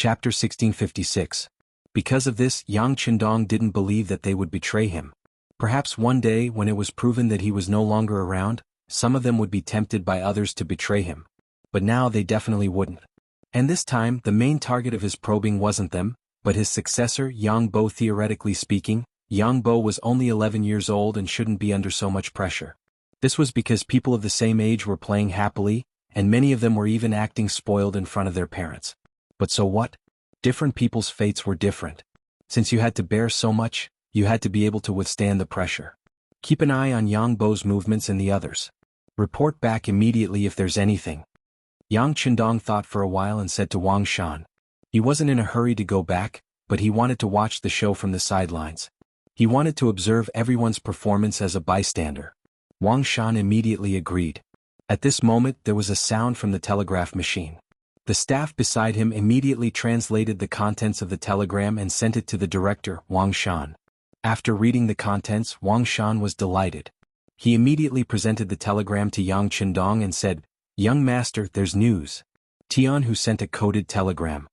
Chapter 1656. Because of this, Yang Qindong didn't believe that they would betray him. Perhaps one day, when it was proven that he was no longer around, some of them would be tempted by others to betray him. But now they definitely wouldn't. And this time, the main target of his probing wasn't them, but his successor, Yang Bo. Theoretically speaking, Yang Bo was only 11 years old and shouldn't be under so much pressure. This was because people of the same age were playing happily, and many of them were even acting spoiled in front of their parents. But so what? Different people's fates were different. Since you had to bear so much, you had to be able to withstand the pressure. Keep an eye on Yang Bo's movements and the others. Report back immediately if there's anything. Yang Qindong thought for a while and said to Wang Shan. He wasn't in a hurry to go back, but he wanted to watch the show from the sidelines. He wanted to observe everyone's performance as a bystander. Wang Shan immediately agreed. At this moment there was a sound from the telegraph machine. The staff beside him immediately translated the contents of the telegram and sent it to the director, Wang Shan. After reading the contents, Wang Shan was delighted. He immediately presented the telegram to Yang Qindong and said, "Young master, there's news. Tian Hu sent a coded telegram."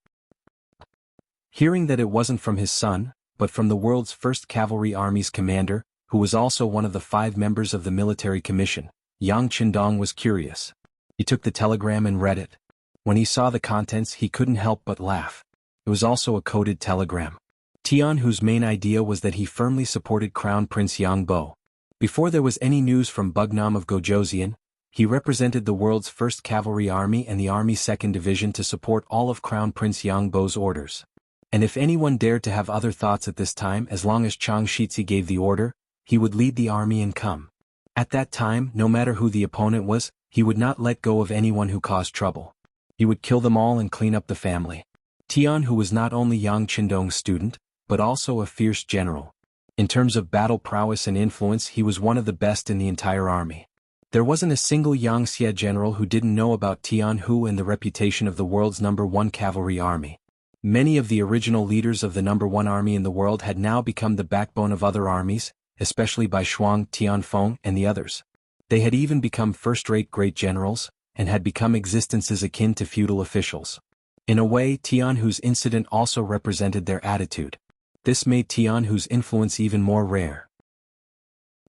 Hearing that it wasn't from his son, but from the world's first cavalry army's commander, who was also one of the 5 members of the military commission, Yang Qindong was curious. He took the telegram and read it. When he saw the contents, he couldn't help but laugh. It was also a coded telegram. Tian Hu's main idea was that he firmly supported Crown Prince Yang Bo. Before there was any news from Bugnam of Gojoseon, he represented the world's first cavalry army and the army's 2nd division to support all of Crown Prince Yang Bo's orders. And if anyone dared to have other thoughts at this time, as long as Chang Shitzi gave the order, he would lead the army and come. At that time, no matter who the opponent was, he would not let go of anyone who caused trouble. He would kill them all and clean up the family. Tian Hu was not only Yang Qindong's student, but also a fierce general. In terms of battle prowess and influence, he was one of the best in the entire army. There wasn't a single Yangxia general who didn't know about Tian Hu and the reputation of the world's #1 cavalry army. Many of the original leaders of the #1 army in the world had now become the backbone of other armies, especially Bai Shuang, Tianfeng, and the others. They had even become first-rate great generals, and had become existences akin to feudal officials. In a way, Tian Hu's incident also represented their attitude. This made Tian Hu's influence even more rare.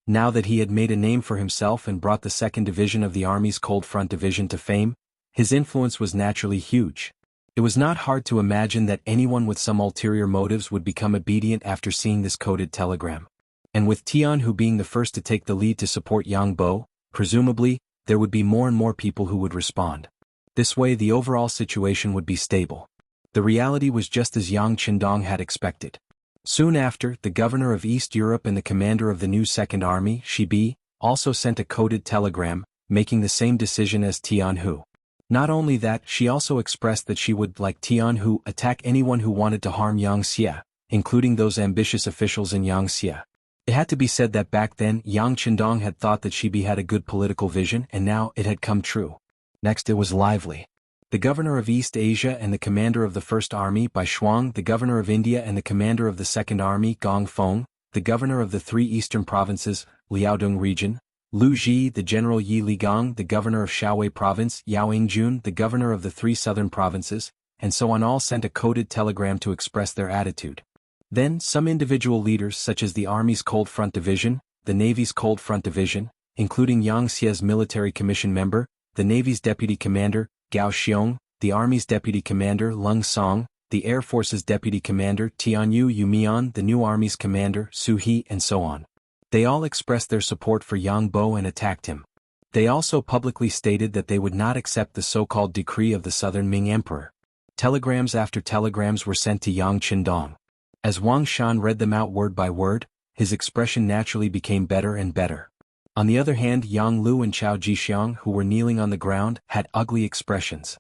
Now that he had made a name for himself and brought the 2nd Division of the Army's Cold Front Division to fame, his influence was naturally huge. It was not hard to imagine that anyone with some ulterior motives would become obedient after seeing this coded telegram. And with Tian Hu being the first to take the lead to support Yang Bo, presumably, there would be more and more people who would respond. This way the overall situation would be stable. The reality was just as Yang Qindong had expected. Soon after, the governor of East Europe and the commander of the new 2nd Army, Shi Bi, also sent a coded telegram, making the same decision as Tian Hu. Not only that, she also expressed that she would, like Tian Hu, attack anyone who wanted to harm Yangxia, including those ambitious officials in Yangxia. It had to be said that back then, Yang Qindong had thought that Shi Bi had a good political vision, and now it had come true. Next it was lively. The governor of East Asia and the commander of the 1st Army, Bai Shuang, the governor of India and the commander of the 2nd Army, Gong Feng, the governor of the 3 eastern provinces, Liaodong region, Lu Ji, the general Yi Ligang, the governor of Shaowei province, Yao Ingjun, the governor of the 3 southern provinces, and so on all sent a coded telegram to express their attitude. Then, some individual leaders such as the Army's Cold Front Division, the Navy's Cold Front Division, including Yangxia's military commission member, the Navy's deputy commander, Gao Xiong, the Army's deputy commander, Lung Song, the Air Force's deputy commander, Tianyu Yumian, the new Army's commander, Su He, and so on. They all expressed their support for Yang Bo and attacked him. They also publicly stated that they would not accept the so-called decree of the Southern Ming Emperor. Telegrams after telegrams were sent to Yang Qindong. As Wang Shan read them out word by word, his expression naturally became better and better. On the other hand, Yang Lu and Chao Jixiang, who were kneeling on the ground, had ugly expressions.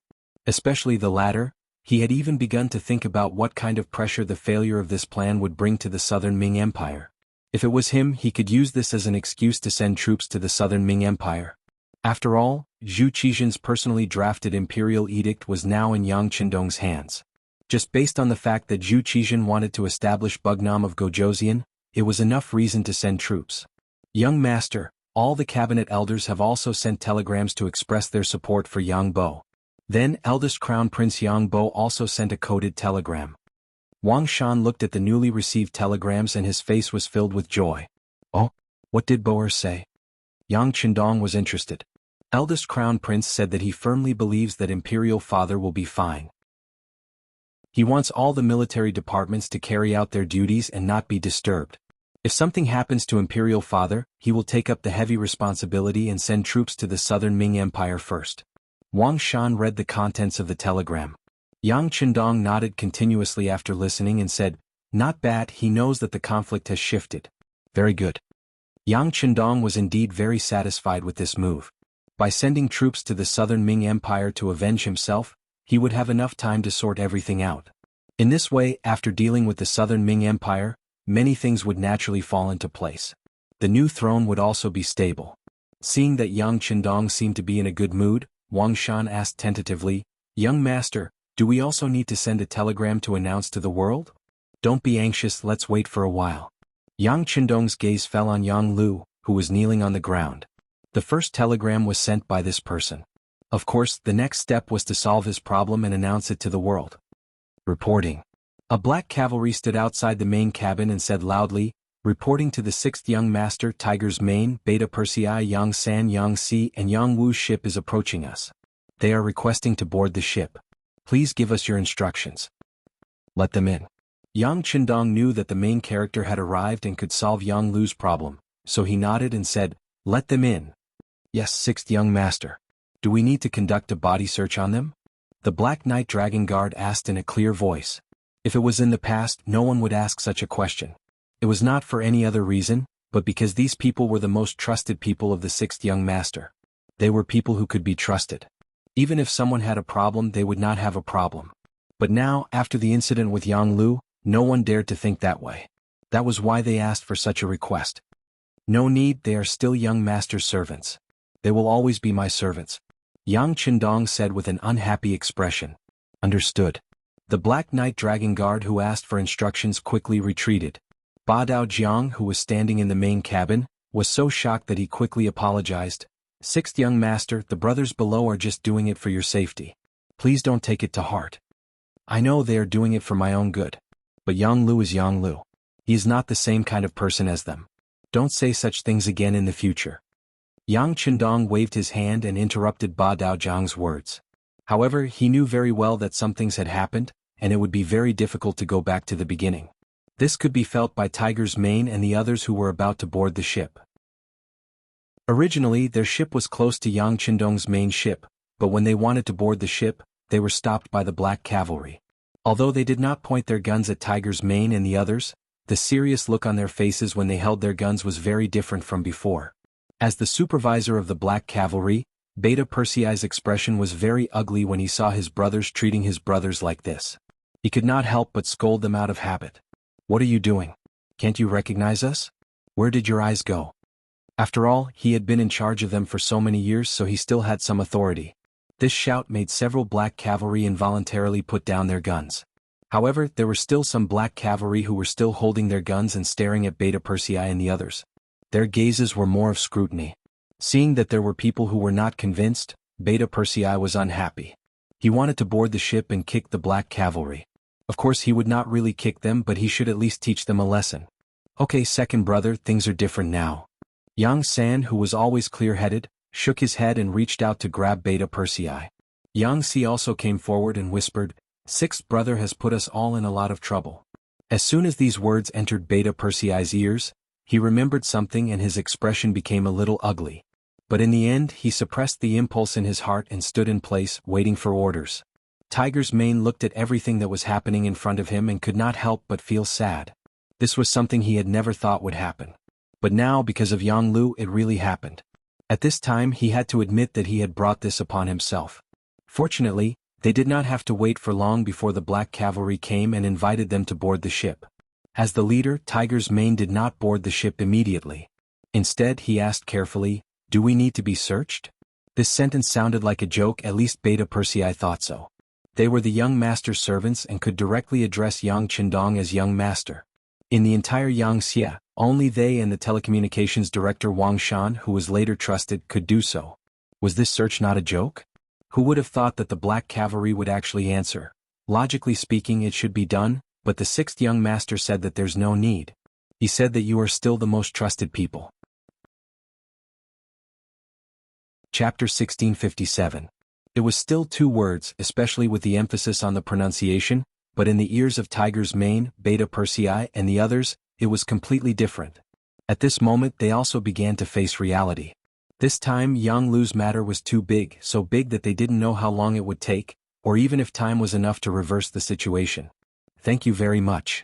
Especially the latter, he had even begun to think about what kind of pressure the failure of this plan would bring to the Southern Ming Empire. If it was him, he could use this as an excuse to send troops to the Southern Ming Empire. After all, Zhu Qizhan's personally drafted imperial edict was now in Yang Qindong's hands. Just based on the fact that Zhu Qizhan wanted to establish Bugnam of Gojoseon, it was enough reason to send troops. Young master, all the cabinet elders have also sent telegrams to express their support for Yang Bo. Then eldest Crown Prince Yang Bo also sent a coded telegram. Wang Shan looked at the newly received telegrams and his face was filled with joy. Oh, what did Boer say? Yang Chendong was interested. Eldest Crown Prince said that he firmly believes that Imperial Father will be fine. He wants all the military departments to carry out their duties and not be disturbed. If something happens to Imperial Father, he will take up the heavy responsibility and send troops to the southern Ming Empire first. Wang Shan read the contents of the telegram. Yang Chendong nodded continuously after listening and said, "Not bad, he knows that the conflict has shifted. Very good." Yang Chendong was indeed very satisfied with this move. By sending troops to the southern Ming Empire to avenge himself, he would have enough time to sort everything out. In this way, after dealing with the southern Ming Empire, many things would naturally fall into place. The new throne would also be stable. Seeing that Yang Chendong seemed to be in a good mood, Wang Shan asked tentatively, "Young master, do we also need to send a telegram to announce to the world?" "Don't be anxious, let's wait for a while." Yang Chendong's gaze fell on Yang Lu, who was kneeling on the ground. The first telegram was sent by this person. Of course, the next step was to solve his problem and announce it to the world. Reporting. A black cavalry stood outside the main cabin and said loudly, "Reporting to the 6th Young Master, Tiger's Mane, Beta Persei, Yang San, Yang Si and Yang Wu's ship is approaching us. They are requesting to board the ship. Please give us your instructions." "Let them in." Yang Chendong knew that the main character had arrived and could solve Yang Lu's problem, so he nodded and said, "Let them in." "Yes, 6th Young Master. Do we need to conduct a body search on them?" The Black Knight Dragon Guard asked in a clear voice. If it was in the past, no one would ask such a question. It was not for any other reason, but because these people were the most trusted people of the 6th Young Master. They were people who could be trusted. Even if someone had a problem, they would not have a problem. But now, after the incident with Yang Lu, no one dared to think that way. That was why they asked for such a request. "No need, they are still Young Master's servants. They will always be my servants," Yang Chendong said with an unhappy expression. "Understood." The Black Knight Dragon Guard who asked for instructions quickly retreated. Ba Dao Jiang, who was standing in the main cabin, was so shocked that he quickly apologized. "6th Young Master, the brothers below are just doing it for your safety. Please don't take it to heart. I know they are doing it for my own good. But Yang Lu is Yang Lu. He is not the same kind of person as them. Don't say such things again in the future." Yang Chendong waved his hand and interrupted Ba Dao Jiang's words. However, he knew very well that some things had happened, and it would be very difficult to go back to the beginning. This could be felt by Tiger's Mane and the others who were about to board the ship. Originally, their ship was close to Yang Chendong's main ship, but when they wanted to board the ship, they were stopped by the Black Cavalry. Although they did not point their guns at Tiger's Mane and the others, the serious look on their faces when they held their guns was very different from before. As the supervisor of the Black Cavalry, Beta Persei's expression was very ugly when he saw his brothers treating his brothers like this. He could not help but scold them out of habit. "What are you doing? Can't you recognize us? Where did your eyes go?" After all, he had been in charge of them for so many years, so he still had some authority. This shout made several Black Cavalry involuntarily put down their guns. However, there were still some Black Cavalry who were still holding their guns and staring at Beta Persei and the others. Their gazes were more of scrutiny. Seeing that there were people who were not convinced, Beta Persei was unhappy. He wanted to board the ship and kick the Black Cavalry. Of course he would not really kick them, but he should at least teach them a lesson. "Okay, second brother, things are different now." Yang San, who was always clear-headed, shook his head and reached out to grab Beta Persei. Yang Si also came forward and whispered, "Sixth brother has put us all in a lot of trouble." As soon as these words entered Beta Persei's ears, he remembered something and his expression became a little ugly. But in the end he suppressed the impulse in his heart and stood in place, waiting for orders. Tiger's Mane looked at everything that was happening in front of him and could not help but feel sad. This was something he had never thought would happen. But now, because of Yang Lu, it really happened. At this time he had to admit that he had brought this upon himself. Fortunately, they did not have to wait for long before the Black Cavalry came and invited them to board the ship. As the leader, Tiger's Mane did not board the ship immediately. Instead, he asked carefully, "Do we need to be searched?" This sentence sounded like a joke, at least Beta Persei thought so. They were the young master's servants and could directly address Yang Chendong as young master. In the entire Yangxia, only they and the telecommunications director Wang Shan, who was later trusted, could do so. Was this search not a joke? Who would have thought that the black cavalry would actually answer? Logically speaking, it should be done, but the sixth young master said that there's no need. He said that you are still the most trusted people. Chapter 1657. It was still 2 words, especially with the emphasis on the pronunciation, but in the ears of Tiger's Mane, Beta Persei, and the others, it was completely different. At this moment they also began to face reality. This time Yang Lu's matter was too big, so big that they didn't know how long it would take, or even if time was enough to reverse the situation. Thank you very much.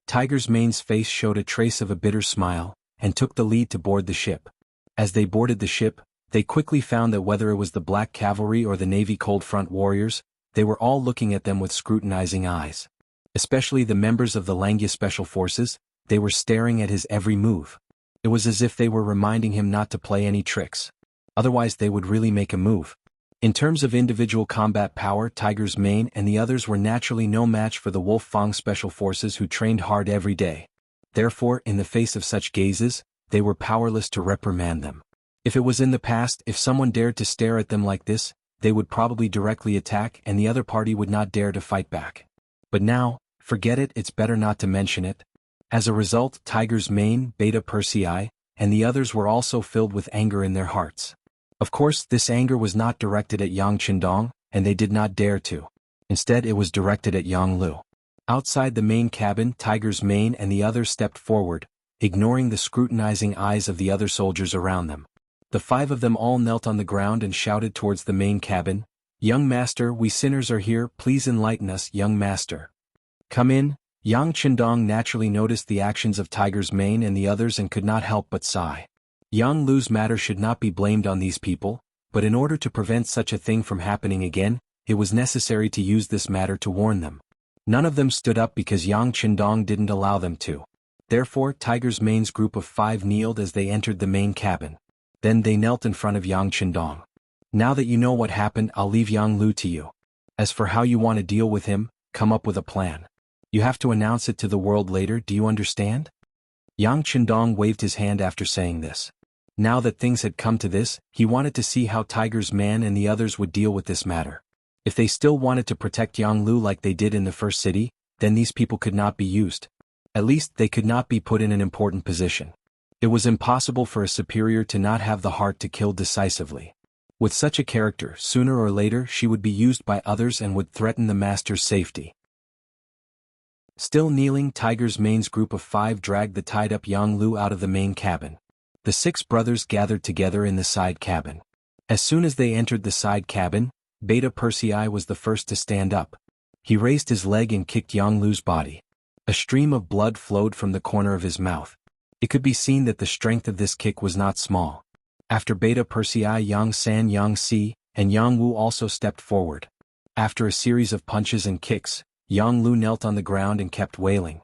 Tiger's Mane's face showed a trace of a bitter smile, and took the lead to board the ship. As they boarded the ship, they quickly found that whether it was the Black Cavalry or the Navy Cold Front warriors, they were all looking at them with scrutinizing eyes. Especially the members of the Langya Special Forces, they were staring at his every move. It was as if they were reminding him not to play any tricks. Otherwise they would really make a move. In terms of individual combat power, Tiger's Mane and the others were naturally no match for the Wolf Fang Special Forces who trained hard every day. Therefore, in the face of such gazes, they were powerless to reprimand them. If it was in the past, if someone dared to stare at them like this, they would probably directly attack and the other party would not dare to fight back. But now, forget it, it's better not to mention it. As a result, Tiger's Mane, Beta Persei, and the others were also filled with anger in their hearts. Of course, this anger was not directed at Yang Qindong, and they did not dare to. Instead, it was directed at Yang Lu. Outside the main cabin, Tiger's Mane and the others stepped forward, ignoring the scrutinizing eyes of the other soldiers around them. The 5 of them all knelt on the ground and shouted towards the main cabin, "Young master, we sinners are here, please enlighten us, young master. Come in." Yang Qindong naturally noticed the actions of Tiger's Mane and the others and could not help but sigh. Yang Lu's matter should not be blamed on these people, but in order to prevent such a thing from happening again, it was necessary to use this matter to warn them. None of them stood up because Yang Qindong didn't allow them to. Therefore, Tiger's Mane's group of 5 kneeled as they entered the main cabin. Then they knelt in front of Yang Qindong. "Now that you know what happened, I'll leave Yang Lu to you. As for how you want to deal with him, come up with a plan. You have to announce it to the world later, do you understand?" Yang Qindong waved his hand after saying this. Now that things had come to this, he wanted to see how Tiger's Man and the others would deal with this matter. If they still wanted to protect Yang Lu like they did in the first city, then these people could not be used. At least they could not be put in an important position. It was impossible for a superior to not have the heart to kill decisively. With such a character, sooner or later she would be used by others and would threaten the master's safety. Still kneeling, Tiger's Mane's group of 5 dragged the tied-up Yang Lu out of the main cabin. The 6 brothers gathered together in the side cabin. As soon as they entered the side cabin, Beta Persei was the first to stand up. He raised his leg and kicked Yang Lu's body. A stream of blood flowed from the corner of his mouth. It could be seen that the strength of this kick was not small. After Beta Persei, Yang San, Yang Si, and Yang Wu also stepped forward. After a series of punches and kicks, Yang Lu knelt on the ground and kept wailing.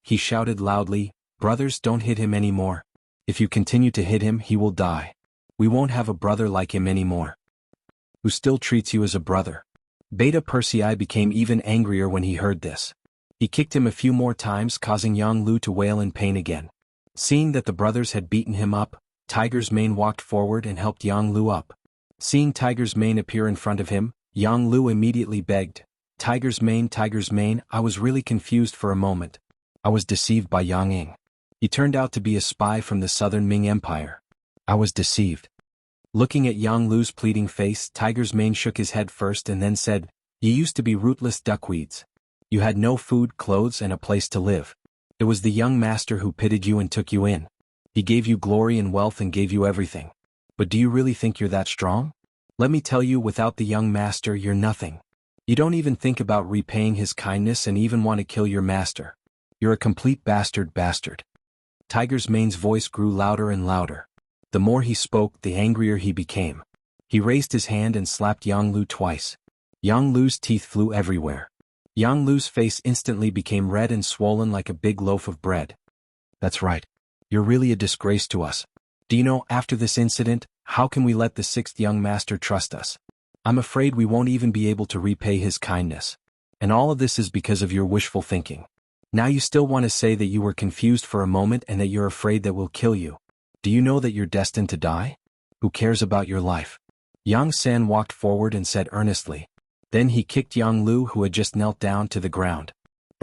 He shouted loudly, "Brothers, don't hit him anymore. If you continue to hit him, he will die. We won't have a brother like him anymore. Who still treats you as a brother." Beta Persei became even angrier when he heard this. He kicked him a few more times, causing Yang Lu to wail in pain again. Seeing that the brothers had beaten him up, Tiger's Mane walked forward and helped Yang Lu up. Seeing Tiger's Mane appear in front of him, Yang Lu immediately begged, Tiger's Mane, I was really confused for a moment. I was deceived by Yang Ying. He turned out to be a spy from the southern Ming Empire. I was deceived." Looking at Yang Lu's pleading face, Tiger's Mane shook his head first and then said, "You used to be rootless duckweeds. You had no food, clothes, and a place to live. It was the young master who pitied you and took you in. He gave you glory and wealth and gave you everything. But do you really think you're that strong? Let me tell you, without the young master, you're nothing. You don't even think about repaying his kindness and even want to kill your master. You're a complete bastard. Tiger's Mane's voice grew louder and louder. The more he spoke, the angrier he became. He raised his hand and slapped Yang Lu twice. Yang Lu's teeth flew everywhere. Yang Lu's face instantly became red and swollen like a big loaf of bread. "That's right. You're really a disgrace to us. Do you know, after this incident, how can we let the 6th young master trust us? I'm afraid we won't even be able to repay his kindness. And all of this is because of your wishful thinking. Now you still want to say that you were confused for a moment and that you're afraid that we'll kill you. Do you know that you're destined to die? Who cares about your life? Yang San walked forward and said earnestly. Then he kicked Yang Lu, who had just knelt down, to the ground.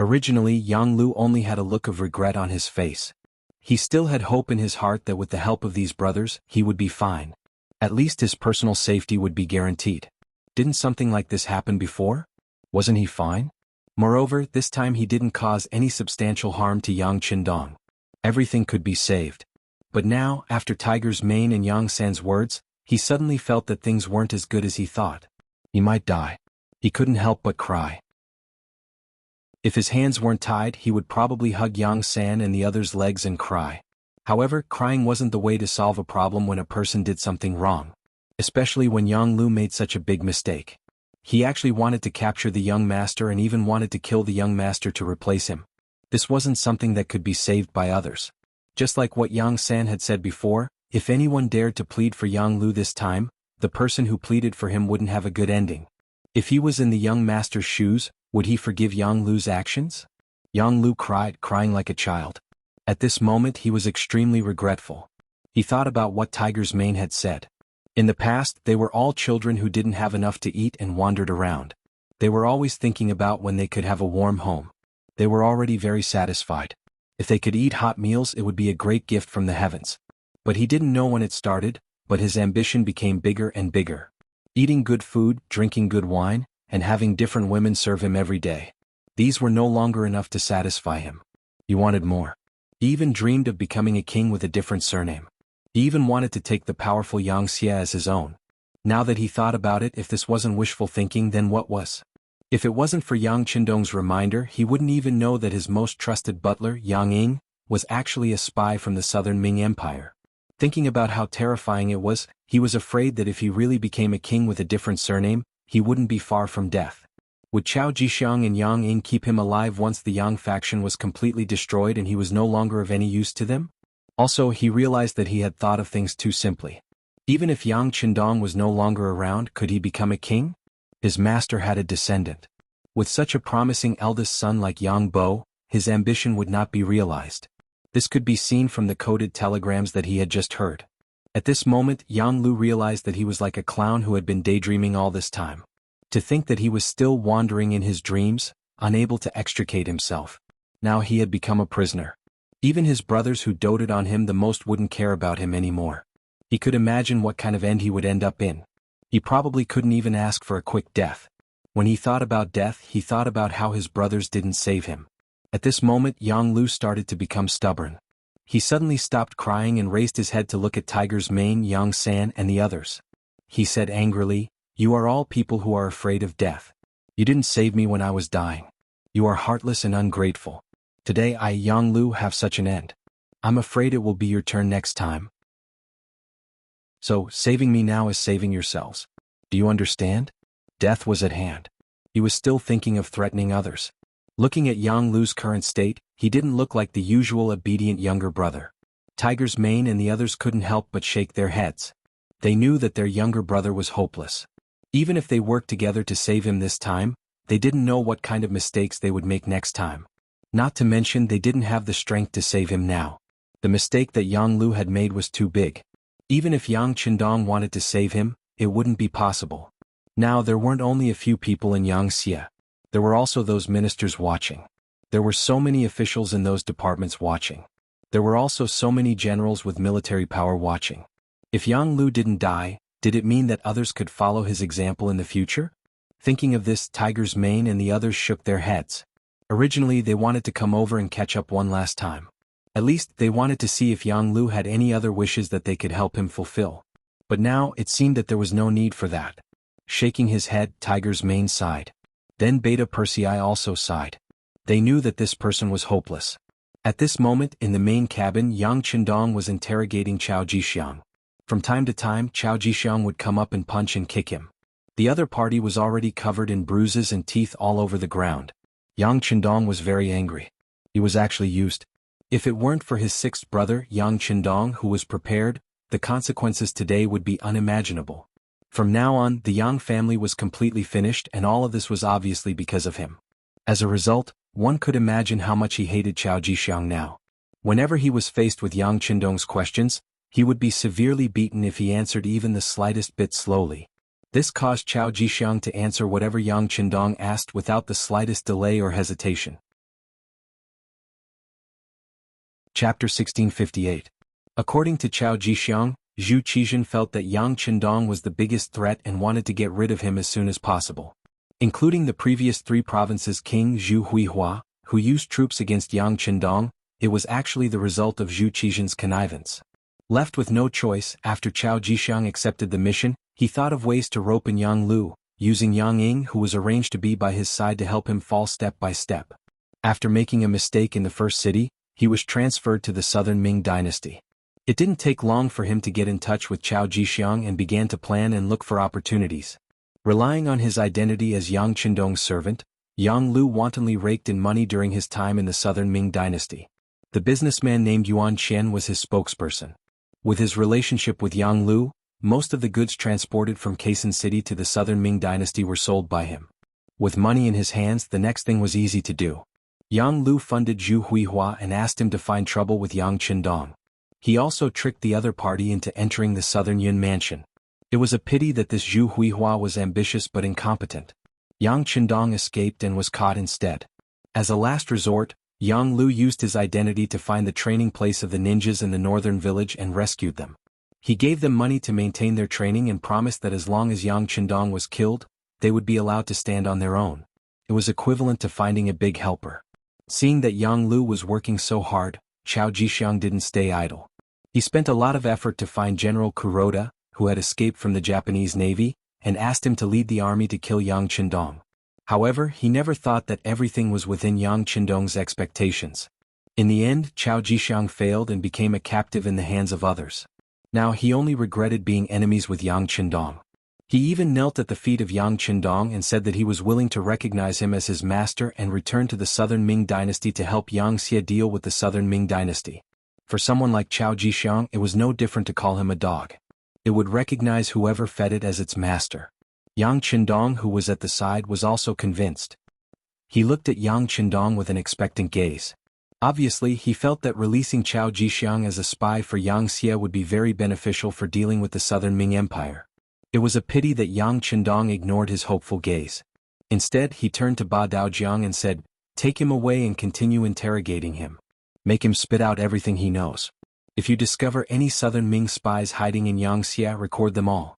Originally, Yang Lu only had a look of regret on his face. He still had hope in his heart that with the help of these brothers, he would be fine. At least his personal safety would be guaranteed. Didn't something like this happen before? Wasn't he fine? Moreover, this time he didn't cause any substantial harm to Yang Qindong. Everything could be saved. But now, after Tiger's Mane and Yang San's words, he suddenly felt that things weren't as good as he thought. He might die. He couldn't help but cry. If his hands weren't tied, he would probably hug Yang San and the others' legs and cry. However, crying wasn't the way to solve a problem when a person did something wrong. Especially when Yang Lu made such a big mistake. He actually wanted to capture the young master and even wanted to kill the young master to replace him. This wasn't something that could be saved by others. Just like what Yang San had said before, if anyone dared to plead for Yang Lu this time, the person who pleaded for him wouldn't have a good ending. If he was in the young master's shoes, would he forgive Yang Lu's actions? Yang Lu cried, crying like a child. At this moment he was extremely regretful. He thought about what Tiger's Mane had said. In the past, they were all children who didn't have enough to eat and wandered around. They were always thinking about when they could have a warm home. They were already very satisfied. If they could eat hot meals, it would be a great gift from the heavens. But he didn't know when it started, but his ambition became bigger and bigger. Eating good food, drinking good wine, and having different women serve him every day. These were no longer enough to satisfy him. He wanted more. He even dreamed of becoming a king with a different surname. He even wanted to take the powerful Yang Xia as his own. Now that he thought about it, if this wasn't wishful thinking, then what was? If it wasn't for Yang Qindong's reminder, he wouldn't even know that his most trusted butler, Yang Ying, was actually a spy from the southern Ming Empire. Thinking about how terrifying it was, he was afraid that if he really became a king with a different surname, he wouldn't be far from death. Would Chao Jixiang and Yang Ying keep him alive once the Yang faction was completely destroyed and he was no longer of any use to them? Also, he realized that he had thought of things too simply. Even if Yang Qindong was no longer around, could he become a king? His master had a descendant. With such a promising eldest son like Yang Bo, his ambition would not be realized. This could be seen from the coded telegrams that he had just heard. At this moment, Yang Lu realized that he was like a clown who had been daydreaming all this time. To think that he was still wandering in his dreams, unable to extricate himself. Now he had become a prisoner. Even his brothers who doted on him the most wouldn't care about him anymore. He could imagine what kind of end he would end up in. He probably couldn't even ask for a quick death. When he thought about death, he thought about how his brothers didn't save him. At this moment, Yang Lu started to become stubborn. He suddenly stopped crying and raised his head to look at Tiger's Mane, Yang San, and the others. He said angrily, "You are all people who are afraid of death. You didn't save me when I was dying. You are heartless and ungrateful. Today I, Yang Lu, have such an end. I'm afraid it will be your turn next time. So, saving me now is saving yourselves. Do you understand?" Death was at hand. He was still thinking of threatening others. Looking at Yang Lu's current state, he didn't look like the usual obedient younger brother. Tiger's Mane and the others couldn't help but shake their heads. They knew that their younger brother was hopeless. Even if they worked together to save him this time, they didn't know what kind of mistakes they would make next time. Not to mention they didn't have the strength to save him now. The mistake that Yang Lu had made was too big. Even if Yang Qindong wanted to save him, it wouldn't be possible. Now there weren't only a few people in Yangxia. There were also those ministers watching. There were so many officials in those departments watching. There were also so many generals with military power watching. If Yang Lu didn't die, did it mean that others could follow his example in the future? Thinking of this, Tiger's Mane and the others shook their heads. Originally they wanted to come over and catch up one last time. At least they wanted to see if Yang Lu had any other wishes that they could help him fulfill. But now it seemed that there was no need for that. Shaking his head, Tiger's Mane sighed. Then Beta Persei also sighed. They knew that this person was hopeless. At this moment, in the main cabin, Yang Qindong was interrogating Chao Jixiang. From time to time, Chao Jixiang would come up and punch and kick him. The other party was already covered in bruises and teeth all over the ground. Yang Qindong was very angry. He was actually used. If it weren't for his sixth brother, Yang Qindong, who was prepared, the consequences today would be unimaginable. From now on, the Yang family was completely finished, and all of this was obviously because of him. As a result, one could imagine how much he hated Chao Jixiang now. Whenever he was faced with Yang Qindong's questions, he would be severely beaten if he answered even the slightest bit slowly. This caused Chao Jixiang to answer whatever Yang Qindong asked without the slightest delay or hesitation. Chapter 1658. According to Chao Jixiang, Zhu Qizhen felt that Yang Qindong was the biggest threat and wanted to get rid of him as soon as possible. Including the previous 3 provinces King Zhu Huihua, who used troops against Yang Qindong, it was actually the result of Zhu Qizhen's connivance. Left with no choice, after Chao Jixiang accepted the mission, he thought of ways to rope in Yang Lu, using Yang Ying, who was arranged to be by his side to help him fall step by step. After making a mistake in the first city, he was transferred to the southern Ming dynasty. It didn't take long for him to get in touch with Chao Jixiang and began to plan and look for opportunities. Relying on his identity as Yang Qindong's servant, Yang Lu wantonly raked in money during his time in the southern Ming dynasty. The businessman named Yuan Qian was his spokesperson. With his relationship with Yang Lu, most of the goods transported from Kaisan City to the southern Ming dynasty were sold by him. With money in his hands, the next thing was easy to do. Yang Lu funded Zhu Huihua and asked him to find trouble with Yang Qindong. He also tricked the other party into entering the southern Yun mansion. It was a pity that this Zhu Huihua was ambitious but incompetent. Yang Qindong escaped and was caught instead. As a last resort, Yang Lu used his identity to find the training place of the ninjas in the northern village and rescued them. He gave them money to maintain their training and promised that as long as Yang Qindong was killed, they would be allowed to stand on their own. It was equivalent to finding a big helper. Seeing that Yang Lu was working so hard, Chao Jixiang didn't stay idle. He spent a lot of effort to find General Kuroda, who had escaped from the Japanese Navy, and asked him to lead the army to kill Yang Qindong. However, he never thought that everything was within Yang Qindong's expectations. In the end, Chao Jixiang failed and became a captive in the hands of others. Now he only regretted being enemies with Yang Qindong. He even knelt at the feet of Yang Qindong and said that he was willing to recognize him as his master and return to the southern Ming dynasty to help Yang Xie deal with the southern Ming dynasty. For someone like Chao Jixiang, it was no different to call him a dog. It would recognize whoever fed it as its master. Yang Qindong, who was at the side, was also convinced. He looked at Yang Qindong with an expectant gaze. Obviously, he felt that releasing Chao Jixiang as a spy for Yang Xie would be very beneficial for dealing with the southern Ming Empire. It was a pity that Yang Qindong ignored his hopeful gaze. Instead, he turned to Ba Daojiang and said, "Take him away and continue interrogating him. Make him spit out everything he knows. If you discover any southern Ming spies hiding in Yangxia, record them all."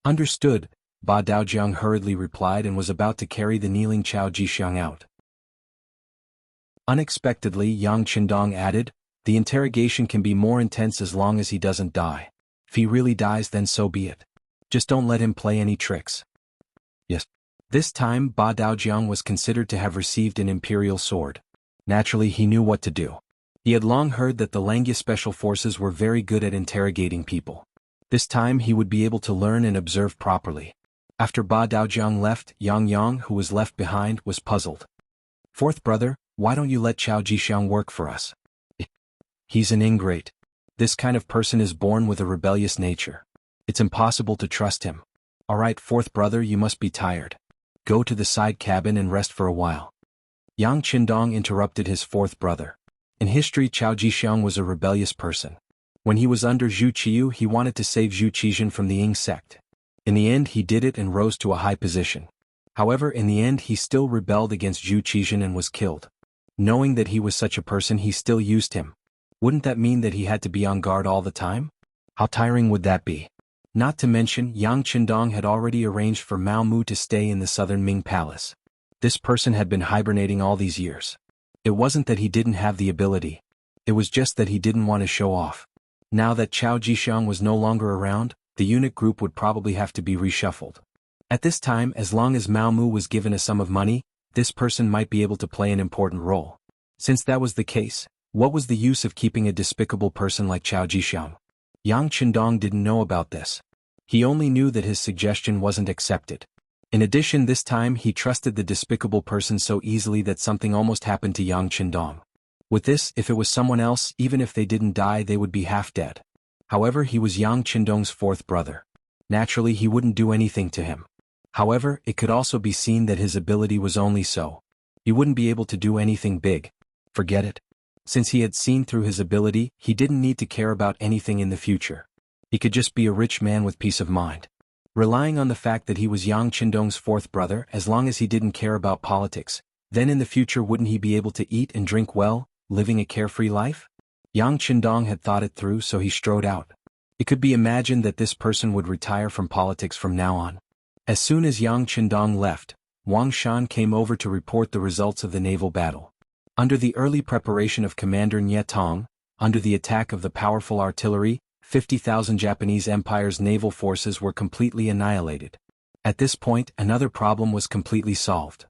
"Understood," Ba Daojiang hurriedly replied and was about to carry the kneeling Chao Jixiang out. Unexpectedly, Yang Qindong added, "The interrogation can be more intense as long as he doesn't die. If he really dies, then so be it. Just don't let him play any tricks." Yes. This time, Ba Daojiang was considered to have received an imperial sword. Naturally, he knew what to do. He had long heard that the Langya Special Forces were very good at interrogating people. This time he would be able to learn and observe properly. After Ba Daojiang left, Yang Yang, who was left behind, was puzzled. "Fourth brother, why don't you let Chao Jixiang work for us? He's an ingrate. This kind of person is born with a rebellious nature. It's impossible to trust him. Alright, fourth brother, you must be tired. Go to the side cabin and rest for a while." Yang Qindong interrupted his fourth brother. In history, Chao Jixiang was a rebellious person. When he was under Zhu Qiyu, he wanted to save Zhu Qizhen from the Ying sect. In the end, he did it and rose to a high position. However, in the end, he still rebelled against Zhu Qizhen and was killed. Knowing that he was such a person, he still used him. Wouldn't that mean that he had to be on guard all the time? How tiring would that be? Not to mention, Yang Qindong had already arranged for Mao Mu to stay in the southern Ming palace. This person had been hibernating all these years. It wasn't that he didn't have the ability. It was just that he didn't want to show off. Now that Chao Jixiang was no longer around, the eunuch group would probably have to be reshuffled. At this time, as long as Mao Mu was given a sum of money, this person might be able to play an important role. Since that was the case, what was the use of keeping a despicable person like Chao Jixiang? Yang Qindong didn't know about this. He only knew that his suggestion wasn't accepted. In addition, this time he trusted the despicable person so easily that something almost happened to Yang Qindong. With this, if it was someone else, even if they didn't die, they would be half dead. However, he was Yang Qindong's fourth brother. Naturally, he wouldn't do anything to him. However, it could also be seen that his ability was only so. He wouldn't be able to do anything big. Forget it. Since he had seen through his ability, he didn't need to care about anything in the future. He could just be a rich man with peace of mind. relying on the fact that he was Yang Qindong's fourth brother. As long as he didn't care about politics, then in the future wouldn't he be able to eat and drink well, living a carefree life? Yang Qindong had thought it through, so he strode out. It could be imagined that this person would retire from politics from now on. As soon as Yang Qindong left, Wang Shan came over to report the results of the naval battle. Under the early preparation of Commander Nye Tong, under the attack of the powerful artillery, 50,000 Japanese Empire's naval forces were completely annihilated. At this point, another problem was completely solved.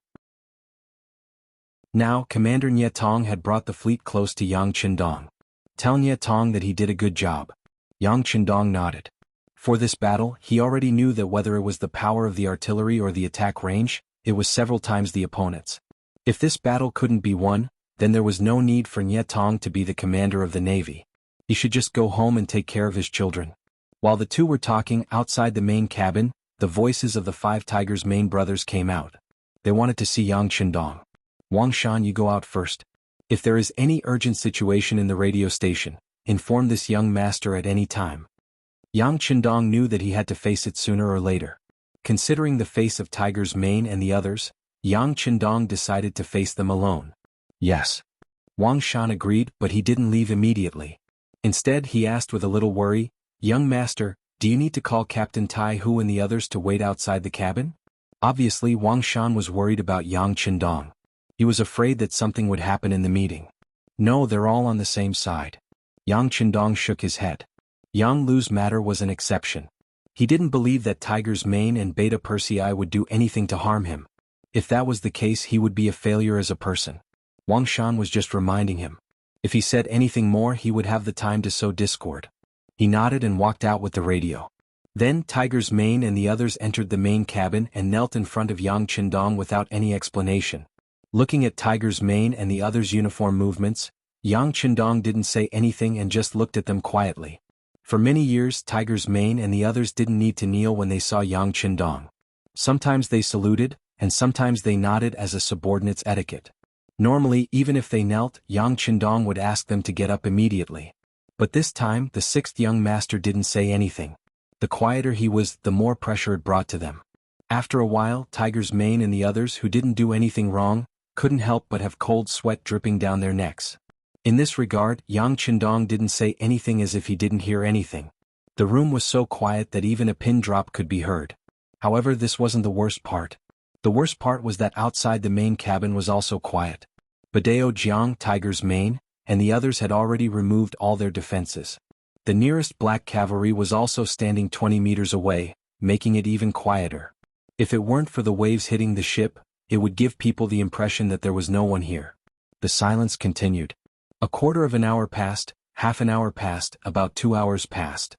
Now, Commander Nye Tong had brought the fleet close to Yang Qindong. Tell Nye Tong that he did a good job. Yang Qindong nodded. For this battle, he already knew that whether it was the power of the artillery or the attack range, it was several times the opponent's. If this battle couldn't be won, then there was no need for Nye Tong to be the commander of the navy. He should just go home and take care of his children. While the two were talking outside the main cabin, the voices of the 5 Tigers' main brothers came out. They wanted to see Yang Qindong. Wang Shan, you go out first. If there is any urgent situation in the radio station, inform this young master at any time. Yang Qindong knew that he had to face it sooner or later. Considering the face of Tiger's Mane and the others, Yang Qindong decided to face them alone. Yes. Wang Shan agreed, but he didn't leave immediately. Instead, he asked with a little worry, Young master, do you need to call Captain Tai Hu and the others to wait outside the cabin? Obviously, Wang Shan was worried about Yang Qindong. He was afraid that something would happen in the meeting. No, they're all on the same side. Yang Qindong shook his head. Yang Lu's matter was an exception. He didn't believe that Tiger's Mane and Beta Persei would do anything to harm him. If that was the case, he would be a failure as a person. Wang Shan was just reminding him. If he said anything more, he would have the time to sow discord. He nodded and walked out with the radio. Then Tiger's Mane and the others entered the main cabin and knelt in front of Yang Qindong without any explanation. Looking at Tiger's Mane and the others' uniform movements, Yang Qindong didn't say anything and just looked at them quietly. For many years, Tiger's Mane and the others didn't need to kneel when they saw Yang Qindong. Sometimes they saluted, and sometimes they nodded as a subordinate's etiquette. Normally, even if they knelt, Yang Qindong would ask them to get up immediately. But this time, the 6th young master didn't say anything. The quieter he was, the more pressure it brought to them. After a while, Tiger's Mane and the others who didn't do anything wrong, couldn't help but have cold sweat dripping down their necks. In this regard, Yang Qindong didn't say anything, as if he didn't hear anything. The room was so quiet that even a pin drop could be heard. However, this wasn't the worst part. The worst part was that outside the main cabin was also quiet. Badeo Jiang, Tiger's Mane, and the others had already removed all their defenses. The nearest black cavalry was also standing 20 meters away, making it even quieter. If it weren't for the waves hitting the ship, it would give people the impression that there was no one here. The silence continued. A quarter of an hour passed, half an hour passed, about 2 hours passed.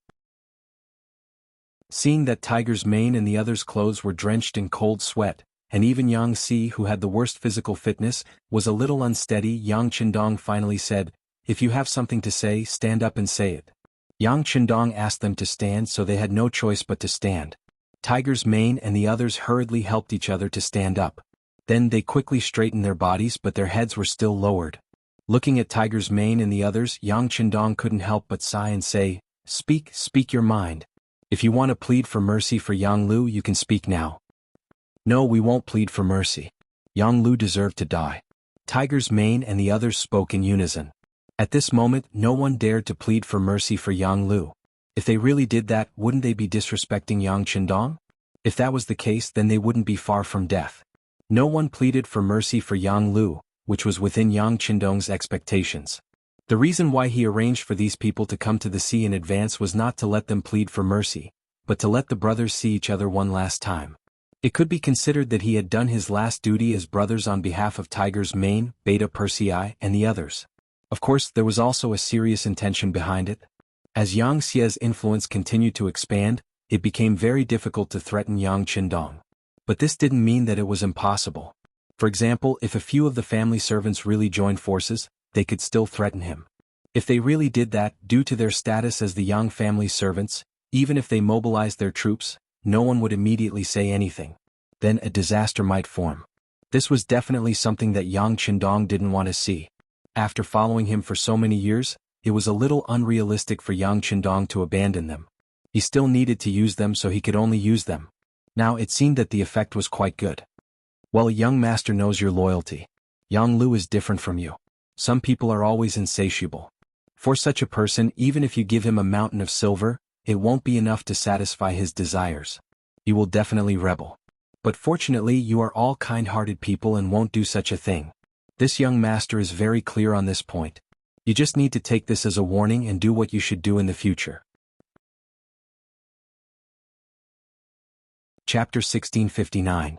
Seeing that Tiger's Mane and the others' clothes were drenched in cold sweat, and even Yang Si, who had the worst physical fitness, was a little unsteady, Yang Qindong finally said, "If you have something to say, stand up and say it." Yang Qindong asked them to stand, so they had no choice but to stand. Tiger's Mane and the others hurriedly helped each other to stand up. Then they quickly straightened their bodies, but their heads were still lowered. Looking at Tiger's Mane and the others, Yang Qindong couldn't help but sigh and say, Speak your mind. If you want to plead for mercy for Yang Lu, you can speak now." "No, we won't plead for mercy. Yang Lu deserved to die." Tiger's Mane and the others spoke in unison. At this moment, no one dared to plead for mercy for Yang Lu. If they really did that, wouldn't they be disrespecting Yang Qindong? If that was the case, then they wouldn't be far from death. No one pleaded for mercy for Yang Lu, which was within Yang Qindong's expectations. The reason why he arranged for these people to come to the sea in advance was not to let them plead for mercy, but to let the brothers see each other one last time. It could be considered that he had done his last duty as brothers on behalf of Tiger's Mane, Beta Persei, and the others. Of course, there was also a serious intention behind it. As Yang Xie's influence continued to expand, it became very difficult to threaten Yang Qindong. But this didn't mean that it was impossible. For example, if a few of the family servants really joined forces, they could still threaten him. If they really did that, due to their status as the Yang family servants, even if they mobilized their troops, no one would immediately say anything. Then a disaster might form. This was definitely something that Yang Qindong didn't want to see. After following him for so many years, it was a little unrealistic for Yang Qindong to abandon them. He still needed to use them, so he could only use them. Now it seemed that the effect was quite good. Well, a young master knows your loyalty. Yang Lu is different from you. Some people are always insatiable. For such a person, even if you give him a mountain of silver, it won't be enough to satisfy his desires. You will definitely rebel. But fortunately, you are all kind-hearted people and won't do such a thing. This young master is very clear on this point. You just need to take this as a warning and do what you should do in the future. Chapter 1659.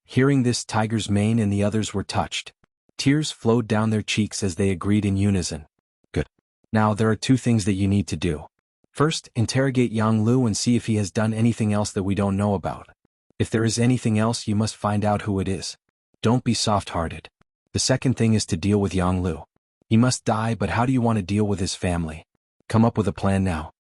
Hearing this, Tiger's mane and the others were touched. Tears flowed down their cheeks as they agreed in unison. Good. Now there are two things that you need to do. First, interrogate Yang Lu and see if he has done anything else that we don't know about. If there is anything else, you must find out who it is. Don't be soft-hearted. The second thing is to deal with Yang Lu. He must die, but how do you want to deal with his family? Come up with a plan now.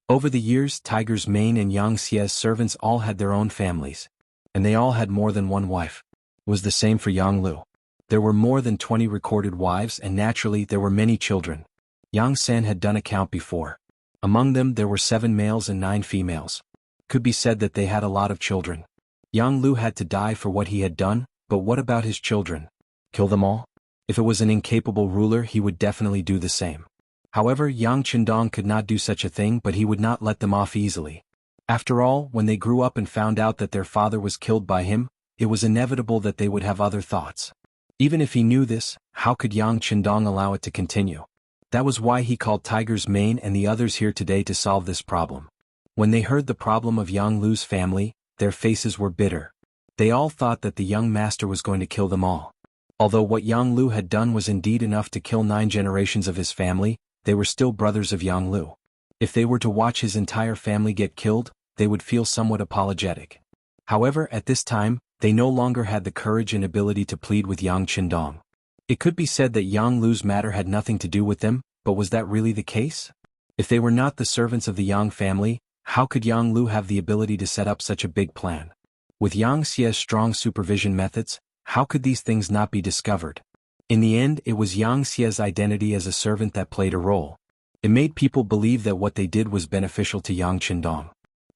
Over the years, Tiger's mane and Yang Xie's servants all had their own families. And they all had more than one wife. It was the same for Yang Lu. There were more than 20 recorded wives, and naturally there were many children. Yang San had done a count before. Among them there were 7 males and 9 females. Could be said that they had a lot of children. Yang Lu had to die for what he had done, but what about his children? Kill them all? If it was an incapable ruler, he would definitely do the same. However, Yang Qindong could not do such a thing, but he would not let them off easily. After all, when they grew up and found out that their father was killed by him, it was inevitable that they would have other thoughts. Even if he knew this, how could Yang Qindong allow it to continue? That was why he called Tiger's mane and the others here today to solve this problem. When they heard the problem of Yang Lu's family, their faces were bitter. They all thought that the young master was going to kill them all. Although what Yang Lu had done was indeed enough to kill 9 generations of his family, they were still brothers of Yang Lu. If they were to watch his entire family get killed, they would feel somewhat apologetic. However, at this time, they no longer had the courage and ability to plead with Yang Qindong. It could be said that Yang Lu's matter had nothing to do with them, but was that really the case? If they were not the servants of the Yang family, how could Yang Lu have the ability to set up such a big plan? With Yang Xie's strong supervision methods, how could these things not be discovered? In the end, it was Yang Xie's identity as a servant that played a role. It made people believe that what they did was beneficial to Yang Qindong.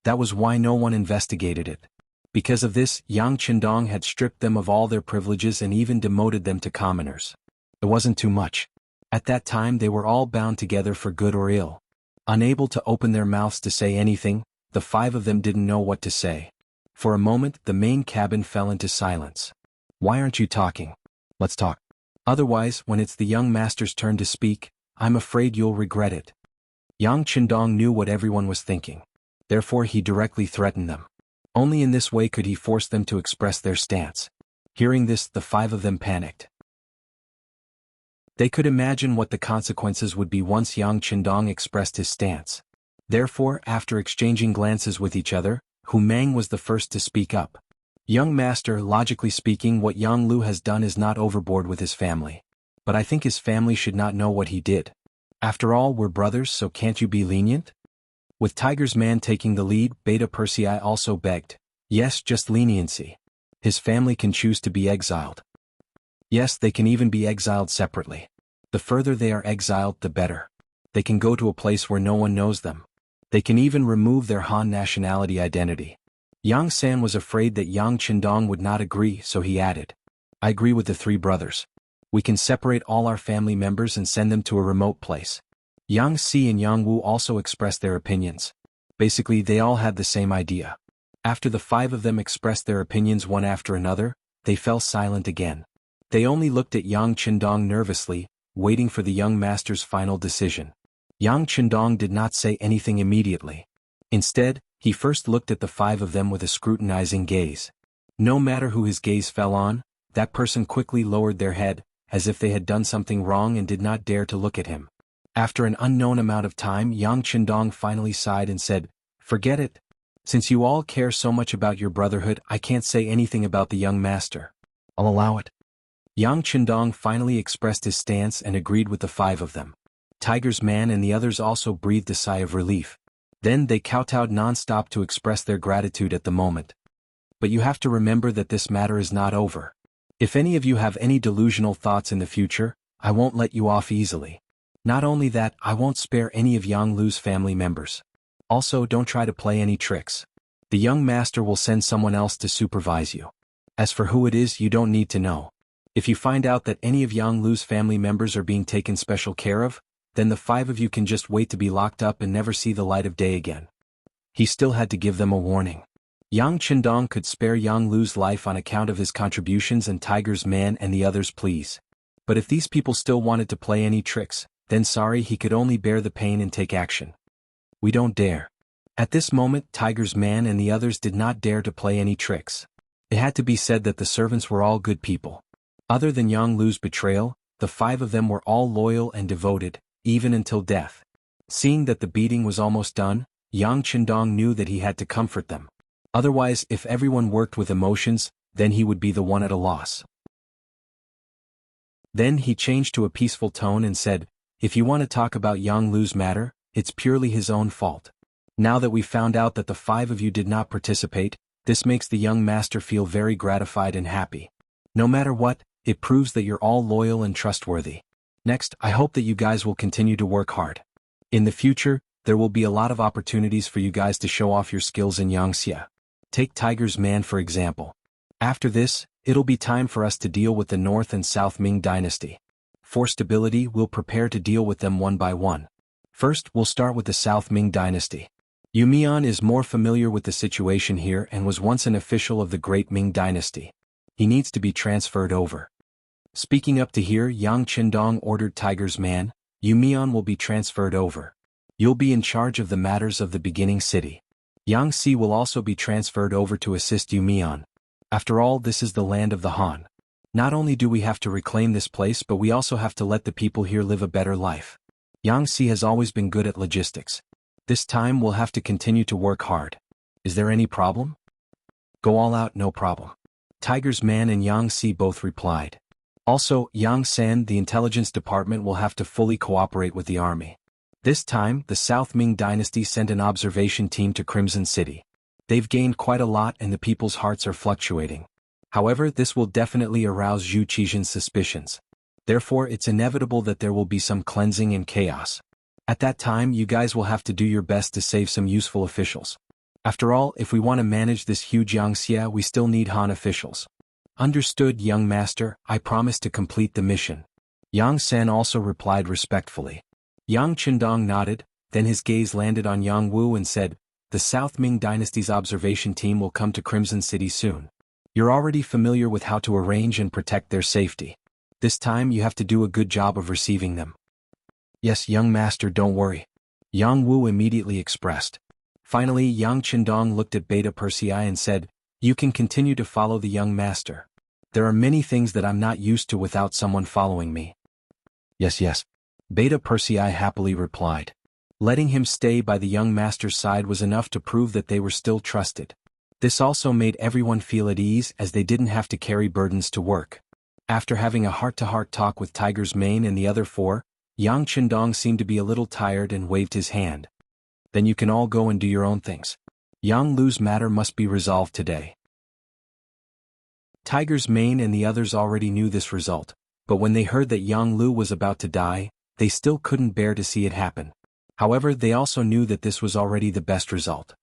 That was why no one investigated it. Because of this, Yang Qindong had stripped them of all their privileges and even demoted them to commoners. It wasn't too much. At that time they were all bound together for good or ill. Unable to open their mouths to say anything, the 5 of them didn't know what to say. For a moment, the main cabin fell into silence. Why aren't you talking? Let's talk. Otherwise, when it's the young master's turn to speak, I'm afraid you'll regret it. Yang Qindong knew what everyone was thinking. Therefore he directly threatened them. Only in this way could he force them to express their stance. Hearing this, the 5 of them panicked. They could imagine what the consequences would be once Yang Qindong expressed his stance. Therefore, after exchanging glances with each other, Hu Meng was the first to speak up. Young master, logically speaking, what Yang Lu has done is not overboard with his family. But I think his family should not know what he did. After all, we're brothers, so can't you be lenient? With Tiger's man taking the lead, Beta Persei also begged. Yes, just leniency. His family can choose to be exiled. Yes, they can even be exiled separately. The further they are exiled, the better. They can go to a place where no one knows them. They can even remove their Han nationality identity. Yang San was afraid that Yang Qindong would not agree, so he added. I agree with the 3 brothers. We can separate all our family members and send them to a remote place. Yang Si and Yang Wu also expressed their opinions. Basically, they all had the same idea. After the 5 of them expressed their opinions one after another, they fell silent again. They only looked at Yang Qindong nervously, waiting for the young master's final decision. Yang Qindong did not say anything immediately. Instead, he first looked at the 5 of them with a scrutinizing gaze. No matter who his gaze fell on, that person quickly lowered their head, as if they had done something wrong and did not dare to look at him. After an unknown amount of time, Yang Qindong finally sighed and said, Forget it. Since you all care so much about your brotherhood, I can't say anything about the young master. I'll allow it. Yang Qindong finally expressed his stance and agreed with the 5 of them. Tiger's man and the others also breathed a sigh of relief. Then they kowtowed non-stop to express their gratitude at the moment. But you have to remember that this matter is not over. If any of you have any delusional thoughts in the future, I won't let you off easily. Not only that, I won't spare any of Yang Lu's family members. Also, don't try to play any tricks. The young master will send someone else to supervise you. As for who it is, you don't need to know. If you find out that any of Yang Lu's family members are being taken special care of, then the 5 of you can just wait to be locked up and never see the light of day again. He still had to give them a warning. Yang Chendong could spare Yang Lu's life on account of his contributions and Tiger's man and the others' pleas. But if these people still wanted to play any tricks, then sorry, he could only bear the pain and take action. We don't dare. At this moment, Tiger's man and the others did not dare to play any tricks. It had to be said that the servants were all good people. Other than Yang Lu's betrayal, the 5 of them were all loyal and devoted, even until death. Seeing that the beating was almost done, Yang Chendong knew that he had to comfort them. Otherwise, if everyone worked with emotions, then he would be the one at a loss. Then he changed to a peaceful tone and said, "If you want to talk about Yang Lu's matter, it's purely his own fault. Now that we found out that the 5 of you did not participate, this makes the young master feel very gratified and happy. No matter what, it proves that you're all loyal and trustworthy. Next, I hope that you guys will continue to work hard. In the future, there will be a lot of opportunities for you guys to show off your skills in Yangxia. Take Tiger's man for example. After this, it'll be time for us to deal with the North and South Ming Dynasty. For stability, we'll prepare to deal with them one by one. First, we'll start with the South Ming Dynasty. Yu Mian is more familiar with the situation here and was once an official of the Great Ming Dynasty. He needs to be transferred over." Speaking up to here, Yang Chendong ordered Tiger's man, "Yu Mian will be transferred over. You'll be in charge of the matters of the beginning city. Yang Si will also be transferred over to assist Yu Mian. After all, this is the land of the Han. Not only do we have to reclaim this place, but we also have to let the people here live a better life. Yang Si has always been good at logistics. This time we'll have to continue to work hard. Is there any problem?" "Go all out, no problem." Tiger's man and Yang Si both replied. Also, Yang San, the intelligence department, will have to fully cooperate with the army. This time, the South Ming Dynasty sent an observation team to Crimson City. They've gained quite a lot and the people's hearts are fluctuating. However, this will definitely arouse Zhu Qizhen's suspicions. Therefore, it's inevitable that there will be some cleansing and chaos. At that time, you guys will have to do your best to save some useful officials. After all, if we want to manage this huge Yangxia, we still need Han officials. "Understood, young master, I promise to complete the mission." Yang San also replied respectfully. Yang Chendong nodded, then his gaze landed on Yang Wu and said, "The South Ming Dynasty's observation team will come to Crimson City soon. You're already familiar with how to arrange and protect their safety. This time you have to do a good job of receiving them." "Yes, young master, don't worry," Yang Wu immediately expressed. Finally, Yang Chendong looked at Beta Persei and said, "You can continue to follow the young master. There are many things that I'm not used to without someone following me." Yes. Beta Persei happily replied. Letting him stay by the young master's side was enough to prove that they were still trusted. This also made everyone feel at ease as they didn't have to carry burdens to work. After having a heart-to-heart talk with Tiger's mane and the other 4, Yang Chendong seemed to be a little tired and waved his hand. "Then you can all go and do your own things. Yang Lu's matter must be resolved today." Tiger's mane and the others already knew this result, but when they heard that Yang Lu was about to die, they still couldn't bear to see it happen. However, they also knew that this was already the best result.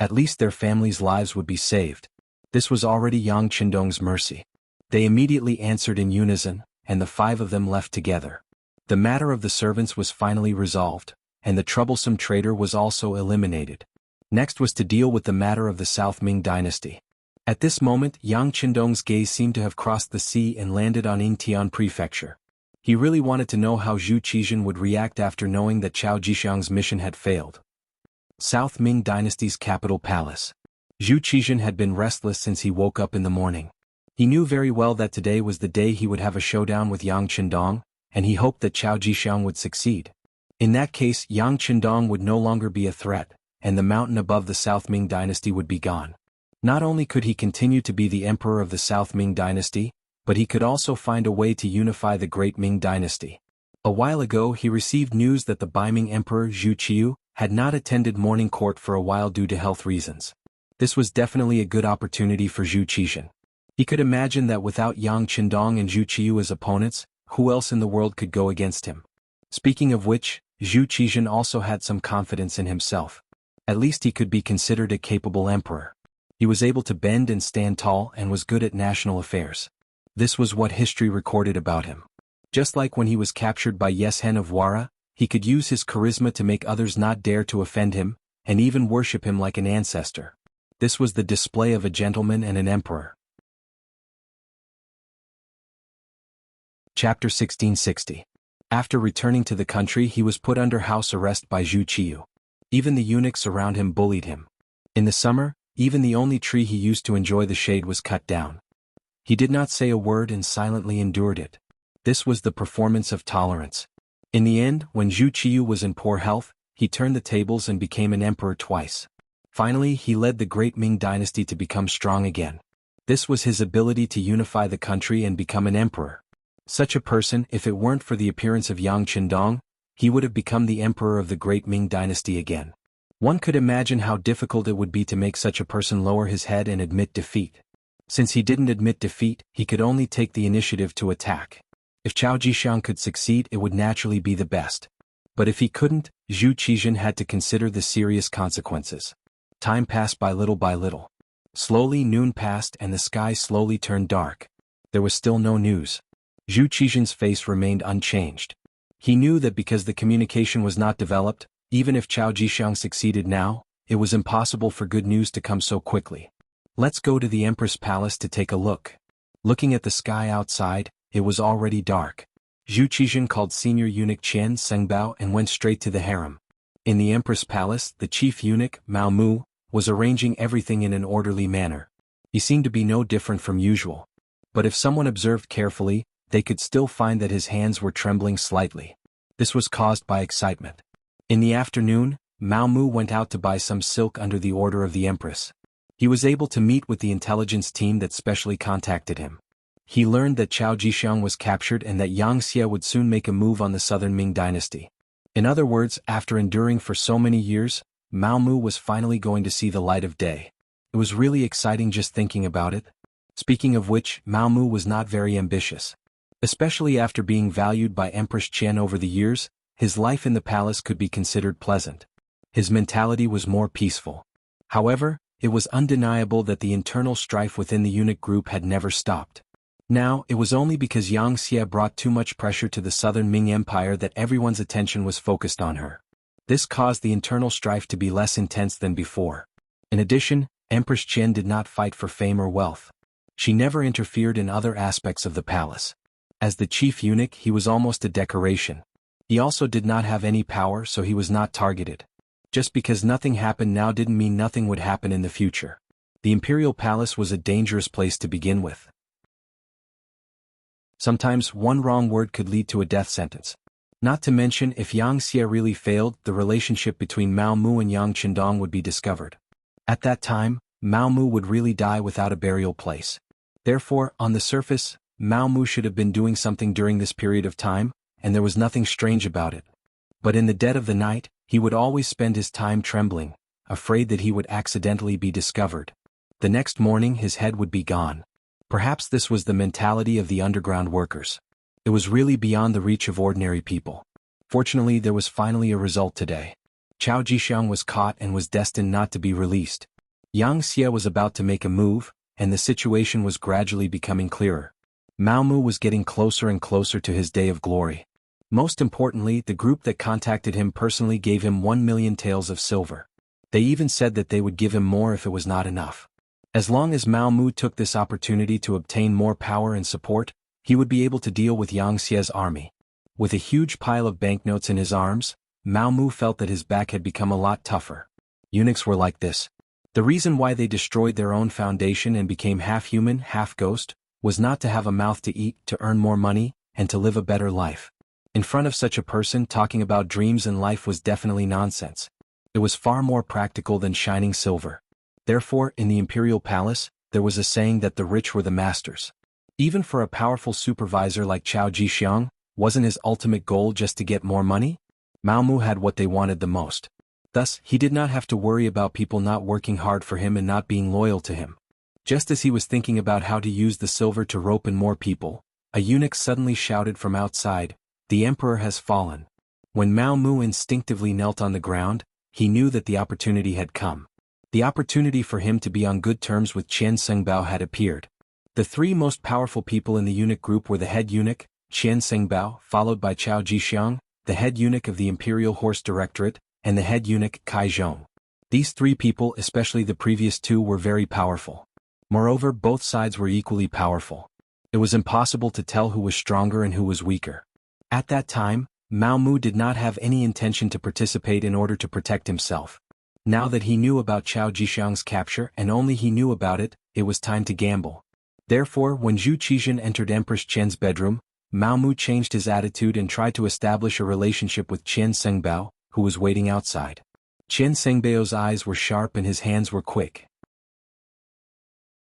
At least their families' lives would be saved. This was already Yang Chendong's mercy. They immediately answered in unison, and the 5 of them left together. The matter of the servants was finally resolved, and the troublesome traitor was also eliminated. Next was to deal with the matter of the South Ming Dynasty. At this moment, Yang Chendong's gaze seemed to have crossed the sea and landed on Yingtian Prefecture. He really wanted to know how Zhu Qizhen would react after knowing that Chao Jixiang's mission had failed. South Ming Dynasty's capital palace. Zhu Qizhen had been restless since he woke up in the morning. He knew very well that today was the day he would have a showdown with Yang Chendong, and he hoped that Chao Jixiang would succeed. In that case, Yang Chendong would no longer be a threat, and the mountain above the South Ming Dynasty would be gone. Not only could he continue to be the emperor of the South Ming Dynasty, but he could also find a way to unify the Great Ming Dynasty. A while ago he received news that the Baiming Emperor Zhu Qiu had not attended morning court for a while due to health reasons. This was definitely a good opportunity for Zhu Qizhen. He could imagine that without Yang Chendong and Zhu Qiu as opponents, who else in the world could go against him? Speaking of which, Zhu Qizhen also had some confidence in himself. At least he could be considered a capable emperor. He was able to bend and stand tall and was good at national affairs. This was what history recorded about him. Just like when he was captured by Yeshen of Wara, he could use his charisma to make others not dare to offend him, and even worship him like an ancestor. This was the display of a gentleman and an emperor. Chapter 1660. After returning to the country, he was put under house arrest by Zhu Qiyu. Even the eunuchs around him bullied him. In the summer, even the only tree he used to enjoy the shade was cut down. He did not say a word and silently endured it. This was the performance of tolerance. In the end, when Zhu Qiyu was in poor health, he turned the tables and became an emperor twice. Finally, he led the great Ming dynasty to become strong again. This was his ability to unify the country and become an emperor. Such a person, if it weren't for the appearance of Yang Qindong, he would have become the emperor of the great Ming dynasty again. One could imagine how difficult it would be to make such a person lower his head and admit defeat. Since he didn't admit defeat, he could only take the initiative to attack. If Chao Jishiang could succeed, it would naturally be the best. But if he couldn't, Zhu Qizhen had to consider the serious consequences. Time passed by little. Slowly noon passed and the sky slowly turned dark. There was still no news. Zhu Qizhen's face remained unchanged. He knew that because the communication was not developed, even if Chao Jishiang succeeded now, it was impossible for good news to come so quickly. Let's go to the Empress Palace to take a look. Looking at the sky outside, it was already dark. Zhu Qizhen called senior eunuch Qian Sengbao and went straight to the harem. In the Empress Palace, the chief eunuch, Mao Mu, was arranging everything in an orderly manner. He seemed to be no different from usual. But if someone observed carefully, they could still find that his hands were trembling slightly. This was caused by excitement. In the afternoon, Mao Mu went out to buy some silk under the order of the Empress. He was able to meet with the intelligence team that specially contacted him. He learned that Chao Jishiang was captured and that Yang Xie would soon make a move on the southern Ming dynasty. In other words, after enduring for so many years, Mao Mu was finally going to see the light of day. It was really exciting just thinking about it. Speaking of which, Mao Mu was not very ambitious. Especially after being valued by Empress Qian over the years, his life in the palace could be considered pleasant. His mentality was more peaceful. However, it was undeniable that the internal strife within the eunuch group had never stopped. Now, it was only because Yang Xie brought too much pressure to the southern Ming Empire that everyone's attention was focused on her. This caused the internal strife to be less intense than before. In addition, Empress Qian did not fight for fame or wealth. She never interfered in other aspects of the palace. As the chief eunuch, he was almost a decoration. He also did not have any power, so he was not targeted. Just because nothing happened now didn't mean nothing would happen in the future. The imperial palace was a dangerous place to begin with. Sometimes one wrong word could lead to a death sentence. Not to mention, if Yang Xie really failed, the relationship between Mao Mu and Yang Qindong would be discovered. At that time, Mao Mu would really die without a burial place. Therefore, on the surface, Mao Mu should have been doing something during this period of time, and there was nothing strange about it. But in the dead of the night, he would always spend his time trembling, afraid that he would accidentally be discovered. The next morning his head would be gone. Perhaps this was the mentality of the underground workers. It was really beyond the reach of ordinary people. Fortunately, there was finally a result today. Chao Jishiang was caught and was destined not to be released. Yang Xie was about to make a move, and the situation was gradually becoming clearer. Mao Mu was getting closer and closer to his day of glory. Most importantly, the group that contacted him personally gave him 1 million taels of silver. They even said that they would give him more if it was not enough. As long as Mao Mu took this opportunity to obtain more power and support, he would be able to deal with Yang Xie's army. With a huge pile of banknotes in his arms, Mao Mu felt that his back had become a lot tougher. Eunuchs were like this. The reason why they destroyed their own foundation and became half human, half ghost, was not to have a mouth to eat, to earn more money, and to live a better life. In front of such a person, talking about dreams and life was definitely nonsense. It was far more practical than shining silver. Therefore, in the imperial palace, there was a saying that the rich were the masters. Even for a powerful supervisor like Chao Jishiang, wasn't his ultimate goal just to get more money? Mao Mu had what they wanted the most. Thus, he did not have to worry about people not working hard for him and not being loyal to him. Just as he was thinking about how to use the silver to rope in more people, a eunuch suddenly shouted from outside, "The emperor has fallen." When Mao Mu instinctively knelt on the ground, he knew that the opportunity had come. The opportunity for him to be on good terms with Qian Sengbao had appeared. The three most powerful people in the eunuch group were the head eunuch, Qian Sengbao, followed by Chao Jixiang, the head eunuch of the Imperial Horse Directorate, and the head eunuch Kai Zhong. These three people, especially the previous two, were very powerful. Moreover, both sides were equally powerful. It was impossible to tell who was stronger and who was weaker. At that time, Mao Mu did not have any intention to participate in order to protect himself. Now that he knew about Chao Jixiang's capture and only he knew about it, it was time to gamble. Therefore, when Zhu Qizhen entered Empress Qian's bedroom, Mao Mu changed his attitude and tried to establish a relationship with Qian Sengbao, who was waiting outside. Qian Sengbao's eyes were sharp and his hands were quick.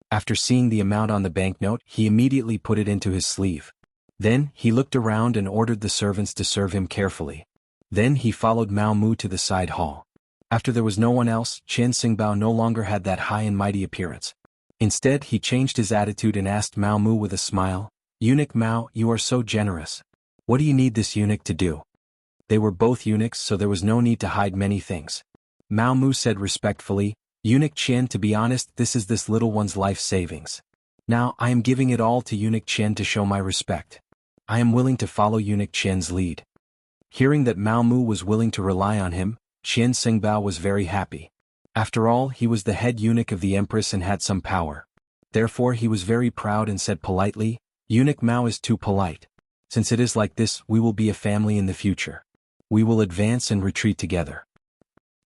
After seeing the amount on the banknote, he immediately put it into his sleeve. Then, he looked around and ordered the servants to serve him carefully. Then he followed Mao Mu to the side hall. After there was no one else, Qian Sengbao no longer had that high and mighty appearance. Instead, he changed his attitude and asked Mao Mu with a smile, "Eunuch Mao, you are so generous. What do you need this eunuch to do?" They were both eunuchs, so there was no need to hide many things. Mao Mu said respectfully, "Eunuch Qian, to be honest, this is this little one's life savings. Now, I am giving it all to Eunuch Qian to show my respect. I am willing to follow Eunuch Qian's lead." Hearing that Mao Mu was willing to rely on him, Qian Sengbao was very happy. After all, he was the head eunuch of the empress and had some power. Therefore he was very proud and said politely, "Eunuch Mao is too polite. Since it is like this, we will be a family in the future. We will advance and retreat together."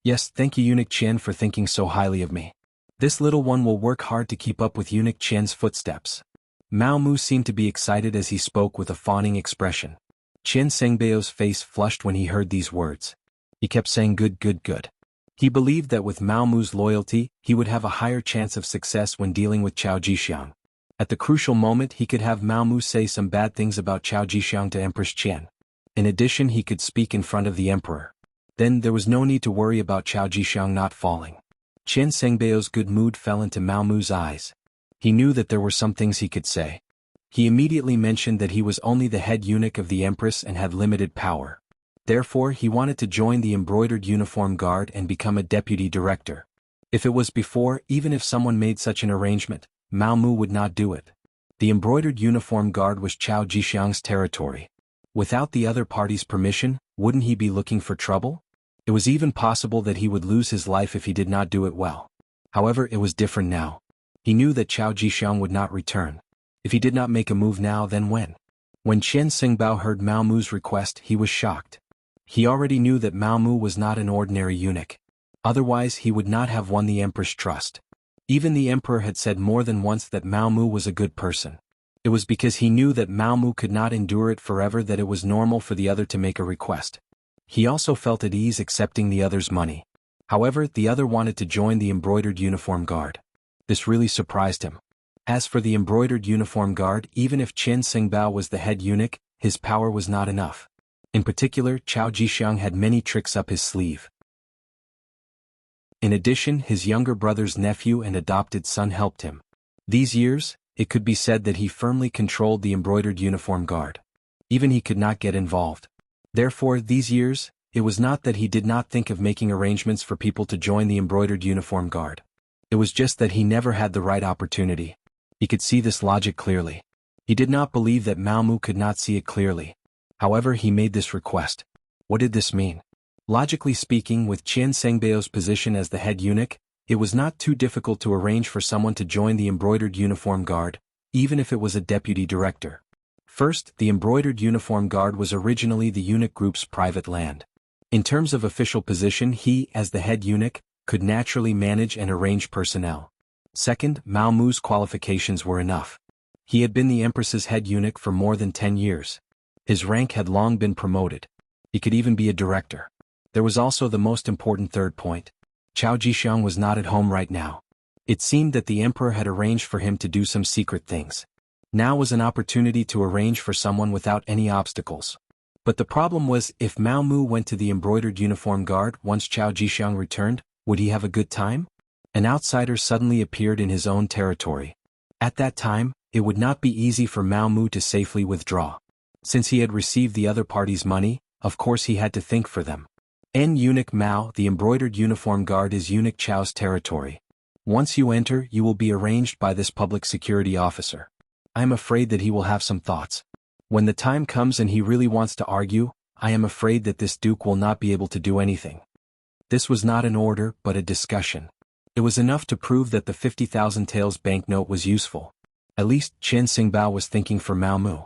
"Yes, thank you Eunuch Qian for thinking so highly of me. This little one will work hard to keep up with Eunuch Qian's footsteps." Mao Mu seemed to be excited as he spoke with a fawning expression. Qian Sengbao's face flushed when he heard these words. He kept saying good, good, good. He believed that with Mao Mu's loyalty, he would have a higher chance of success when dealing with Chao Jixiang. At the crucial moment, he could have Mao Mu say some bad things about Chao Jixiang to Empress Qian. In addition, he could speak in front of the emperor. Then there was no need to worry about Chao Jixiang not falling. Qian Sengbao's good mood fell into Mao Mu's eyes. He knew that there were some things he could say. He immediately mentioned that he was only the head eunuch of the empress and had limited power. Therefore, he wanted to join the embroidered uniform guard and become a deputy director. If it was before, even if someone made such an arrangement, Mao Mu would not do it. The embroidered uniform guard was Chao Jixiang's territory. Without the other party's permission, wouldn't he be looking for trouble? It was even possible that he would lose his life if he did not do it well. However, it was different now. He knew that Chao Jixiang would not return. If he did not make a move now, then when? When Qian Sengbao heard Mao Mu's request, he was shocked. He already knew that Mao Mu was not an ordinary eunuch. Otherwise, he would not have won the emperor's trust. Even the emperor had said more than once that Mao Mu was a good person. It was because he knew that Mao Mu could not endure it forever that it was normal for the other to make a request. He also felt at ease accepting the other's money. However, the other wanted to join the embroidered uniform guard. This really surprised him. As for the embroidered uniform guard, even if Qian Sengbao was the head eunuch, his power was not enough. In particular, Chao Jixiang had many tricks up his sleeve. In addition, his younger brother's nephew and adopted son helped him. These years, it could be said that he firmly controlled the embroidered uniform guard. Even he could not get involved. Therefore, these years, it was not that he did not think of making arrangements for people to join the embroidered uniform guard. It was just that he never had the right opportunity. He could see this logic clearly. He did not believe that Mao Mu could not see it clearly. However, he made this request. What did this mean? Logically speaking, with Qian Sengbao's position as the head eunuch, it was not too difficult to arrange for someone to join the embroidered uniform guard, even if it was a deputy director. First, the embroidered uniform guard was originally the eunuch group's private land. In terms of official position, he, as the head eunuch, could naturally manage and arrange personnel. Second, Mao Mu's qualifications were enough. He had been the empress's head eunuch for more than 10 years. His rank had long been promoted. He could even be a director. There was also the most important third point. Chao Jixiang was not at home right now. It seemed that the emperor had arranged for him to do some secret things. Now was an opportunity to arrange for someone without any obstacles. But the problem was, if Mao Mu went to the embroidered uniform guard once Chao Jixiang returned, would he have a good time? An outsider suddenly appeared in his own territory. At that time, it would not be easy for Mao Mu to safely withdraw. Since he had received the other party's money, of course he had to think for them. N. Eunuch Mao. The embroidered uniform guard is Eunuch Chao's territory. Once you enter, you will be arranged by this public security officer. I am afraid that he will have some thoughts. When the time comes and he really wants to argue, I am afraid that this duke will not be able to do anything. This was not an order but a discussion. It was enough to prove that the 50,000 taels banknote was useful. At least Chen Xingbao was thinking for Mao Mu.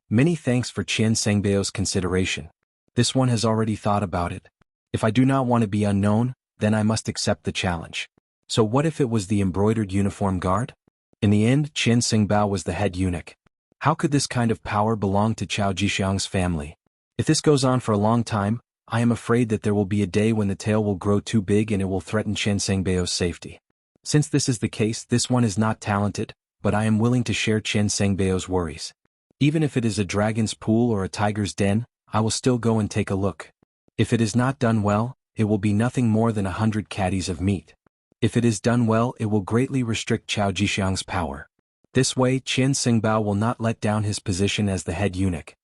Many thanks for Chen Xingbao's consideration. This one has already thought about it. If I do not want to be unknown, then I must accept the challenge. So what if it was the embroidered uniform guard? In the end, Chen Xingbao was the head eunuch. How could this kind of power belong to Chao Zhixiang's family? If this goes on for a long time, I am afraid that there will be a day when the tail will grow too big and it will threaten Chen Xingbao's safety. Since this is the case, this one is not talented, but I am willing to share Chen Xingbao's worries. Even if it is a dragon's pool or a tiger's den, I will still go and take a look. If it is not done well, it will be nothing more than 100 caddies of meat. If it is done well, it will greatly restrict Chao Zhixiang's power. This way, Chen Xingbao will not let down his position as the head eunuch.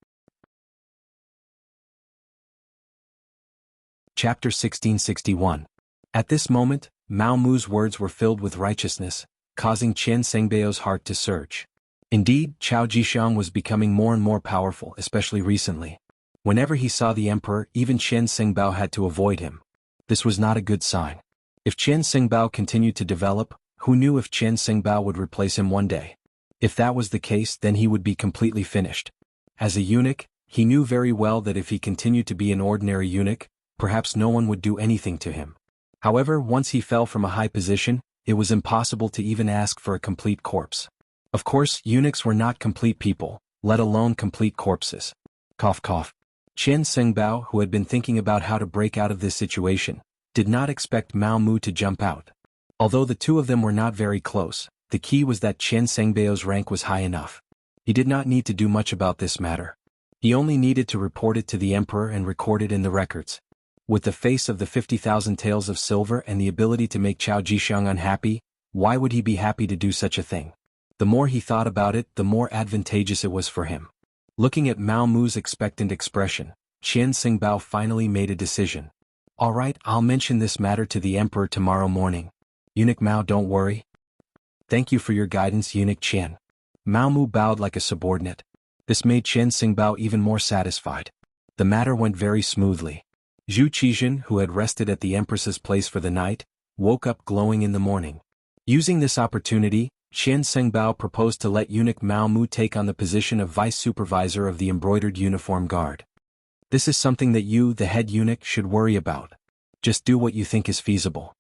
Chapter 1661. At this moment, Mao Mu's words were filled with righteousness, causing Chen Xingbao's heart to surge. Indeed, Chao Zhixiang was becoming more and more powerful, especially recently. Whenever he saw the emperor, even Chen Xingbao had to avoid him. This was not a good sign. If Chen Xingbao continued to develop, who knew if Chen Xingbao would replace him one day? If that was the case, then he would be completely finished. As a eunuch, he knew very well that if he continued to be an ordinary eunuch, perhaps no one would do anything to him. However, once he fell from a high position, it was impossible to even ask for a complete corpse. Of course, eunuchs were not complete people, let alone complete corpses. Cough cough. Chen Xingbao, who had been thinking about how to break out of this situation, did not expect Mao Mu to jump out. Although the two of them were not very close, the key was that Chen Xingbao's rank was high enough. He did not need to do much about this matter. He only needed to report it to the emperor and record it in the records. With the face of the 50,000 taels of silver and the ability to make Chao Zhixiang unhappy, why would he be happy to do such a thing? The more he thought about it, the more advantageous it was for him. Looking at Mao Mu's expectant expression, Chen Xingbao finally made a decision. All right, I'll mention this matter to the emperor tomorrow morning. Eunuch Mao, don't worry. Thank you for your guidance, Eunuch Chen. Mao Mu bowed like a subordinate. This made Chen Xingbao even more satisfied. The matter went very smoothly. Zhu Qizhen, who had rested at the empress's place for the night, woke up glowing in the morning. Using this opportunity, Chen Xingbao proposed to let Eunuch Mao Mu take on the position of vice supervisor of the embroidered uniform guard. This is something that you, the head eunuch, should worry about. Just do what you think is feasible.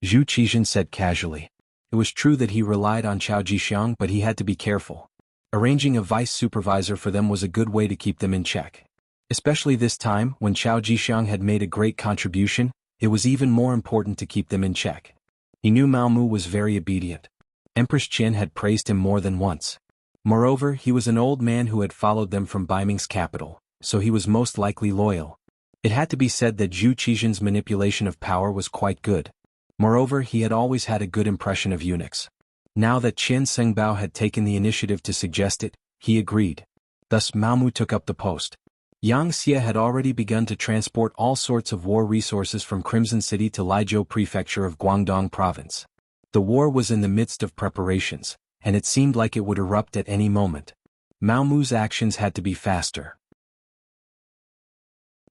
Zhu Qizhen said casually. It was true that he relied on Chao Zhixiang, but he had to be careful. Arranging a vice supervisor for them was a good way to keep them in check. Especially this time, when Chao Zhixiang had made a great contribution, it was even more important to keep them in check. He knew Mao Mu was very obedient. Empress Qin had praised him more than once. Moreover, he was an old man who had followed them from Baiming's capital, so he was most likely loyal. It had to be said that Zhu Qizhen's manipulation of power was quite good. Moreover, he had always had a good impression of eunuchs. Now that Chen Xingbao had taken the initiative to suggest it, he agreed. Thus Mao Mu took up the post. Yang Xie had already begun to transport all sorts of war resources from Crimson City to Lijiu Prefecture of Guangdong Province. The war was in the midst of preparations, and it seemed like it would erupt at any moment. Mao Mu's actions had to be faster.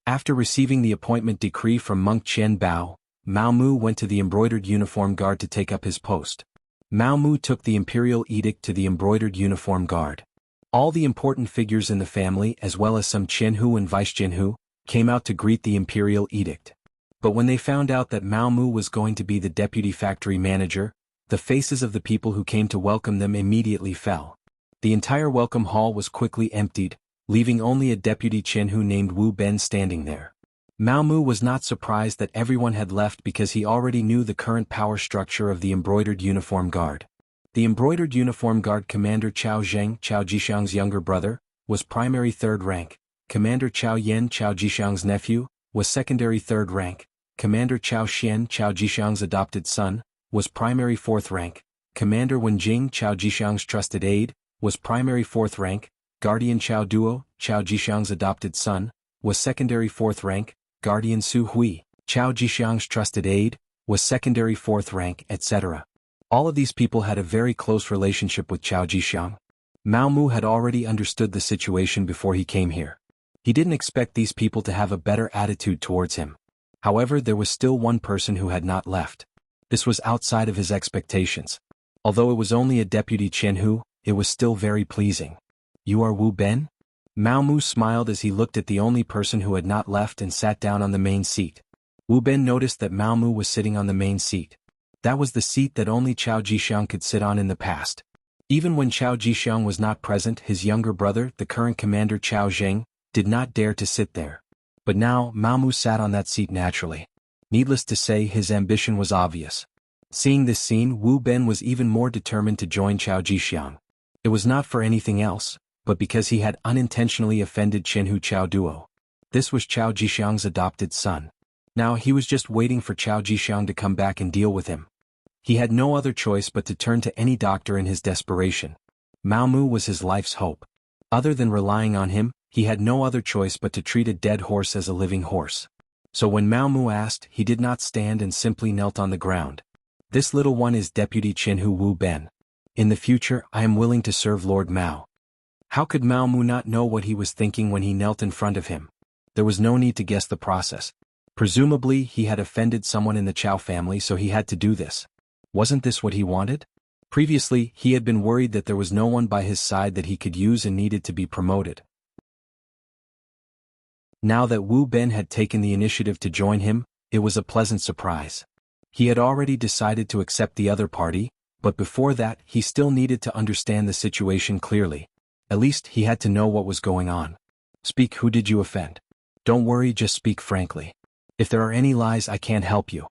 After receiving the appointment decree from monk Chen Bao, Mao Mu went to the embroidered uniform guard to take up his post. Mao Mu took the imperial edict to the embroidered uniform guard. All the important figures in the family, as well as some Qianhu and Vice Qianhu, came out to greet the imperial edict. But when they found out that Mao Mu was going to be the deputy factory manager, the faces of the people who came to welcome them immediately fell. The entire welcome hall was quickly emptied, leaving only a deputy Qianhu named Wu Ben standing there. Mao Mu was not surprised that everyone had left because he already knew the current power structure of the embroidered uniform guard. The embroidered uniform guard commander Chao Zheng, Chao Zhixiang's younger brother, was primary third rank. Commander Chao Yan, Chao Zhixiang's nephew, was secondary third rank. Commander Chao Xian, Chao Zhixiang's adopted son, was primary fourth rank. Commander Wen Jing, Chao Zhixiang's trusted aide, was primary fourth rank. Guardian Chao Duo, Chao Zhixiang's adopted son, was secondary fourth rank. Guardian Su Hui, Chao Jixiang's trusted aide, was secondary fourth rank, etc. All of these people had a very close relationship with Chao Jixiang. Mao Mu had already understood the situation before he came here. He didn't expect these people to have a better attitude towards him. However, there was still one person who had not left. This was outside of his expectations. Although it was only a deputy Qianhu, it was still very pleasing. You are Wu Ben? Mao Mu smiled as he looked at the only person who had not left and sat down on the main seat. Wu Ben noticed that Mao Mu was sitting on the main seat. That was the seat that only Chao Jixiang could sit on in the past. Even when Chao Jixiang was not present, his younger brother, the current commander Chao Zheng, did not dare to sit there. But now, Mao Mu sat on that seat naturally. Needless to say, his ambition was obvious. Seeing this scene, Wu Ben was even more determined to join Chao Jixiang. It was not for anything else, but because he had unintentionally offended Qianhu Chao Duo. This was Chao Jixiang's adopted son. Now he was just waiting for Chao Jixiang to come back and deal with him. He had no other choice but to turn to any doctor in his desperation. Mao Mu was his life's hope. Other than relying on him, he had no other choice but to treat a dead horse as a living horse. So when Mao Mu asked, he did not stand and simply knelt on the ground. This little one is Deputy Qianhu Wu Ben. In the future, I am willing to serve Lord Mao. How could Mao Mu not know what he was thinking when he knelt in front of him? There was no need to guess the process. Presumably, he had offended someone in the Chao family, so he had to do this. Wasn't this what he wanted? Previously, he had been worried that there was no one by his side that he could use and needed to be promoted. Now that Wu Ben had taken the initiative to join him, it was a pleasant surprise. He had already decided to accept the other party, but before that, he still needed to understand the situation clearly. At least, he had to know what was going on. Speak, who did you offend? Don't worry, just speak frankly. If there are any lies, I can't help you.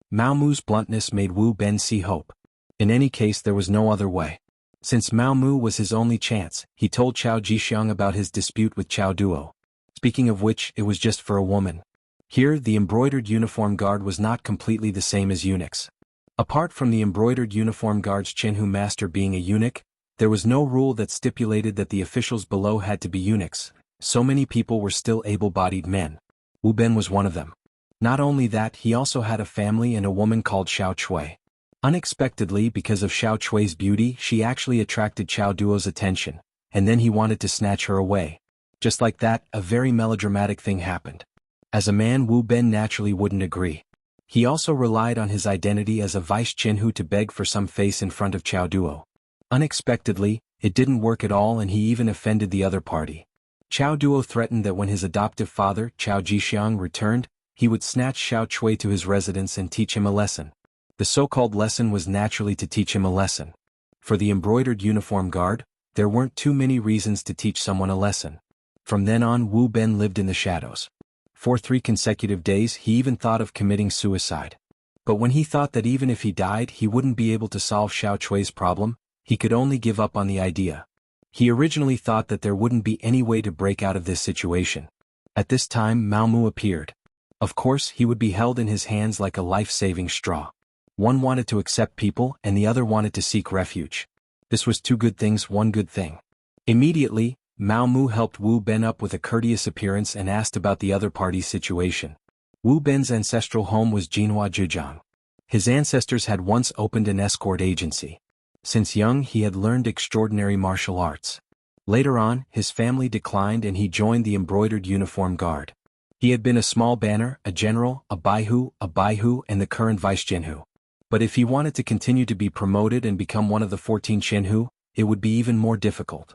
Mao Mu's bluntness made Wu Ben see hope. In any case, there was no other way. Since Mao Mu was his only chance, he told Chao Jixiang about his dispute with Chao Duo. Speaking of which, it was just for a woman. Here, the embroidered uniform guard was not completely the same as eunuchs. Apart from the embroidered uniform guard's Qianhu master being a eunuch, there was no rule that stipulated that the officials below had to be eunuchs. So many people were still able-bodied men. Wu Ben was one of them. Not only that, he also had a family and a woman called Xiao Chui. Unexpectedly, because of Xiao Chui's beauty, she actually attracted Chao Duo's attention, and then he wanted to snatch her away. Just like that, a very melodramatic thing happened. As a man, Wu Ben naturally wouldn't agree. He also relied on his identity as a vice Qianhu to beg for some face in front of Chao Duo. Unexpectedly, it didn't work at all, and he even offended the other party. Chao Duo threatened that when his adoptive father, Chao Jixiang, returned, he would snatch Xiao Chui to his residence and teach him a lesson. The so-called lesson was naturally to teach him a lesson. For the embroidered uniform guard, there weren't too many reasons to teach someone a lesson. From then on, Wu Ben lived in the shadows. For 3 consecutive days, he even thought of committing suicide. But when he thought that even if he died, he wouldn't be able to solve Xiao Chui's problem, he could only give up on the idea. He originally thought that there wouldn't be any way to break out of this situation. At this time, Mao Mu appeared. Of course, he would be held in his hands like a life-saving straw. One wanted to accept people, and the other wanted to seek refuge. This was 2 good things, 1 good thing. Immediately, Mao Mu helped Wu Ben up with a courteous appearance and asked about the other party's situation. Wu Ben's ancestral home was Jinhua Zhejiang. His ancestors had once opened an escort agency. Since young, he had learned extraordinary martial arts. Later on, his family declined and he joined the embroidered uniform guard. He had been a small banner, a general, a baihu, and the current vice Qianhu. But if he wanted to continue to be promoted and become one of the 14 Qianhu, it would be even more difficult.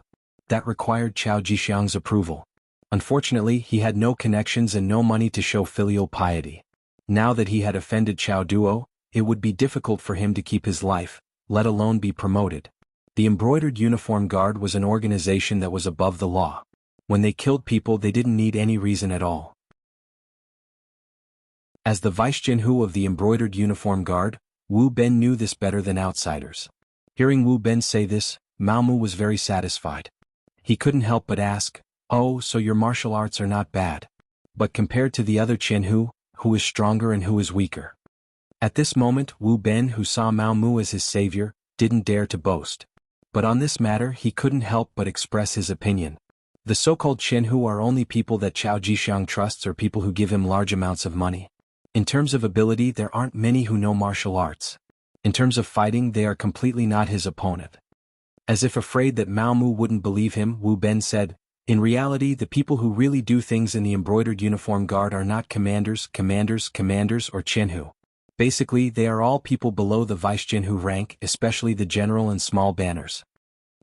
That required Chao Jixiang's approval. Unfortunately, he had no connections and no money to show filial piety. Now that he had offended Chao Duo, it would be difficult for him to keep his life, let alone be promoted. The embroidered uniform guard was an organization that was above the law. When they killed people, they didn't need any reason at all. As the vice Qianhu of the embroidered uniform guard, Wu Ben knew this better than outsiders. Hearing Wu Ben say this, Mao Mu was very satisfied. He couldn't help but ask, "Oh, so your martial arts are not bad. But compared to the other Qianhu, who is stronger and who is weaker?" At this moment, Wu Ben, who saw Mao Mu as his savior, didn't dare to boast. But on this matter, he couldn't help but express his opinion. The so-called Qianhu are only people that Chao Jixiang trusts or people who give him large amounts of money. In terms of ability, there aren't many who know martial arts. In terms of fighting, they are completely not his opponent. As if afraid that Mao Mu wouldn't believe him, Wu Ben said, "In reality, the people who really do things in the embroidered uniform guard are not commanders, or Chinhu. Basically, they are all people below the vice Jinhu rank, especially the general and small banners."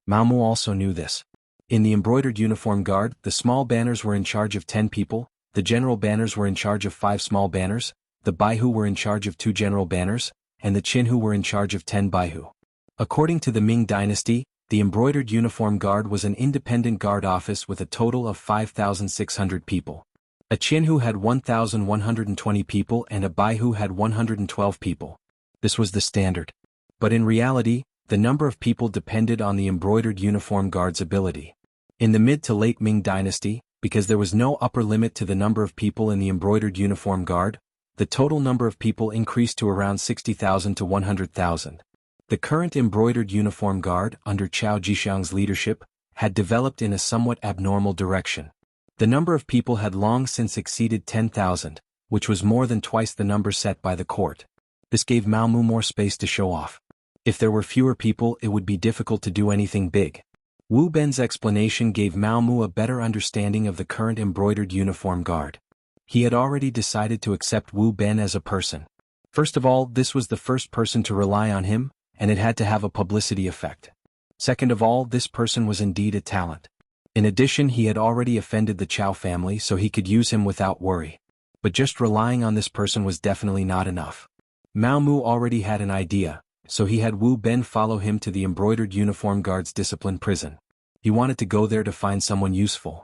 Mao Mu also knew this. In the embroidered uniform guard, the small banners were in charge of 10 people, the general banners were in charge of 5 small banners, the Baihu were in charge of 2 general banners, and the Chinhu were in charge of 10 Baihu. According to the Ming Dynasty, the embroidered uniform guard was an independent guard office with a total of 5,600 people. A Chinhu had 1,120 people and a Baihu had 112 people. This was the standard. But in reality, the number of people depended on the embroidered uniform guard's ability. In the mid to late Ming Dynasty, because there was no upper limit to the number of people in the embroidered uniform guard, the total number of people increased to around 60,000 to 100,000. The current embroidered uniform guard, under Chao Jixiang's leadership, had developed in a somewhat abnormal direction. The number of people had long since exceeded 10,000, which was more than twice the number set by the court. This gave Mao Mu more space to show off. If there were fewer people, it would be difficult to do anything big. Wu Ben's explanation gave Mao Mu a better understanding of the current embroidered uniform guard. He had already decided to accept Wu Ben as a person. First of all, this was the first person to rely on him, and it had to have a publicity effect. Second of all, this person was indeed a talent. In addition, he had already offended the Chao family, so he could use him without worry. But just relying on this person was definitely not enough. Mao Mu already had an idea, so he had Wu Ben follow him to the embroidered uniform guard's discipline prison. He wanted to go there to find someone useful.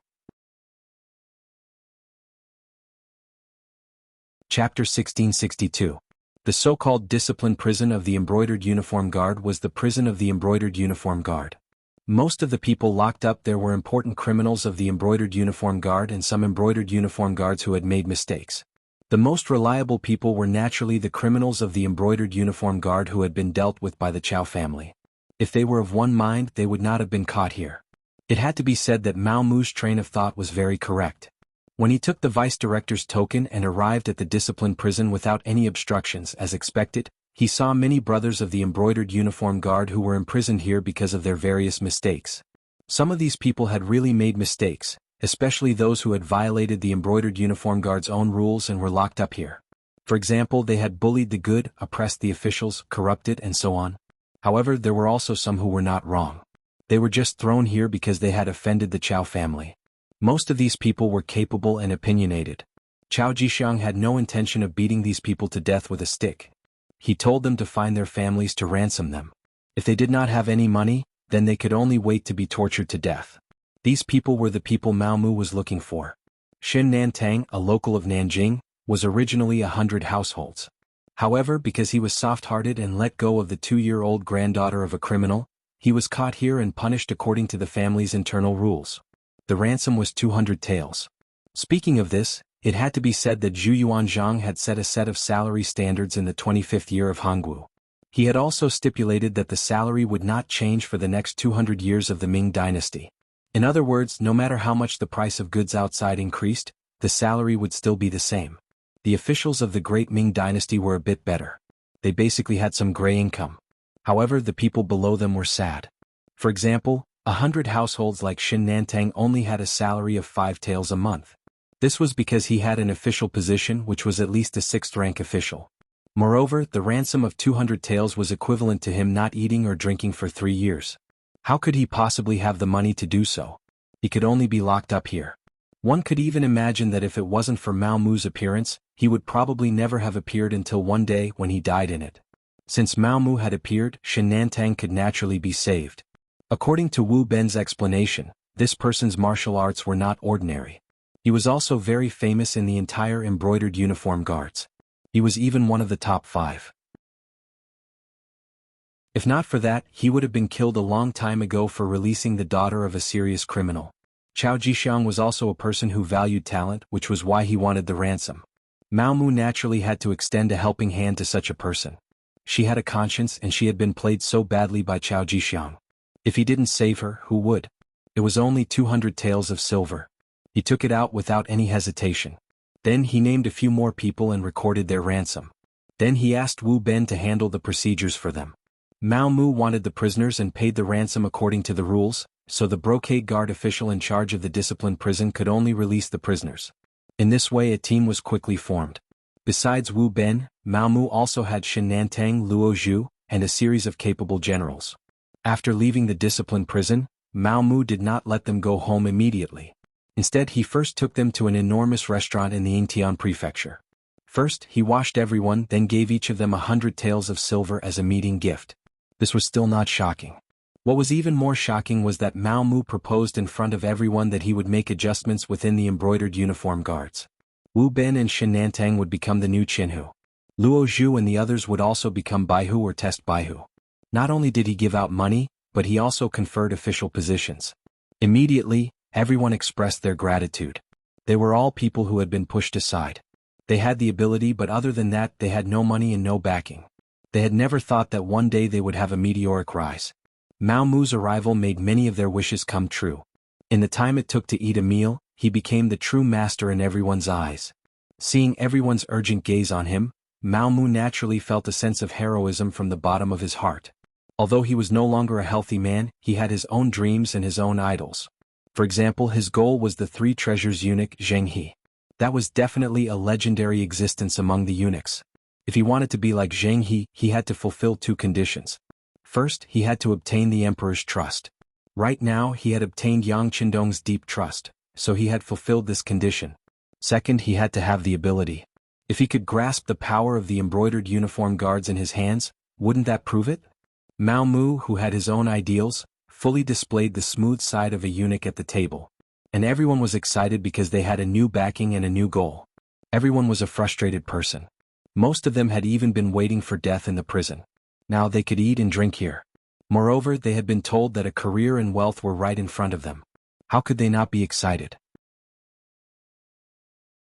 Chapter 1662. The so-called discipline prison of the embroidered uniform guard was the prison of the embroidered uniform guard. Most of the people locked up there were important criminals of the embroidered uniform guard and some embroidered uniform guards who had made mistakes. The most reliable people were naturally the criminals of the embroidered uniform guard who had been dealt with by the Chao family. If they were of one mind, they would not have been caught here. It had to be said that Mao Mu's train of thought was very correct. When he took the vice director's token and arrived at the discipline prison without any obstructions as expected, he saw many brothers of the embroidered uniform guard who were imprisoned here because of their various mistakes. Some of these people had really made mistakes, especially those who had violated the embroidered uniform guard's own rules and were locked up here. For example, they had bullied the good, oppressed the officials, corrupted, and so on. However, there were also some who were not wrong. They were just thrown here because they had offended the Chao family. Most of these people were capable and opinionated. Chao Jixiang had no intention of beating these people to death with a stick. He told them to find their families to ransom them. If they did not have any money, then they could only wait to be tortured to death. These people were the people Mao Mu was looking for. Xin Nantang, a local of Nanjing, was originally 100 households. However, because he was soft-hearted and let go of the 2-year-old granddaughter of a criminal, he was caught here and punished according to the family's internal rules. The ransom was 200 taels. Speaking of this, it had to be said that Zhu Yuanzhang had set a set of salary standards in the 25th year of Hongwu. He had also stipulated that the salary would not change for the next 200 years of the Ming Dynasty. In other words, no matter how much the price of goods outside increased, the salary would still be the same. The officials of the Great Ming Dynasty were a bit better. They basically had some gray income. However, the people below them were sad. For example, 100 households like Xin Nantang only had a salary of 5 taels a month. This was because he had an official position which was at least a 6th-rank official. Moreover, the ransom of 200 taels was equivalent to him not eating or drinking for 3 years. How could he possibly have the money to do so? He could only be locked up here. One could even imagine that if it wasn't for Mao Mu's appearance, he would probably never have appeared until one day when he died in it. Since Mao Mu had appeared, Xin Nantang could naturally be saved. According to Wu Ben's explanation, this person's martial arts were not ordinary. He was also very famous in the entire embroidered uniform guards. He was even one of the top 5. If not for that, he would have been killed a long time ago for releasing the daughter of a serious criminal. Chao Jixiang was also a person who valued talent, which was why he wanted the ransom. Mao Mu naturally had to extend a helping hand to such a person. She had a conscience and she had been played so badly by Chao Jixiang. If he didn't save her, who would? It was only 200 taels of silver. He took it out without any hesitation. Then he named a few more people and recorded their ransom. Then he asked Wu Ben to handle the procedures for them. Mao Mu wanted the prisoners and paid the ransom according to the rules, so the brocade guard official in charge of the disciplined prison could only release the prisoners. In this way a team was quickly formed. Besides Wu Ben, Mao Mu also had Shen Nantang, Luo Zhu, and a series of capable generals. After leaving the disciplined prison, Mao Mu did not let them go home immediately. Instead he first took them to an enormous restaurant in the Yingtian prefecture. First, he washed everyone, then gave each of them 100 taels of silver as a meeting gift. This was still not shocking. What was even more shocking was that Mao Mu proposed in front of everyone that he would make adjustments within the embroidered uniform guards. Wu Ben and Shen Nantang would become the new Qinhu. Luo Zhu and the others would also become Baihu or test Baihu. Not only did he give out money, but he also conferred official positions. Immediately, everyone expressed their gratitude. They were all people who had been pushed aside. They had the ability, but other than that they had no money and no backing. They had never thought that one day they would have a meteoric rise. Mao Mu's arrival made many of their wishes come true. In the time it took to eat a meal, he became the true master in everyone's eyes. Seeing everyone's urgent gaze on him, Mao Mu naturally felt a sense of heroism from the bottom of his heart. Although he was no longer a healthy man, he had his own dreams and his own idols. For example, his goal was the three treasures eunuch Zheng He. That was definitely a legendary existence among the eunuchs. If he wanted to be like Zheng He had to fulfill two conditions. First, he had to obtain the emperor's trust. Right now he had obtained Yang Qindong's deep trust, so he had fulfilled this condition. Second, he had to have the ability. If he could grasp the power of the embroidered uniform guards in his hands, wouldn't that prove it? Mao Mu, who had his own ideals, fully displayed the smooth side of a eunuch at the table. And everyone was excited because they had a new backing and a new goal. Everyone was a frustrated person. Most of them had even been waiting for death in the prison. Now they could eat and drink here. Moreover, they had been told that a career and wealth were right in front of them. How could they not be excited?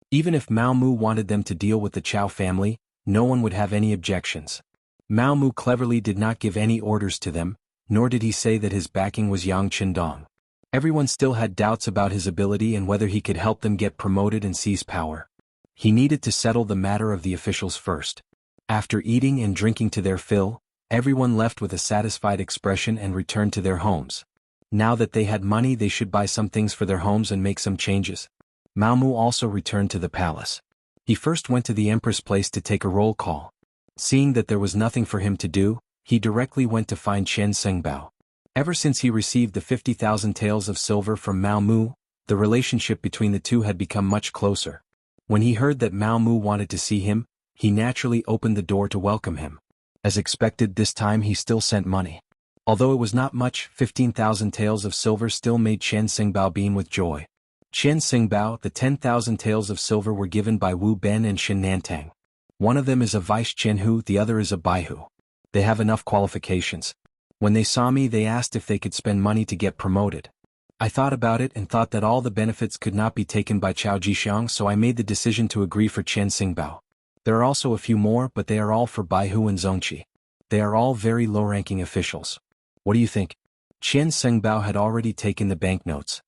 Even if Mao Mu wanted them to deal with the Chao family, no one would have any objections. Mao Mu cleverly did not give any orders to them, nor did he say that his backing was Yang Qindong. Everyone still had doubts about his ability and whether he could help them get promoted and seize power. He needed to settle the matter of the officials first. After eating and drinking to their fill, everyone left with a satisfied expression and returned to their homes. Now that they had money, they should buy some things for their homes and make some changes. Mao Mu also returned to the palace. He first went to the empress' place to take a roll call. Seeing that there was nothing for him to do, he directly went to find Chen Sengbao. Ever since he received the 50,000 taels of silver from Mao Mu, the relationship between the two had become much closer. When he heard that Mao Mu wanted to see him, he naturally opened the door to welcome him. As expected, this time he still sent money. Although it was not much, 15,000 taels of silver still made Chen Sengbao beam with joy. Chen Sengbao, the 10,000 taels of silver were given by Wu Ben and Shen Nantang. One of them is a vice Qinhu, the other is a Baihu. They have enough qualifications. When they saw me, they asked if they could spend money to get promoted. I thought about it and thought that all the benefits could not be taken by Chao Jixiang, so I made the decision to agree for Chen Sengbao. There are also a few more, but they are all for Baihu and Zongqi. They are all very low-ranking officials. What do you think? Chen Sengbao had already taken the banknotes.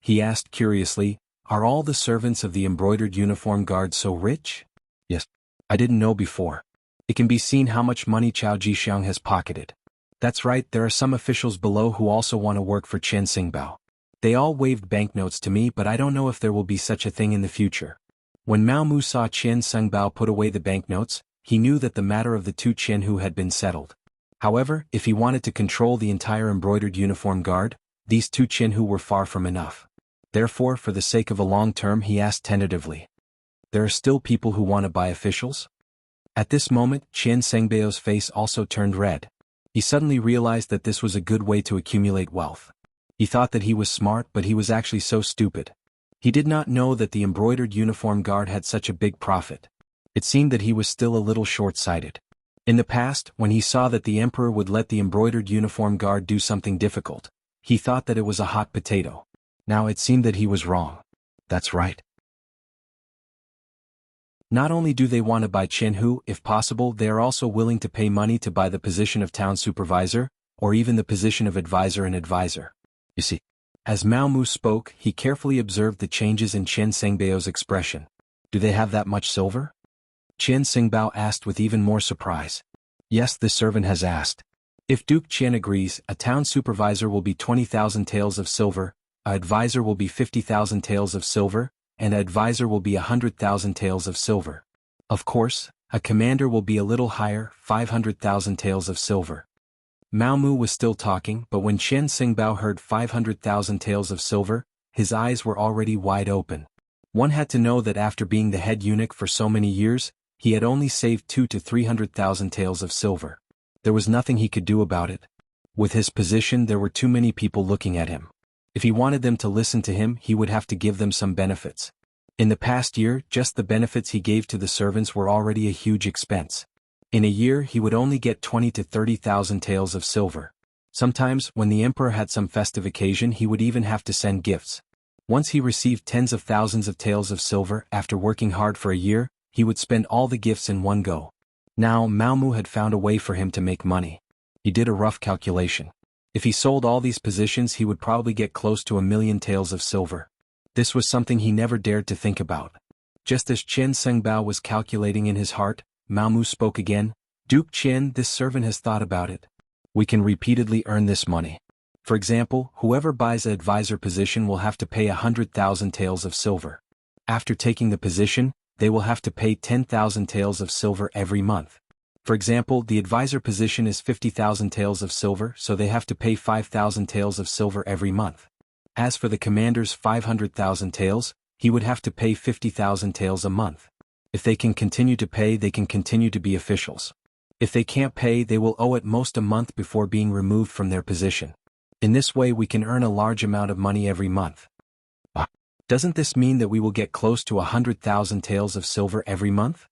He asked curiously, "Are all the servants of the embroidered uniform guard so rich?" "Yes. I didn't know before. It can be seen how much money Chao Jixiang has pocketed." "That's right, there are some officials below who also want to work for Chen Sengbao. They all waved banknotes to me, but I don't know if there will be such a thing in the future." When Mao Mu saw Chen Sengbao put away the banknotes, he knew that the matter of the two Qinhu had been settled. However, if he wanted to control the entire embroidered uniform guard, these two Qinhu were far from enough. Therefore, for the sake of a long term, he asked tentatively, "There are still people who want to buy officials?" At this moment, Chen Sengbao's face also turned red. He suddenly realized that this was a good way to accumulate wealth. He thought that he was smart, but he was actually so stupid. He did not know that the embroidered uniform guard had such a big profit. It seemed that he was still a little short-sighted. In the past, when he saw that the emperor would let the embroidered uniform guard do something difficult, he thought that it was a hot potato. Now it seemed that he was wrong. That's right. Not only do they want to buy Qinhu, if possible, they are also willing to pay money to buy the position of town supervisor, or even the position of advisor and advisor. You see, as Mao Mu spoke, he carefully observed the changes in Chen Sengbao's expression. Do they have that much silver? Qian Xingbao asked with even more surprise. Yes, the servant has asked. If Duke Qian agrees, a town supervisor will be 20,000 taels of silver, a advisor will be 50,000 taels of silver, and an advisor will be 100,000 taels of silver. Of course, a commander will be a little higher, 500,000 taels of silver. Mao Mu was still talking, but when Qian Xingbao heard 500,000 taels of silver, his eyes were already wide open. One had to know that after being the head eunuch for so many years, he had only saved 200,000 to 300,000 taels of silver. There was nothing he could do about it. With his position, there were too many people looking at him. If he wanted them to listen to him, he would have to give them some benefits. In the past year, just the benefits he gave to the servants were already a huge expense. In a year, he would only get 20,000 to 30,000 taels of silver. Sometimes, when the emperor had some festive occasion, he would even have to send gifts. Once he received tens of thousands of taels of silver, after working hard for a year, he would spend all the gifts in one go. Now, Mao Mu had found a way for him to make money. He did a rough calculation. If he sold all these positions, he would probably get close to 1,000,000 taels of silver. This was something he never dared to think about. Just as Qian Xingbao was calculating in his heart, Mao Mu spoke again. Duke Qian, this servant has thought about it. We can repeatedly earn this money. For example, whoever buys an advisor position will have to pay 100,000 taels of silver. After taking the position, they will have to pay 10,000 taels of silver every month. For example, the advisor position is 50,000 taels of silver, so they have to pay 5,000 taels of silver every month. As for the commander's 500,000 taels, he would have to pay 50,000 taels a month. If they can continue to pay, they can continue to be officials. If they can't pay, they will owe at most a month before being removed from their position. In this way, we can earn a large amount of money every month. Doesn't this mean that we will get close to 100,000 taels of silver every month?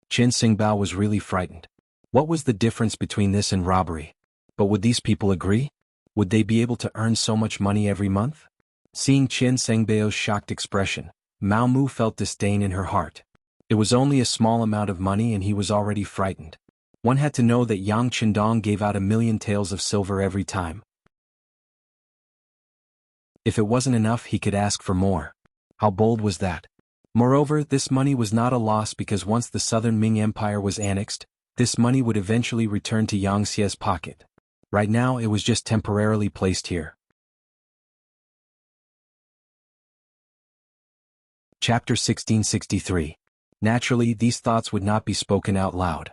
Qian Xingbao was really frightened. What was the difference between this and robbery? But would these people agree? Would they be able to earn so much money every month? Seeing Qian Xingbao's shocked expression, Mao Mu felt disdain in her heart. It was only a small amount of money and he was already frightened. One had to know that Yang Qindong gave out 1,000,000 taels of silver every time. If it wasn't enough, he could ask for more. How bold was that? Moreover, this money was not a loss because once the southern Ming Empire was annexed, this money would eventually return to Yang Xie's pocket. Right now, it was just temporarily placed here. Chapter 1663. Naturally, these thoughts would not be spoken out loud.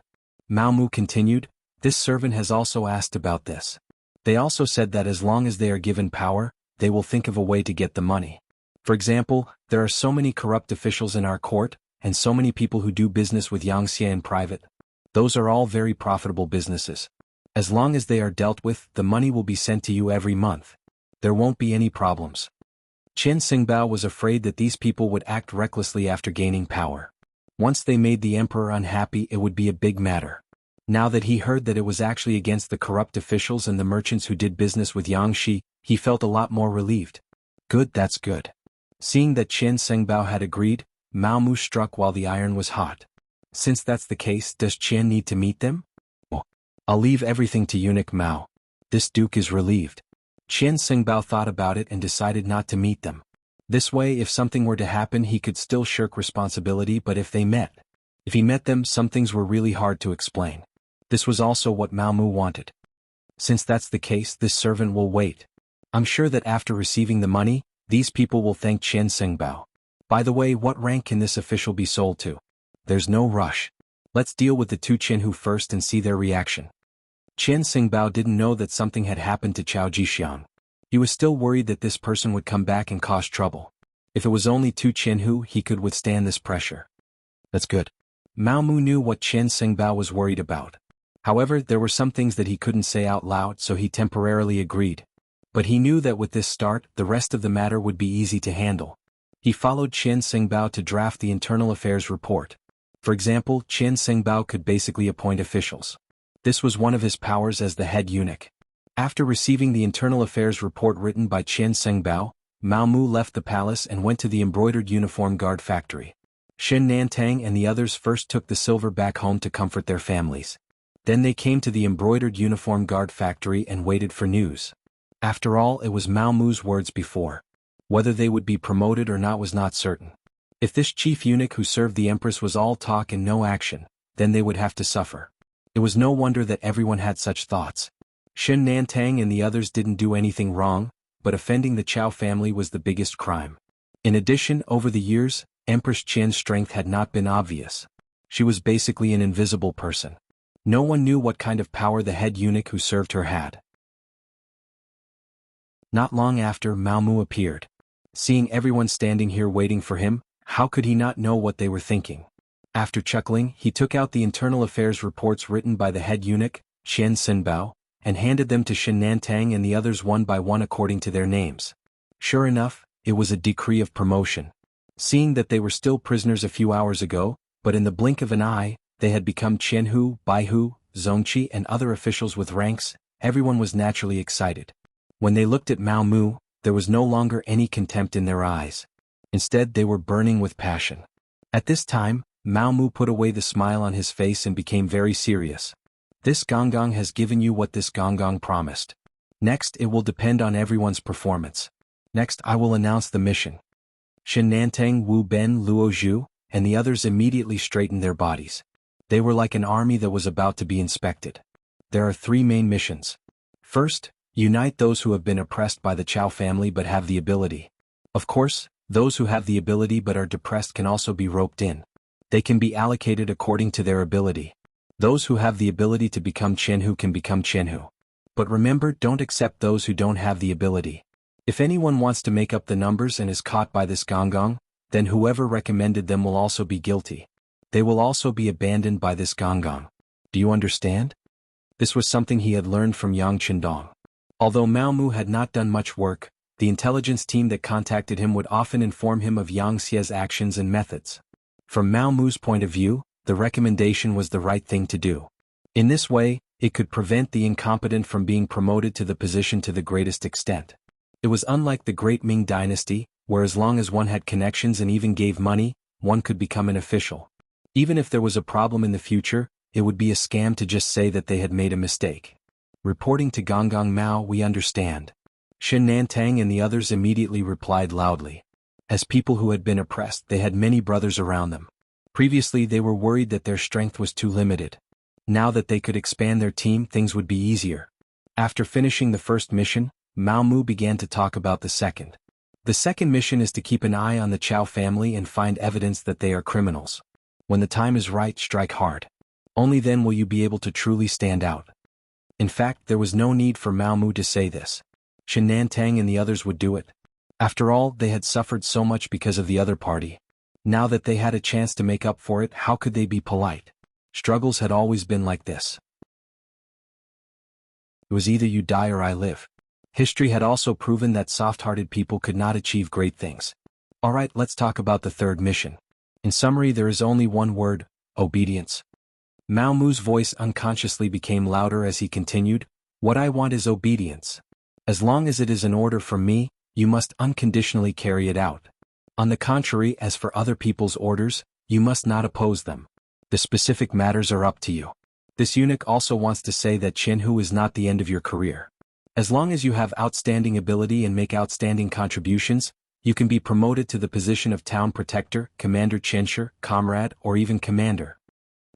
Mao Mu continued, this servant has also asked about this. They also said that as long as they are given power, they will think of a way to get the money. For example, there are so many corrupt officials in our court, and so many people who do business with Yang Xie in private. Those are all very profitable businesses. As long as they are dealt with, the money will be sent to you every month. There won't be any problems. Qian Xingbao was afraid that these people would act recklessly after gaining power. Once they made the emperor unhappy, it would be a big matter. Now that he heard that it was actually against the corrupt officials and the merchants who did business with Yang Xi, he felt a lot more relieved. Good, that's good. Seeing that Qian Xingbao had agreed, Mao Mu struck while the iron was hot. Since that's the case, does Qian need to meet them? Oh, I'll leave everything to eunuch Mao. This duke is relieved. Qian Xingbao thought about it and decided not to meet them. This way, if something were to happen, he could still shirk responsibility, but if he met them, some things were really hard to explain. This was also what Mao Mu wanted. Since that's the case, this servant will wait. I'm sure that after receiving the money, these people will thank Qian Xingbao. By the way, what rank can this official be sold to? There's no rush. Let's deal with the two Qinhu first and see their reaction. Qian Xingbao didn't know that something had happened to Chao Jixiang. He was still worried that this person would come back and cause trouble. If it was only two Qinhu, he could withstand this pressure. That's good. Mao Mu knew what Qian Xingbao was worried about. However, there were some things that he couldn't say out loud, so he temporarily agreed. But he knew that with this start, the rest of the matter would be easy to handle. He followed Qian Xingbao to draft the internal affairs report. For example, Qian Xingbao could basically appoint officials. This was one of his powers as the head eunuch. After receiving the internal affairs report written by Qian Xingbao, Mao Mu left the palace and went to the embroidered uniform guard factory. Shen Nantang and the others first took the silver back home to comfort their families. Then they came to the embroidered uniform guard factory and waited for news. After all, it was Mao Mu's words before. Whether they would be promoted or not was not certain. If this chief eunuch who served the empress was all talk and no action, then they would have to suffer. It was no wonder that everyone had such thoughts. Shen Nantang and the others didn't do anything wrong, but offending the Chao family was the biggest crime. In addition, over the years, Empress Qian's strength had not been obvious. She was basically an invisible person. No one knew what kind of power the head eunuch who served her had. Not long after, Mao Mu appeared. Seeing everyone standing here waiting for him, how could he not know what they were thinking? After chuckling, he took out the internal affairs reports written by the head eunuch, Qian Sinbao, and handed them to Shen Nantang and the others one by one according to their names. Sure enough, it was a decree of promotion. Seeing that they were still prisoners a few hours ago, but in the blink of an eye, they had become Qianhu, Baihu, Zongqi and other officials with ranks, everyone was naturally excited. When they looked at Mao Mu, there was no longer any contempt in their eyes. Instead, they were burning with passion. At this time, Mao Mu put away the smile on his face and became very serious. This Gonggong has given you what this Gonggong promised. Next, it will depend on everyone's performance. Next, I will announce the mission. Shen Nantang, Wu Ben, Luo Zhu, and the others immediately straightened their bodies. They were like an army that was about to be inspected. There are 3 main missions. First, unite those who have been oppressed by the Chao family but have the ability. Of course, those who have the ability but are depressed can also be roped in. They can be allocated according to their ability. Those who have the ability to become Qianhu can become Qianhu. But remember, don't accept those who don't have the ability. If anyone wants to make up the numbers and is caught by this Gonggong, then whoever recommended them will also be guilty. They will also be abandoned by this Gonggong. Do you understand? This was something he had learned from Yang Qindong. Although Mao Mu had not done much work, the intelligence team that contacted him would often inform him of Yang Xie's actions and methods. From Mao Mu's point of view, the recommendation was the right thing to do. In this way, it could prevent the incompetent from being promoted to the position to the greatest extent. It was unlike the Great Ming Dynasty, where as long as one had connections and even gave money, one could become an official. Even if there was a problem in the future, it would be a scam to just say that they had made a mistake. Reporting to Gonggong Mao, we understand. Shen Nantang and the others immediately replied loudly. As people who had been oppressed, they had many brothers around them. Previously they were worried that their strength was too limited. Now that they could expand their team, things would be easier. After finishing the first mission, Mao Mu began to talk about the second. The second mission is to keep an eye on the Chao family and find evidence that they are criminals. When the time is right, strike hard. Only then will you be able to truly stand out. In fact, there was no need for Mao Mu to say this. Shen Nantang and the others would do it. After all, they had suffered so much because of the other party. Now that they had a chance to make up for it, how could they be polite? Struggles had always been like this. It was either you die or I live. History had also proven that soft-hearted people could not achieve great things. Alright, let's talk about the third mission. In summary, there is only one word: obedience. Mao Mu's voice unconsciously became louder as he continued, "What I want is obedience. As long as it is an order from me, you must unconditionally carry it out. On the contrary, as for other people's orders, you must not oppose them. The specific matters are up to you." This eunuch also wants to say that Qianhu is not the end of your career. As long as you have outstanding ability and make outstanding contributions, you can be promoted to the position of town protector, commander Qianshi, comrade, or even commander.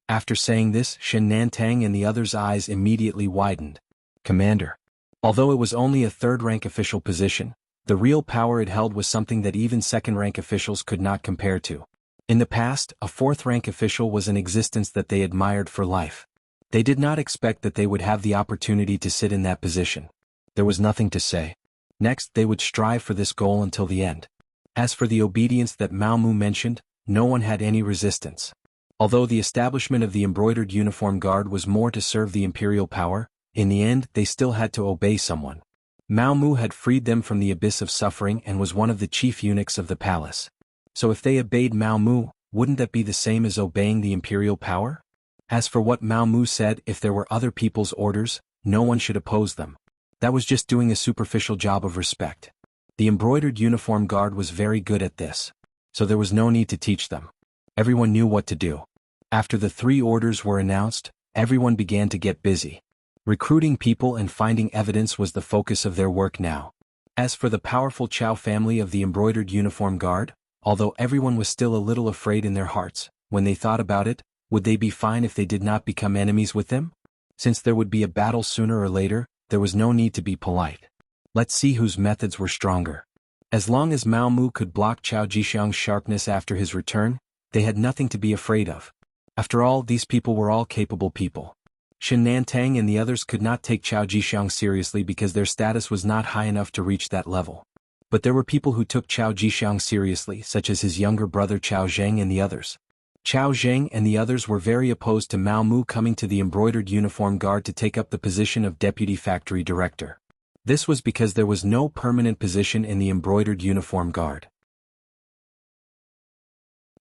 After saying this, Shen Nantang and the others' eyes immediately widened. Commander. Although it was only a third-rank official position, the real power it held was something that even second-rank officials could not compare to. In the past, a fourth-rank official was an existence that they admired for life. They did not expect that they would have the opportunity to sit in that position. There was nothing to say. Next, they would strive for this goal until the end. As for the obedience that Mao Mu mentioned, no one had any resistance. Although the establishment of the embroidered uniform guard was more to serve the imperial power, in the end they still had to obey someone. Mao Mu had freed them from the abyss of suffering and was one of the chief eunuchs of the palace. So if they obeyed Mao Mu, wouldn't that be the same as obeying the imperial power? As for what Mao Mu said, if there were other people's orders, no one should oppose them. That was just doing a superficial job of respect. The embroidered uniform guard was very good at this, so there was no need to teach them. Everyone knew what to do. After the 3 orders were announced, everyone began to get busy. Recruiting people and finding evidence was the focus of their work now. As for the powerful Chao family of the embroidered uniform guard, Although everyone was still a little afraid in their hearts, when they thought about it, would they be fine if they did not become enemies with them? Since there would be a battle sooner or later, there was no need to be polite. Let's see whose methods were stronger. As long as Mao Mu could block Chao Jixiang's sharpness after his return, they had nothing to be afraid of. After all, these people were all capable people. Shen Nantang and the others could not take Chao Jixiang seriously because their status was not high enough to reach that level. But there were people who took Chao Jixiang seriously, such as his younger brother Chao Zheng and the others. Chao Zheng and the others were very opposed to Mao Mu coming to the embroidered uniform guard to take up the position of deputy factory director. This was because there was no permanent position in the embroidered uniform guard.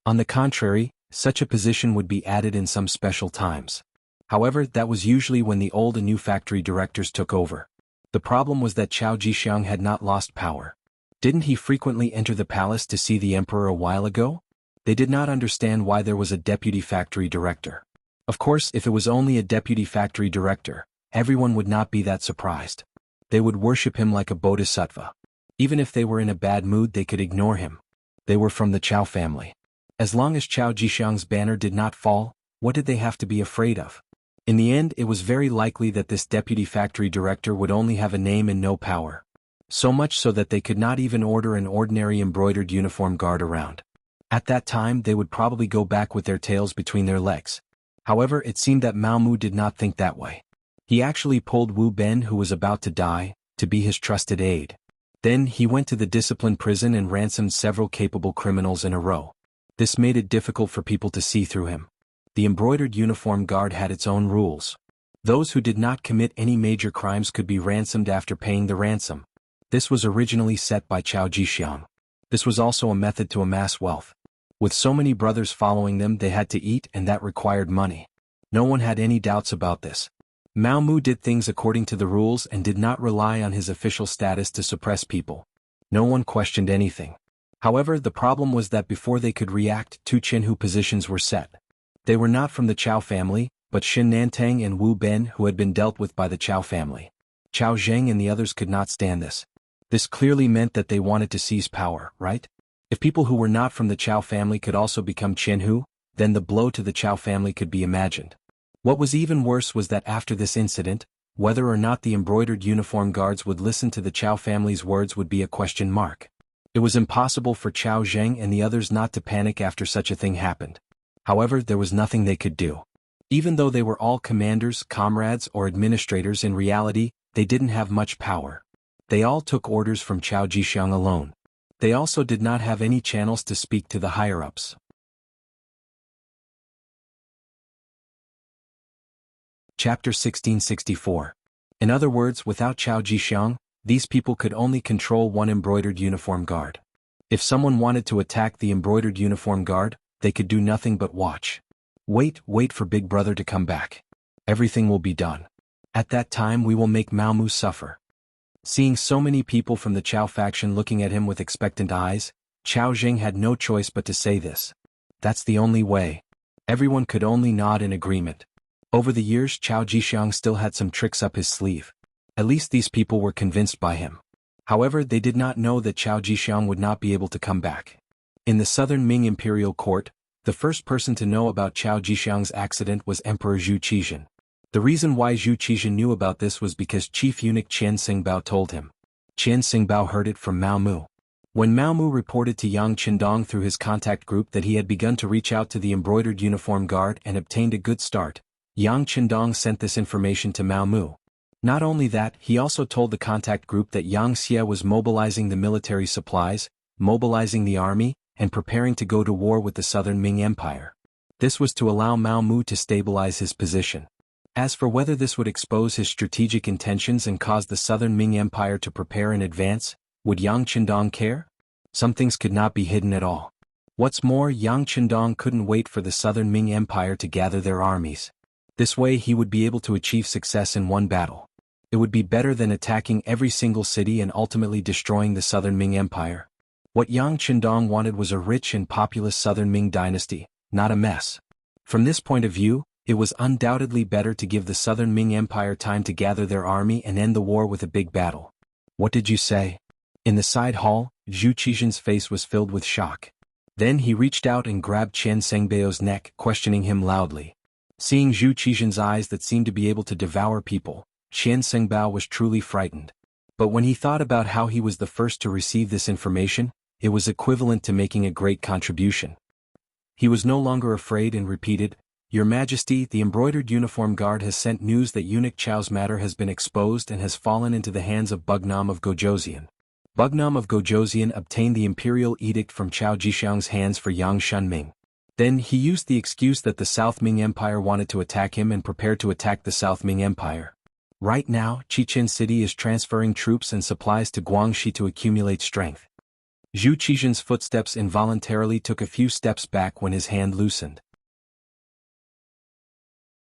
On the contrary, such a position would be added in some special times. However, that was usually when the old and new factory directors took over. The problem was that Chao Jixiang had not lost power. Didn't he frequently enter the palace to see the emperor a while ago? They did not understand why there was a deputy factory director. Of course, if it was only a deputy factory director, everyone would not be that surprised. They would worship him like a bodhisattva. Even if they were in a bad mood, they could ignore him. They were from the Chao family. As long as Chao Jixiang's banner did not fall, what did they have to be afraid of? In the end, it was very likely that this deputy factory director would only have a name and no power. So much so that they could not even order an ordinary embroidered uniform guard around. At that time, they would probably go back with their tails between their legs. However, it seemed that Mao Mu did not think that way. He actually pulled Wu Ben, who was about to die, to be his trusted aide. Then he went to the discipline prison and ransomed several capable criminals in a row. This made it difficult for people to see through him. The embroidered uniform guard had its own rules. Those who did not commit any major crimes could be ransomed after paying the ransom. This was originally set by Chao Jixiang. This was also a method to amass wealth. With so many brothers following them, they had to eat, and that required money. No one had any doubts about this. Mao Mu did things according to the rules and did not rely on his official status to suppress people. No one questioned anything. However, the problem was that before they could react, two Qinhu positions were set. They were not from the Chao family, but Shen Nantang and Wu Ben, who had been dealt with by the Chao family. Chao Zheng and the others could not stand this. This clearly meant that they wanted to seize power, right? If people who were not from the Chao family could also become Qinhu, then the blow to the Chao family could be imagined. What was even worse was that after this incident, whether or not the embroidered uniform guards would listen to the Chao family's words would be a question mark. It was impossible for Chao Zheng and the others not to panic after such a thing happened. However, there was nothing they could do. Even though they were all commanders, comrades, or administrators, in reality, they didn't have much power. They all took orders from Chao Jixiang alone. They also did not have any channels to speak to the higher-ups. Chapter 1664. In other words, without Chao Jixiang, these people could only control one embroidered uniform guard. If someone wanted to attack the embroidered uniform guard, they could do nothing but watch. Wait for Big Brother to come back. Everything will be done. At that time we will make Mao Mu suffer. Seeing so many people from the Chao faction looking at him with expectant eyes, Chao Zheng had no choice but to say this. That's the only way. Everyone could only nod in agreement. Over the years, Chao Jixiang still had some tricks up his sleeve. At least these people were convinced by him. However, they did not know that Chao Jixiang would not be able to come back. In the southern Ming imperial court, the first person to know about Chao Jixiang's accident was Emperor Zhu Qizhen. The reason why Zhu Qizhen knew about this was because Chief Eunuch Qian Xingbao told him. Qian Xingbao heard it from Mao Mu. When Mao Mu reported to Yang Qindong through his contact group that he had begun to reach out to the embroidered uniform guard and obtained a good start, Yang Qindong sent this information to Mao Mu. Not only that, he also told the contact group that Yang Xie was mobilizing the military supplies, mobilizing the army, and preparing to go to war with the southern Ming Empire. This was to allow Mao Mu to stabilize his position. As for whether this would expose his strategic intentions and cause the southern Ming Empire to prepare in advance, would Yang Qindong care? Some things could not be hidden at all. What's more, Yang Qindong couldn't wait for the southern Ming Empire to gather their armies. This way he would be able to achieve success in one battle. It would be better than attacking every single city and ultimately destroying the southern Ming Empire. What Yang Qindong wanted was a rich and populous southern Ming dynasty, not a mess. From this point of view, it was undoubtedly better to give the southern Ming Empire time to gather their army and end the war with a big battle. What did you say? In the side hall, Zhu Qizhen's face was filled with shock. Then he reached out and grabbed Qian Sengbao's neck, questioning him loudly. Seeing Zhu Qizhen's eyes that seemed to be able to devour people, Qian Sengbao was truly frightened. But when he thought about how he was the first to receive this information, it was equivalent to making a great contribution. He was no longer afraid and repeated, "Your Majesty, the embroidered uniform guard has sent news that eunuch Chao's matter has been exposed and has fallen into the hands of Bugnam of Gojoseon. Bugnam of Gojoseon obtained the imperial edict from Chao Jixiang's hands for Yang Shunming. Then he used the excuse that the South Ming Empire wanted to attack him and prepared to attack the South Ming Empire. Right now, Qichen City is transferring troops and supplies to Guangxi to accumulate strength." Zhu Qizhen's footsteps involuntarily took a few steps back when his hand loosened.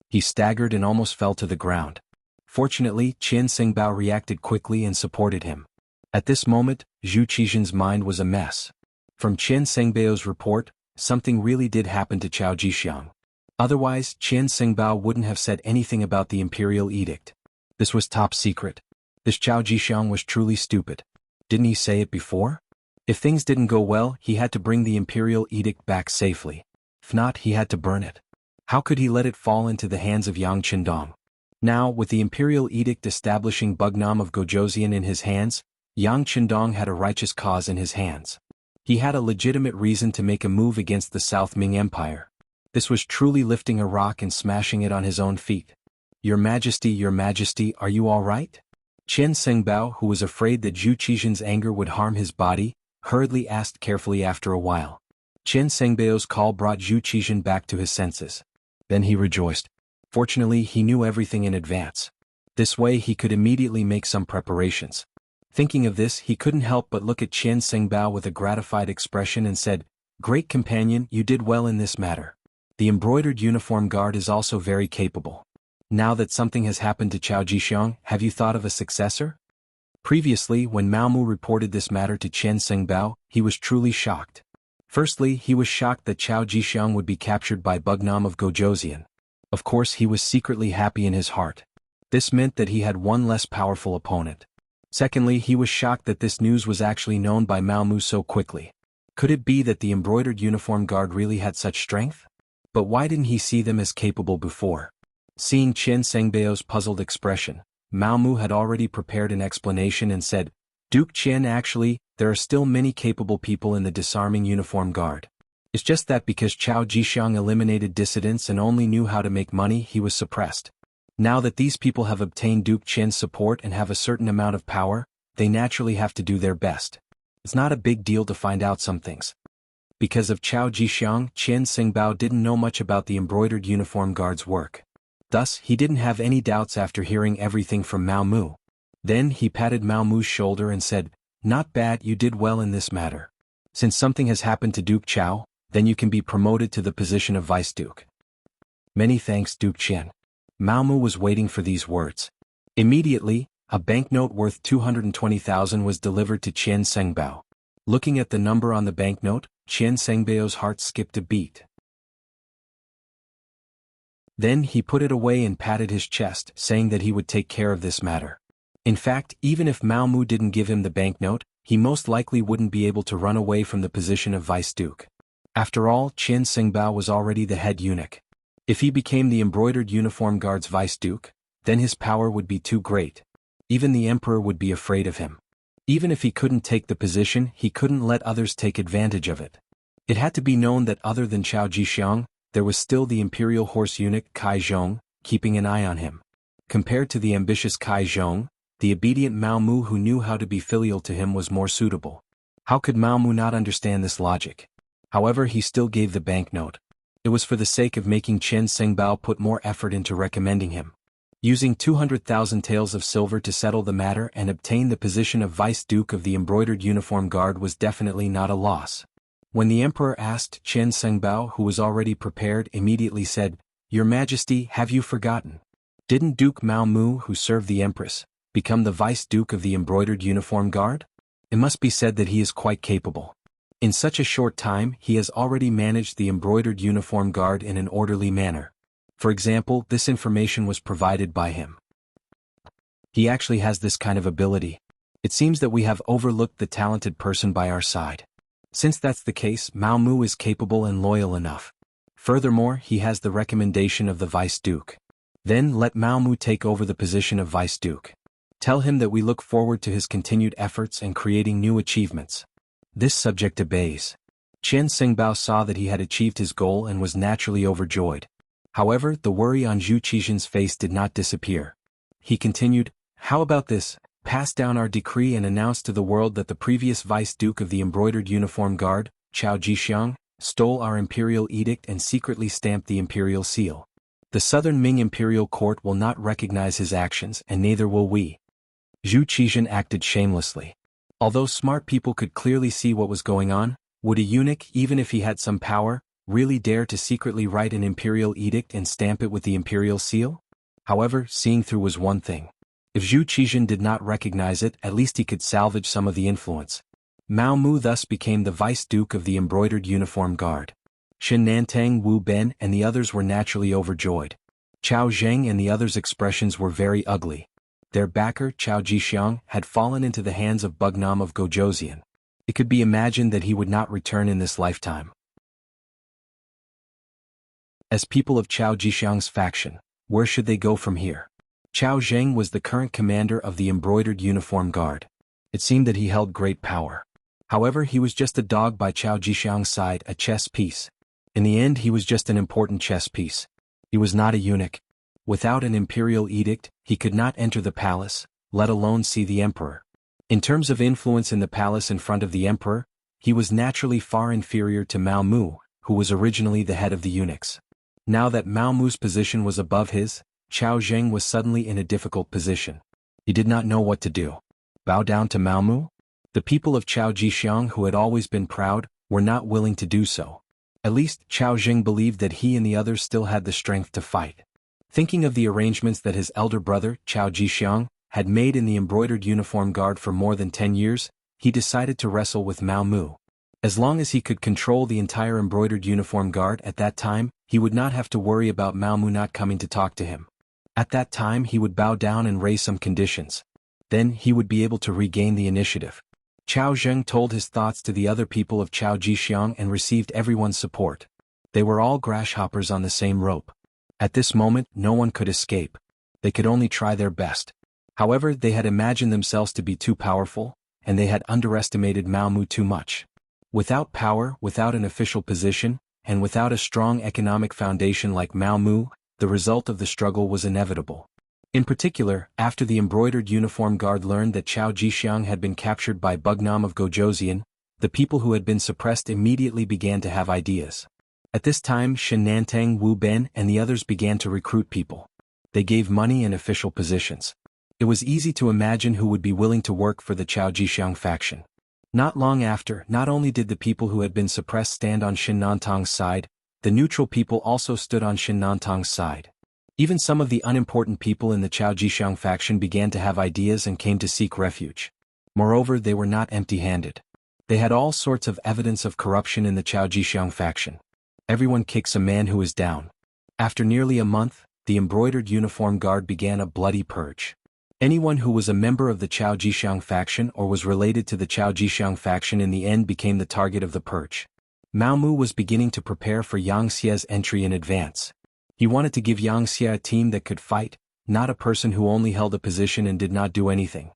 He staggered and almost fell to the ground. Fortunately, Qian Sengbao reacted quickly and supported him. At this moment, Zhu Qizhen's mind was a mess. From Qian Sengbao's report, something really did happen to Chao Jixiang. Otherwise, Qian Sengbao wouldn't have said anything about the imperial edict. This was top secret. This Chao Jixiang was truly stupid. Didn't he say it before? If things didn't go well, he had to bring the imperial edict back safely. If not, he had to burn it. How could he let it fall into the hands of Yang Qindong? Now, with the imperial edict establishing Bugnam of Gojoseon in his hands, Yang Qindong had a righteous cause in his hands. He had a legitimate reason to make a move against the South Ming Empire. This was truly lifting a rock and smashing it on his own feet. Your Majesty, are you all right?" Qian Sengbao, who was afraid that Zhu Qizhen's anger would harm his body, hurriedly asked carefully after a while. Qian Sengbao's call brought Zhu Qizhen back to his senses. Then he rejoiced. Fortunately, he knew everything in advance. This way he could immediately make some preparations. Thinking of this, he couldn't help but look at Qian Sengbao with a gratified expression and said, "Great companion, you did well in this matter. The embroidered uniform guard is also very capable. Now that something has happened to Chao Jixiang, have you thought of a successor?" Previously, when Mao Mu reported this matter to Qian Sengbao, he was truly shocked. Firstly, he was shocked that Chao Jixiang would be captured by Bugnam of Gojoseon. Of course, he was secretly happy in his heart. This meant that he had one less powerful opponent. Secondly, he was shocked that this news was actually known by Mao Mu so quickly. Could it be that the embroidered uniform guard really had such strength? But why didn't he see them as capable before? Seeing Qian Sengbao's puzzled expression, Mao Mu had already prepared an explanation and said, "Duke Qian, actually, there are still many capable people in the disarming uniform guard. It's just that because Chao Jixiang eliminated dissidents and only knew how to make money, he was suppressed. Now that these people have obtained Duke Qian's support and have a certain amount of power, they naturally have to do their best. It's not a big deal to find out some things." Because of Chao Jixiang, Qian Sengbao didn't know much about the embroidered uniform guard's work. Thus, he didn't have any doubts after hearing everything from Mao Mu. Then he patted Mao Mu's shoulder and said, "Not bad, you did well in this matter. Since something has happened to Duke Chao, then you can be promoted to the position of Vice Duke." "Many thanks, Duke Qian." Mao Mu was waiting for these words. Immediately, a banknote worth 220,000 was delivered to Qian Sengbao. Looking at the number on the banknote, Qian Sengbao's heart skipped a beat. Then he put it away and patted his chest, saying that he would take care of this matter. In fact, even if Mao Mu didn't give him the banknote, he most likely wouldn't be able to run away from the position of Vice Duke. After all, Qian Sengbao was already the head eunuch. If he became the embroidered uniform guard's Vice Duke, then his power would be too great. Even the emperor would be afraid of him. Even if he couldn't take the position, he couldn't let others take advantage of it. It had to be known that other than Chao Jixiang, there was still the imperial horse eunuch Kai Zhong, keeping an eye on him. Compared to the ambitious Kai Zhong, the obedient Mao Mu who knew how to be filial to him was more suitable. How could Mao Mu not understand this logic? However, he still gave the banknote. It was for the sake of making Qian Sengbao put more effort into recommending him. Using 200,000 taels of silver to settle the matter and obtain the position of Vice Duke of the embroidered uniform guard was definitely not a loss. When the emperor asked, Qian Sengbao, who was already prepared, immediately said, "Your Majesty, have you forgotten? Didn't Duke Mao Mu, who served the empress, become the Vice Duke of the embroidered uniform guard? It must be said that he is quite capable. In such a short time, he has already managed the embroidered uniform guard in an orderly manner. For example, this information was provided by him. He actually has this kind of ability. It seems that we have overlooked the talented person by our side." Since that's the case, Mao Mu is capable and loyal enough. Furthermore, he has the recommendation of the Vice Duke. Then let Mao Mu take over the position of Vice Duke. Tell him that we look forward to his continued efforts and creating new achievements. This subject obeys. Qian Xingbao saw that he had achieved his goal and was naturally overjoyed. However, the worry on Zhu Qixin's face did not disappear. He continued, "How about this? Pass down our decree and announce to the world that the previous Vice Duke of the Embroidered Uniform Guard, Chao Jixiang, stole our imperial edict and secretly stamped the imperial seal. The Southern Ming Imperial Court will not recognize his actions and neither will we." Zhu Qixin acted shamelessly. Although smart people could clearly see what was going on, would a eunuch, even if he had some power, really dare to secretly write an imperial edict and stamp it with the imperial seal? However, seeing through was one thing. If Zhu Qixin did not recognize it, at least he could salvage some of the influence. Mao Mu thus became the Vice Duke of the Embroidered Uniform Guard. Shen Nantang, Wu Ben and the others were naturally overjoyed. Chao Zheng and the others' expressions were very ugly. Their backer, Chao Jixiang, had fallen into the hands of Bugnam of Gojoseon. It could be imagined that he would not return in this lifetime. As people of Chao Jixiang's faction, where should they go from here? Chao Zheng was the current commander of the Embroidered Uniform Guard. It seemed that he held great power. However, he was just a dog by Chao Jixiang's side, a chess piece. In the end, he was just an important chess piece. He was not a eunuch. Without an imperial edict, he could not enter the palace, let alone see the emperor. In terms of influence in the palace in front of the emperor, he was naturally far inferior to Mao Mu, who was originally the head of the eunuchs. Now that Mao Mu's position was above his, Chao Zheng was suddenly in a difficult position. He did not know what to do. Bow down to Mao Mu? The people of Chao Jixiang, who had always been proud, were not willing to do so. At least, Chao Zheng believed that he and the others still had the strength to fight. Thinking of the arrangements that his elder brother, Chao Jixiang, had made in the Embroidered Uniform Guard for more than 10 years, he decided to wrestle with Mao Mu. As long as he could control the entire Embroidered Uniform Guard at that time, he would not have to worry about Mao Mu not coming to talk to him. At that time he would bow down and raise some conditions. Then he would be able to regain the initiative. Chao Zheng told his thoughts to the other people of Chao Jixiang and received everyone's support. They were all grasshoppers on the same rope. At this moment, no one could escape. They could only try their best. However, they had imagined themselves to be too powerful, and they had underestimated Mao Mu too much. Without power, without an official position, and without a strong economic foundation like Mao Mu, the result of the struggle was inevitable. In particular, after the Embroidered Uniform Guard learned that Chao Jixiang had been captured by Bugnam of Gojoseon, the people who had been suppressed immediately began to have ideas. At this time, Shen Nantang, Wu Ben and the others began to recruit people. They gave money and official positions. It was easy to imagine who would be willing to work for the Chao Jixiang faction. Not long after, not only did the people who had been suppressed stand on Shen Nantang's side, the neutral people also stood on Shen Nantang's side. Even some of the unimportant people in the Chao Jixiang faction began to have ideas and came to seek refuge. Moreover, they were not empty-handed. They had all sorts of evidence of corruption in the Chao Jixiang faction. Everyone kicks a man who is down. After nearly a month, the Embroidered Uniform Guard began a bloody purge. Anyone who was a member of the Chao Jixiang faction or was related to the Chao Jixiang faction in the end became the target of the purge. Mao Mu was beginning to prepare for Yang Xie's entry in advance. He wanted to give Yang Xie a team that could fight, not a person who only held a position and did not do anything.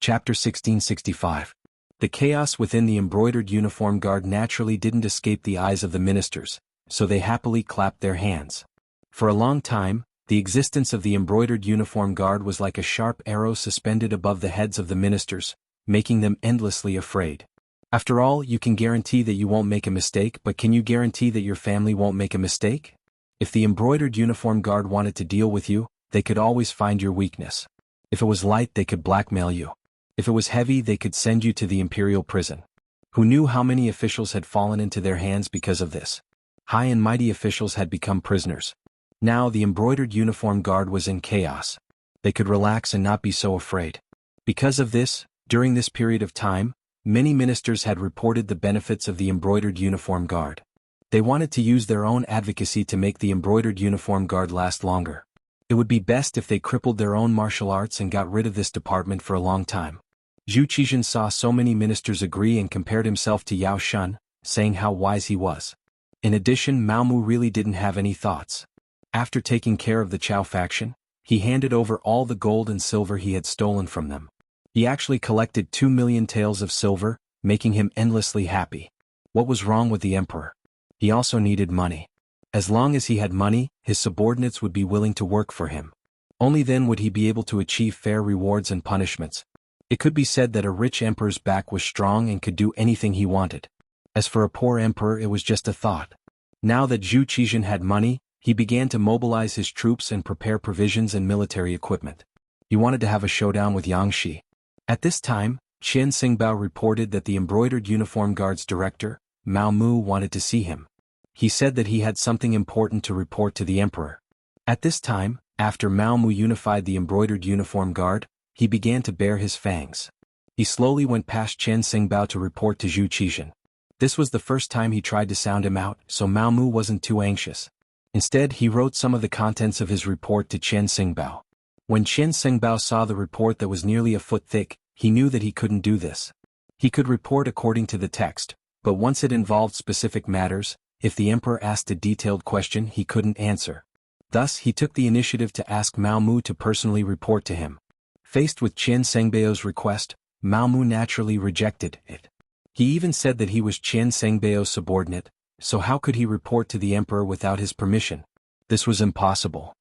Chapter 1665. The chaos within the Embroidered Uniform Guard naturally didn't escape the eyes of the ministers, so they happily clapped their hands. For a long time, the existence of the Embroidered Uniform Guard was like a sharp arrow suspended above the heads of the ministers, making them endlessly afraid. After all, you can guarantee that you won't make a mistake, but can you guarantee that your family won't make a mistake? If the Embroidered Uniform Guard wanted to deal with you, they could always find your weakness. If it was light, they could blackmail you. If it was heavy, they could send you to the imperial prison. Who knew how many officials had fallen into their hands because of this? High and mighty officials had become prisoners. Now the Embroidered Uniform Guard was in chaos. They could relax and not be so afraid. Because of this, during this period of time, many ministers had reported the benefits of the Embroidered Uniform Guard. They wanted to use their own advocacy to make the Embroidered Uniform Guard last longer. It would be best if they crippled their own martial arts and got rid of this department for a long time. Zhu Qizhen saw so many ministers agree and compared himself to Yao Shun, saying how wise he was. In addition, Mao Mu really didn't have any thoughts. After taking care of the Chao faction, he handed over all the gold and silver he had stolen from them. He actually collected 2 million taels of silver, making him endlessly happy. What was wrong with the emperor? He also needed money. As long as he had money, his subordinates would be willing to work for him. Only then would he be able to achieve fair rewards and punishments. It could be said that a rich emperor's back was strong and could do anything he wanted. As for a poor emperor, it was just a thought. Now that Zhu Qizhen had money, he began to mobilize his troops and prepare provisions and military equipment. He wanted to have a showdown with Yang Shi. At this time, Qian Xingbao reported that the embroidered uniform guards director, Mao Mu, wanted to see him. He said that he had something important to report to the emperor. At this time, after Mao Mu unified the embroidered uniform guard, he began to bare his fangs. He slowly went past Qian Xingbao to report to Zhu Qizhen. This was the first time he tried to sound him out, so Mao Mu wasn't too anxious. Instead, he wrote some of the contents of his report to Qian Xingbao. When Qian Xingbao saw the report that was nearly a foot thick, he knew that he couldn't do this. He could report according to the text, but once it involved specific matters, if the emperor asked a detailed question, he couldn't answer. Thus, he took the initiative to ask Mao Mu to personally report to him. Faced with Qian Xingbao's request, Mao Mu naturally rejected it. He even said that he was Qian Xingbao's subordinate, so how could he report to the emperor without his permission? This was impossible.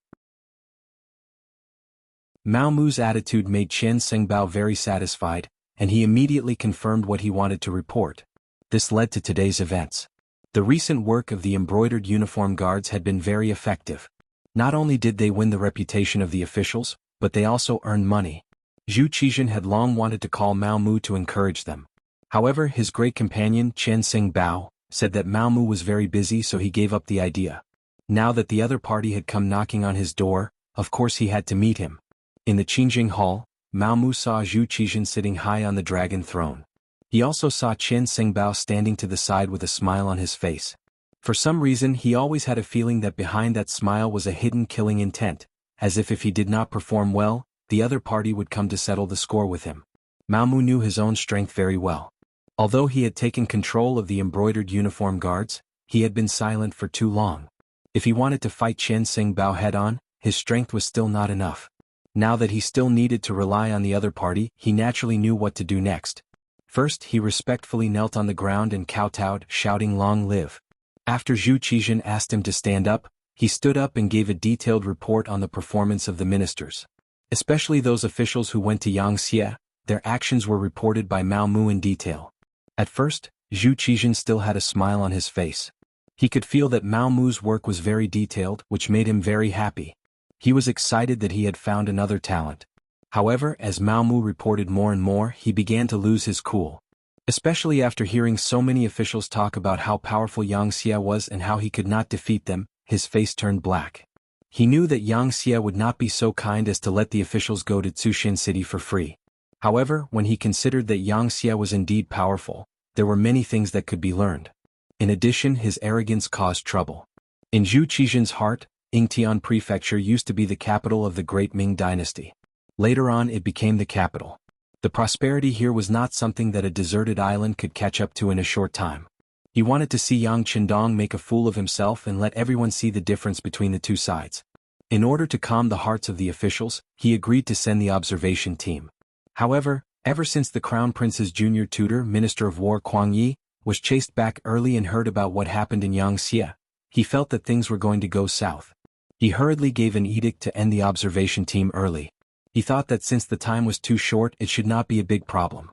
Mao Mu's attitude made Qian Xingbao very satisfied, and he immediately confirmed what he wanted to report. This led to today's events. The recent work of the embroidered uniform guards had been very effective. Not only did they win the reputation of the officials, but they also earned money. Zhu Qizhen had long wanted to call Mao Mu to encourage them. However, his great companion, Qian Xingbao, said that Mao Mu was very busy, so he gave up the idea. Now that the other party had come knocking on his door, of course he had to meet him. In the Qingjing Hall, Mao Mu saw Zhu Qizhen sitting high on the dragon throne. He also saw Qian Xingbao standing to the side with a smile on his face. For some reason, he always had a feeling that behind that smile was a hidden killing intent, as if he did not perform well, the other party would come to settle the score with him. Mao Mu knew his own strength very well. Although he had taken control of the embroidered uniform guards, he had been silent for too long. If he wanted to fight Qian Xingbao head-on, his strength was still not enough. Now that he still needed to rely on the other party, he naturally knew what to do next. First, he respectfully knelt on the ground and kowtowed, shouting "Long live." After Zhu Qizhen asked him to stand up, he stood up and gave a detailed report on the performance of the ministers. Especially those officials who went to Yangxie, their actions were reported by Mao Mu in detail. At first, Zhu Qizhen still had a smile on his face. He could feel that Mao Mu's work was very detailed, which made him very happy. He was excited that he had found another talent. However, as Mao Mu reported more and more, he began to lose his cool. Especially after hearing so many officials talk about how powerful Yang Xie was and how he could not defeat them, his face turned black. He knew that Yang Xie would not be so kind as to let the officials go to Tsushin City for free. However, when he considered that Yang Xie was indeed powerful, there were many things that could be learned. In addition, his arrogance caused trouble. In Zhu Qizhen's heart, Yingtian Prefecture used to be the capital of the Great Ming Dynasty. Later on, it became the capital. The prosperity here was not something that a deserted island could catch up to in a short time. He wanted to see Yang Qindong make a fool of himself and let everyone see the difference between the two sides. In order to calm the hearts of the officials, he agreed to send the observation team. However, ever since the Crown Prince's junior tutor, Minister of War Kuang Yi, was chased back early and heard about what happened in Yangxie, he felt that things were going to go south. He hurriedly gave an edict to end the observation team early. He thought that since the time was too short, it should not be a big problem.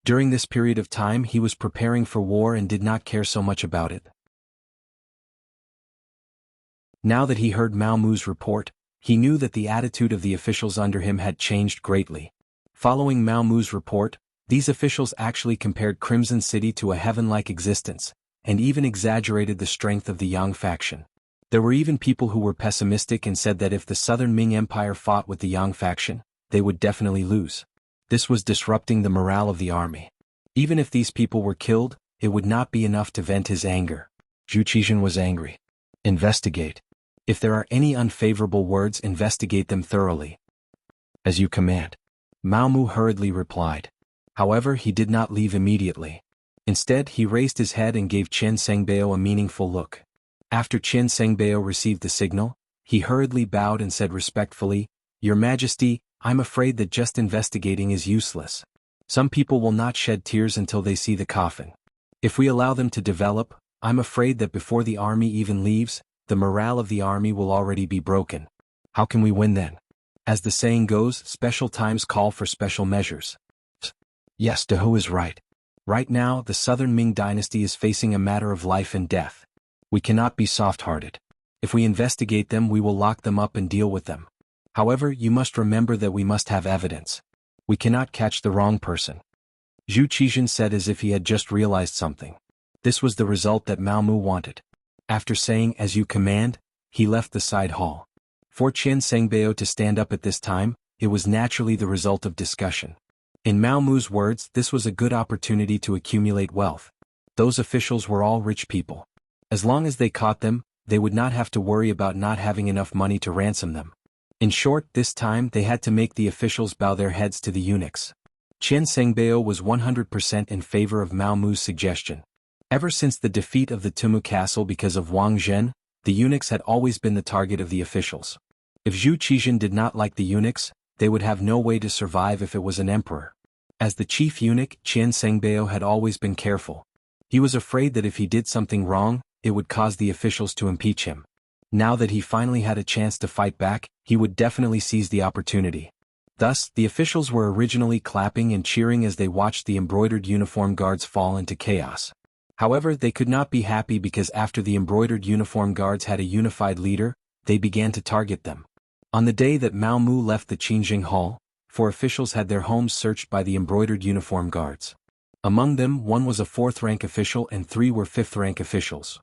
During this period of time, he was preparing for war and did not care so much about it. Now that he heard Mao Mu's report, he knew that the attitude of the officials under him had changed greatly. Following Mao Mu's report, these officials actually compared Crimson City to a heaven-like existence, and even exaggerated the strength of the Yang faction. There were even people who were pessimistic and said that if the Southern Ming Empire fought with the Yang faction, they would definitely lose. This was disrupting the morale of the army. Even if these people were killed, it would not be enough to vent his anger. Zhu Qizhen was angry. Investigate. If there are any unfavorable words, investigate them thoroughly. As you command. Mao Mu hurriedly replied. However, he did not leave immediately. Instead, he raised his head and gave Chen Sengbao a meaningful look. After Chen Sengbao received the signal, he hurriedly bowed and said respectfully, Your Majesty, I'm afraid that just investigating is useless. Some people will not shed tears until they see the coffin. If we allow them to develop, I'm afraid that before the army even leaves, the morale of the army will already be broken. How can we win then? As the saying goes, special times call for special measures. Yes, Dehu is right. Right now, the southern Ming dynasty is facing a matter of life and death. We cannot be soft-hearted. If we investigate them, we will lock them up and deal with them. However, you must remember that we must have evidence. We cannot catch the wrong person. Zhu Qizhen said as if he had just realized something. This was the result that Mao Mu wanted. After saying, as you command, he left the side hall. For Chen Sengbao to stand up at this time, it was naturally the result of discussion. In Mao Mu's words, this was a good opportunity to accumulate wealth. Those officials were all rich people. As long as they caught them, they would not have to worry about not having enough money to ransom them. In short, this time they had to make the officials bow their heads to the eunuchs. Chen Sengbao was 100% in favor of Mao Mu's suggestion. Ever since the defeat of the Tumu castle because of Wang Zhen, the eunuchs had always been the target of the officials. If Zhu Qizhen did not like the eunuchs, they would have no way to survive if it was an emperor. As the chief eunuch, Chen Sengbao had always been careful. He was afraid that if he did something wrong, it would cause the officials to impeach him. Now that he finally had a chance to fight back, he would definitely seize the opportunity. Thus, the officials were originally clapping and cheering as they watched the embroidered uniform guards fall into chaos. However, they could not be happy because after the embroidered uniform guards had a unified leader, they began to target them. On the day that Mao Mu left the Qingjing Hall, 4 officials had their homes searched by the embroidered uniform guards. Among them, 1 was a 4th-rank official and 3 were 5th-rank officials.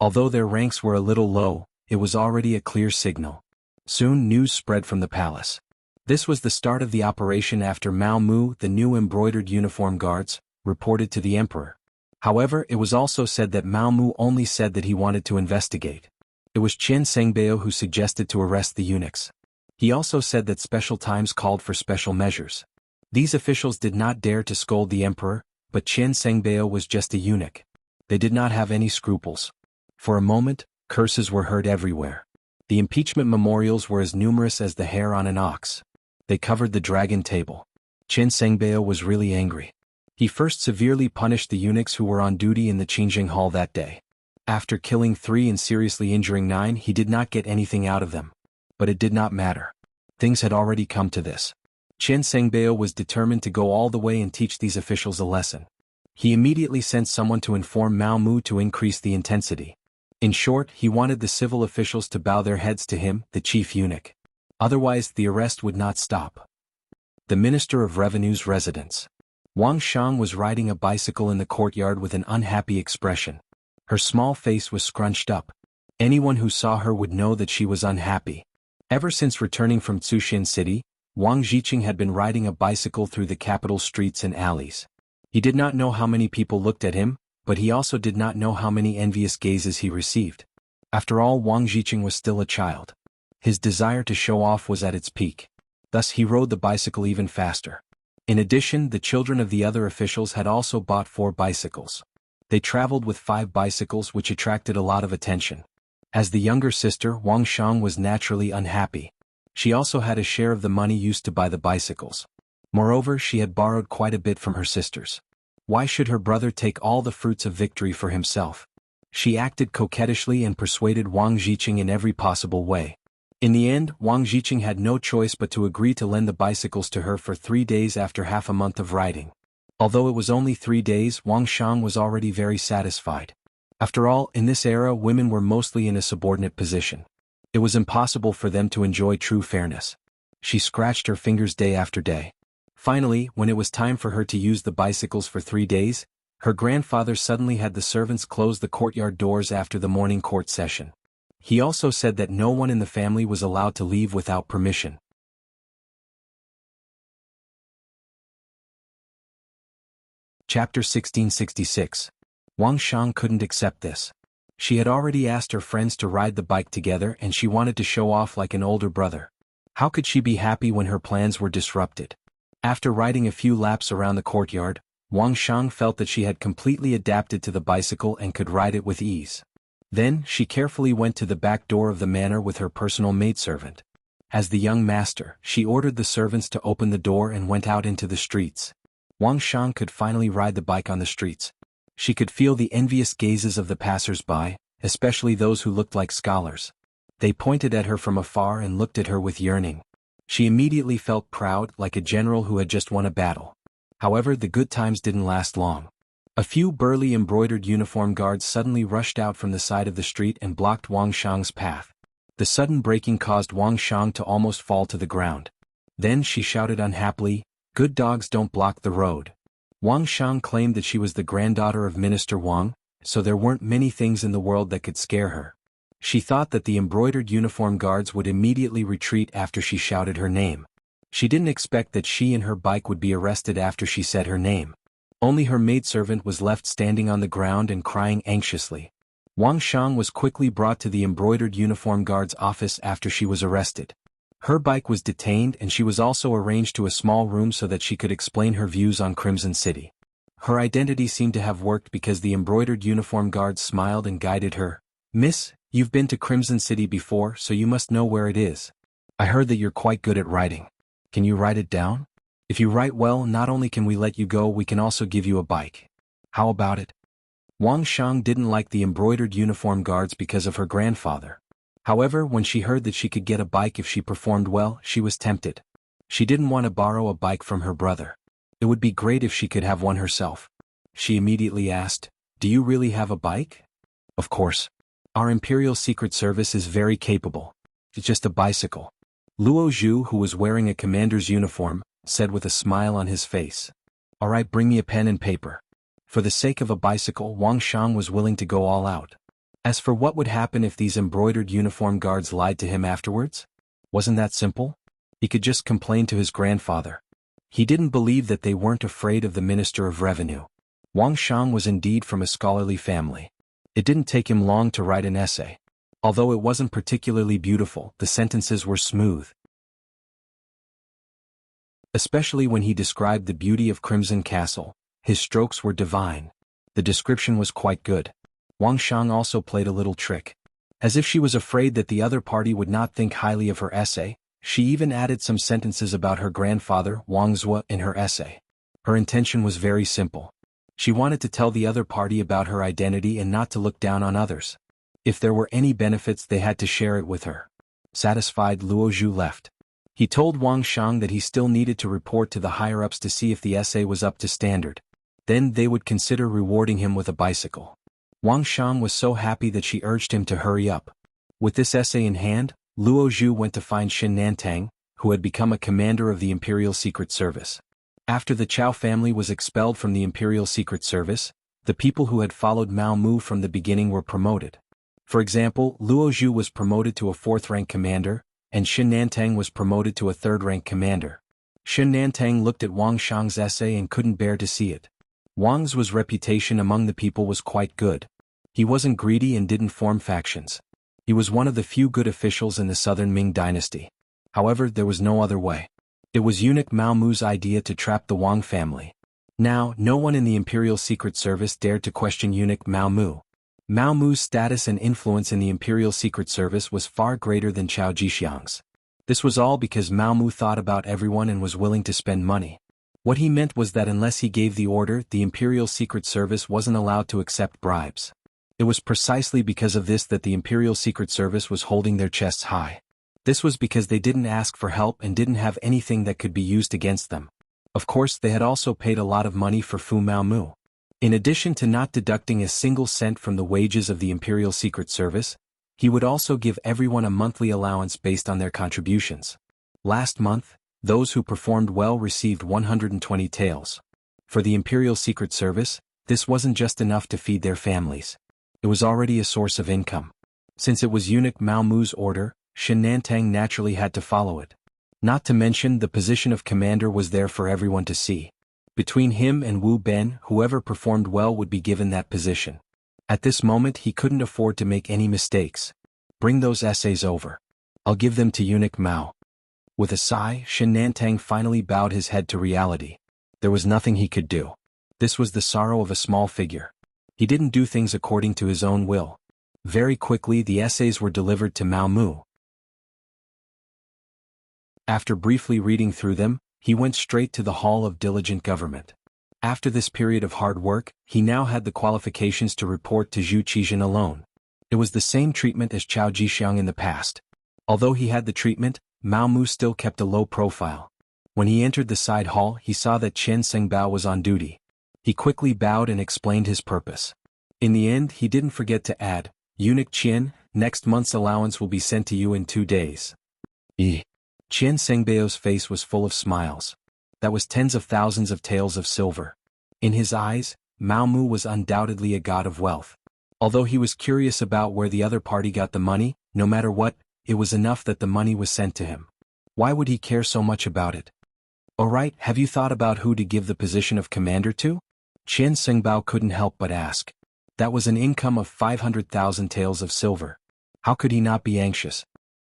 Although their ranks were a little low, it was already a clear signal. Soon news spread from the palace. This was the start of the operation after Mao Mu, the new embroidered uniform guards, reported to the emperor. However, it was also said that Mao Mu only said that he wanted to investigate. It was Chen Sengbao who suggested to arrest the eunuchs. He also said that special times called for special measures. These officials did not dare to scold the emperor, but Chen Sengbao was just a eunuch. They did not have any scruples. For a moment, curses were heard everywhere. The impeachment memorials were as numerous as the hair on an ox. They covered the dragon table. Chen Sengbao was really angry. He first severely punished the eunuchs who were on duty in the Qingjing Hall that day. After killing 3 and seriously injuring 9, he did not get anything out of them. But it did not matter. Things had already come to this. Chen Sengbao was determined to go all the way and teach these officials a lesson. He immediately sent someone to inform Mao Mu to increase the intensity. In short, he wanted the civil officials to bow their heads to him, the chief eunuch. Otherwise, the arrest would not stop. The Minister of Revenue's residence. Wang Shang was riding a bicycle in the courtyard with an unhappy expression. Her small face was scrunched up. Anyone who saw her would know that she was unhappy. Ever since returning from Tsuxian City, Wang Zhiqing had been riding a bicycle through the capital streets and alleys. He did not know how many people looked at him, but he also did not know how many envious gazes he received. After all, Wang Zhiqing was still a child. His desire to show off was at its peak. Thus he rode the bicycle even faster. In addition, the children of the other officials had also bought 4 bicycles. They traveled with 5 bicycles, which attracted a lot of attention. As the younger sister, Wang Shang was naturally unhappy. She also had a share of the money used to buy the bicycles. Moreover, she had borrowed quite a bit from her sisters. Why should her brother take all the fruits of victory for himself? She acted coquettishly and persuaded Wang Zhiqing in every possible way. In the end, Wang Zhiqing had no choice but to agree to lend the bicycles to her for 3 days after half a month of riding. Although it was only 3 days, Wang Shang was already very satisfied. After all, in this era, women were mostly in a subordinate position. It was impossible for them to enjoy true fairness. She scratched her fingers day after day. Finally, when it was time for her to use the bicycles for 3 days, her grandfather suddenly had the servants close the courtyard doors after the morning court session. He also said that no one in the family was allowed to leave without permission. Chapter 1666. Wang Shang couldn't accept this. She had already asked her friends to ride the bike together and she wanted to show off like an older brother. How could she be happy when her plans were disrupted? After riding a few laps around the courtyard, Wang Shang felt that she had completely adapted to the bicycle and could ride it with ease. Then, she carefully went to the back door of the manor with her personal maidservant. As the young master, she ordered the servants to open the door and went out into the streets. Wang Shang could finally ride the bike on the streets. She could feel the envious gazes of the passers-by, especially those who looked like scholars. They pointed at her from afar and looked at her with yearning. She immediately felt proud, like a general who had just won a battle. However, the good times didn't last long. A few burly embroidered uniform guards suddenly rushed out from the side of the street and blocked Wang Shang's path. The sudden braking caused Wang Shang to almost fall to the ground. Then she shouted unhappily, "Good dogs don't block the road." Wang Shang claimed that she was the granddaughter of Minister Wang, so there weren't many things in the world that could scare her. She thought that the embroidered uniform guards would immediately retreat after she shouted her name. She didn't expect that she and her bike would be arrested after she said her name. Only her maidservant was left standing on the ground and crying anxiously. Wang Shang was quickly brought to the embroidered uniform guard's office after she was arrested. Her bike was detained and she was also arranged to a small room so that she could explain her views on Crimson City. Her identity seemed to have worked because the embroidered uniform guards smiled and guided her. "Miss, you've been to Crimson City before, so you must know where it is. I heard that you're quite good at writing. Can you write it down? If you write well, not only can we let you go, we can also give you a bike. How about it?" Wang Shang didn't like the embroidered uniform guards because of her grandfather. However, when she heard that she could get a bike if she performed well, she was tempted. She didn't want to borrow a bike from her brother. It would be great if she could have one herself. She immediately asked, "Do you really have a bike?" "Of course. Our Imperial Secret Service is very capable. It's just a bicycle." Luo Zhu, who was wearing a commander's uniform, said with a smile on his face. "All right, bring me a pen and paper." For the sake of a bicycle, Wang Shang was willing to go all out. As for what would happen if these embroidered uniform guards lied to him afterwards? Wasn't that simple? He could just complain to his grandfather. He didn't believe that they weren't afraid of the Minister of Revenue. Wang Shang was indeed from a scholarly family. It didn't take him long to write an essay. Although it wasn't particularly beautiful, the sentences were smooth. Especially when he described the beauty of Crimson Castle, his strokes were divine. The description was quite good. Wang Shang also played a little trick. As if she was afraid that the other party would not think highly of her essay, she even added some sentences about her grandfather, Wang Zhou, in her essay. Her intention was very simple. She wanted to tell the other party about her identity and not to look down on others. If there were any benefits, they had to share it with her. Satisfied, Luo Zhu left. He told Wang Shang that he still needed to report to the higher-ups to see if the essay was up to standard. Then they would consider rewarding him with a bicycle. Wang Shang was so happy that she urged him to hurry up. With this essay in hand, Luo Zhu went to find Xin Nantang, who had become a commander of the Imperial Secret Service. After the Chao family was expelled from the Imperial Secret Service, the people who had followed Mao Mu from the beginning were promoted. For example, Luo Zhu was promoted to a 4th-rank commander, and Xin Nantang was promoted to a 3rd-rank commander. Xin Nantang looked at Wang Shang's essay and couldn't bear to see it. Wang's reputation among the people was quite good. He wasn't greedy and didn't form factions. He was one of the few good officials in the southern Ming dynasty. However, there was no other way. It was eunuch Mao Mu's idea to trap the Wang family. Now, no one in the Imperial Secret Service dared to question eunuch Mao Mu. Mao Mu's status and influence in the Imperial Secret Service was far greater than Chao Jixiang's. This was all because Mao Mu thought about everyone and was willing to spend money. What he meant was that unless he gave the order, the Imperial Secret Service wasn't allowed to accept bribes. It was precisely because of this that the Imperial Secret Service was holding their chests high. This was because they didn't ask for help and didn't have anything that could be used against them. Of course, they had also paid a lot of money for Fu Mao Mu. In addition to not deducting a single cent from the wages of the Imperial Secret Service, he would also give everyone a monthly allowance based on their contributions. Last month, those who performed well received 120 taels. For the Imperial Secret Service, this wasn't just enough to feed their families. It was already a source of income. Since it was eunuch Mao Mu's order, Xin Nantang naturally had to follow it. Not to mention, the position of commander was there for everyone to see. Between him and Wu Ben, whoever performed well would be given that position. At this moment he couldn't afford to make any mistakes. Bring those essays over. I'll give them to eunuch Mao. With a sigh, Shen Nantang finally bowed his head to reality. There was nothing he could do. This was the sorrow of a small figure. He didn't do things according to his own will. Very quickly the essays were delivered to Mao Mu. After briefly reading through them, he went straight to the Hall of Diligent Government. After this period of hard work, he now had the qualifications to report to Zhu Qizhen alone. It was the same treatment as Chao Jixiang in the past. Although he had the treatment, Mao Mu still kept a low profile. When he entered the side hall, he saw that Chen Sengbao was on duty. He quickly bowed and explained his purpose. In the end, he didn't forget to add, "Eunuch Qian, next month's allowance will be sent to you in 2 days." Chen Sengbao's face was full of smiles. That was tens of thousands of taels of silver. In his eyes, Mao Mu was undoubtedly a god of wealth. Although he was curious about where the other party got the money, no matter what, it was enough that the money was sent to him. Why would he care so much about it? "Alright, have you thought about who to give the position of commander to?" Chen Sengbao couldn't help but ask. That was an income of 500,000 taels of silver. How could he not be anxious?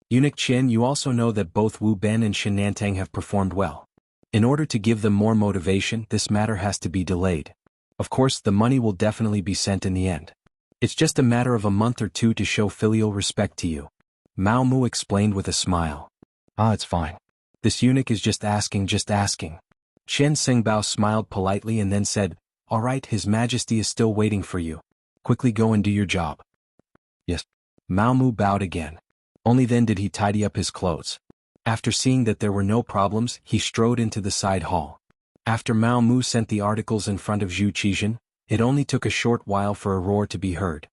"Eunuch Chen, you also know that both Wu Ben and Shen Nantang have performed well. In order to give them more motivation, this matter has to be delayed. Of course, the money will definitely be sent in the end. It's just a matter of a month or two to show filial respect to you," Mao Mu explained with a smile. It's fine. This eunuch is just asking. Chen Sengbao smiled politely and then said, "Alright, His Majesty is still waiting for you. Quickly go and do your job." "Yes." Mao Mu bowed again. Only then did he tidy up his clothes. After seeing that there were no problems, he strode into the side hall. After Mao Mu sent the articles in front of Zhu Qizhen, it only took a short while for a roar to be heard.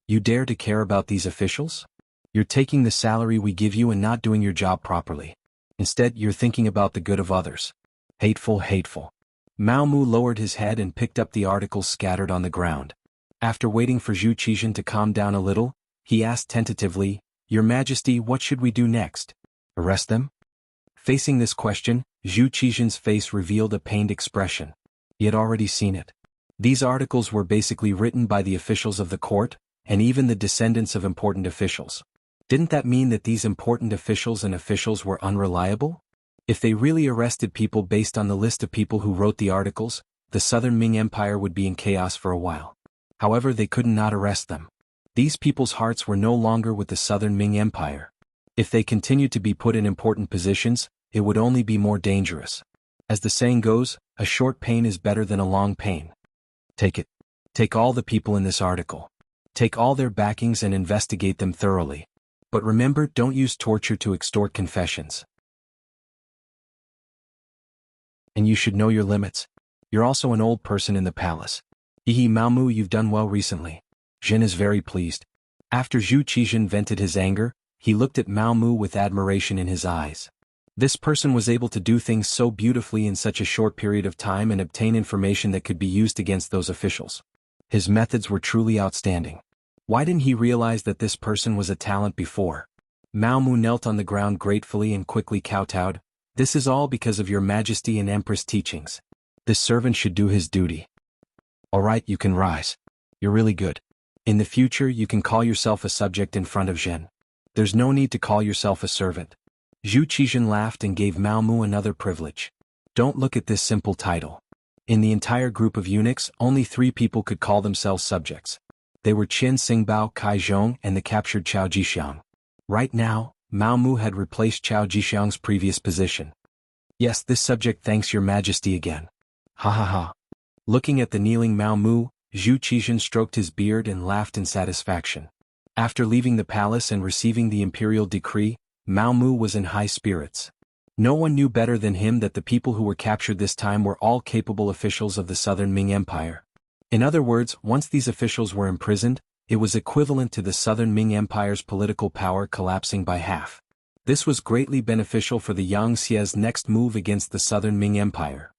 "You dare to care about these officials? You're taking the salary we give you and not doing your job properly. Instead, you're thinking about the good of others. Hateful, hateful." Mao Mu lowered his head and picked up the articles scattered on the ground. After waiting for Zhu Qizhen to calm down a little, he asked tentatively, "Your Majesty, what should we do next? Arrest them?" Facing this question, Zhu Qizhen's face revealed a pained expression. He had already seen it. These articles were basically written by the officials of the court, and even the descendants of important officials. Didn't that mean that these important officials and officials were unreliable? If they really arrested people based on the list of people who wrote the articles, the Southern Ming Empire would be in chaos for a while. However, they could not arrest them. These people's hearts were no longer with the Southern Ming Empire. If they continued to be put in important positions, it would only be more dangerous. As the saying goes, a short pain is better than a long pain. Take it. Take all the people in this article. Take all their backings and investigate them thoroughly. But remember, don't use torture to extort confessions. And you should know your limits. You're also an old person in the palace. Mao Mu, you've done well recently. Zhen is very pleased. After Zhu Qizhen vented his anger, he looked at Mao Mu with admiration in his eyes. This person was able to do things so beautifully in such a short period of time and obtain information that could be used against those officials. His methods were truly outstanding. Why didn't he realize that this person was a talent before? Mao Mu knelt on the ground gratefully and quickly kowtowed. "This is all because of your Majesty and Empress teachings. This servant should do his duty." "Alright, you can rise. You're really good. In the future you can call yourself a subject in front of Zhen. There's no need to call yourself a servant." Zhu Qizhen laughed and gave Mao Mu another privilege. "Don't look at this simple title. In the entire group of eunuchs, only 3 people could call themselves subjects. They were Chen Xingbao, Kai Zhong, and the captured Chao Jixiang. Right now, Mao Mu had replaced Chao Jixiang's previous position. "Yes, this subject thanks your Majesty again." Ha ha ha. Looking at the kneeling Mao Mu, Zhu Qizhen stroked his beard and laughed in satisfaction. After leaving the palace and receiving the imperial decree, Mao Mu was in high spirits. No one knew better than him that the people who were captured this time were all capable officials of the Southern Ming Empire. In other words, once these officials were imprisoned, it was equivalent to the Southern Ming Empire's political power collapsing by half. This was greatly beneficial for the Yangtze's next move against the Southern Ming Empire.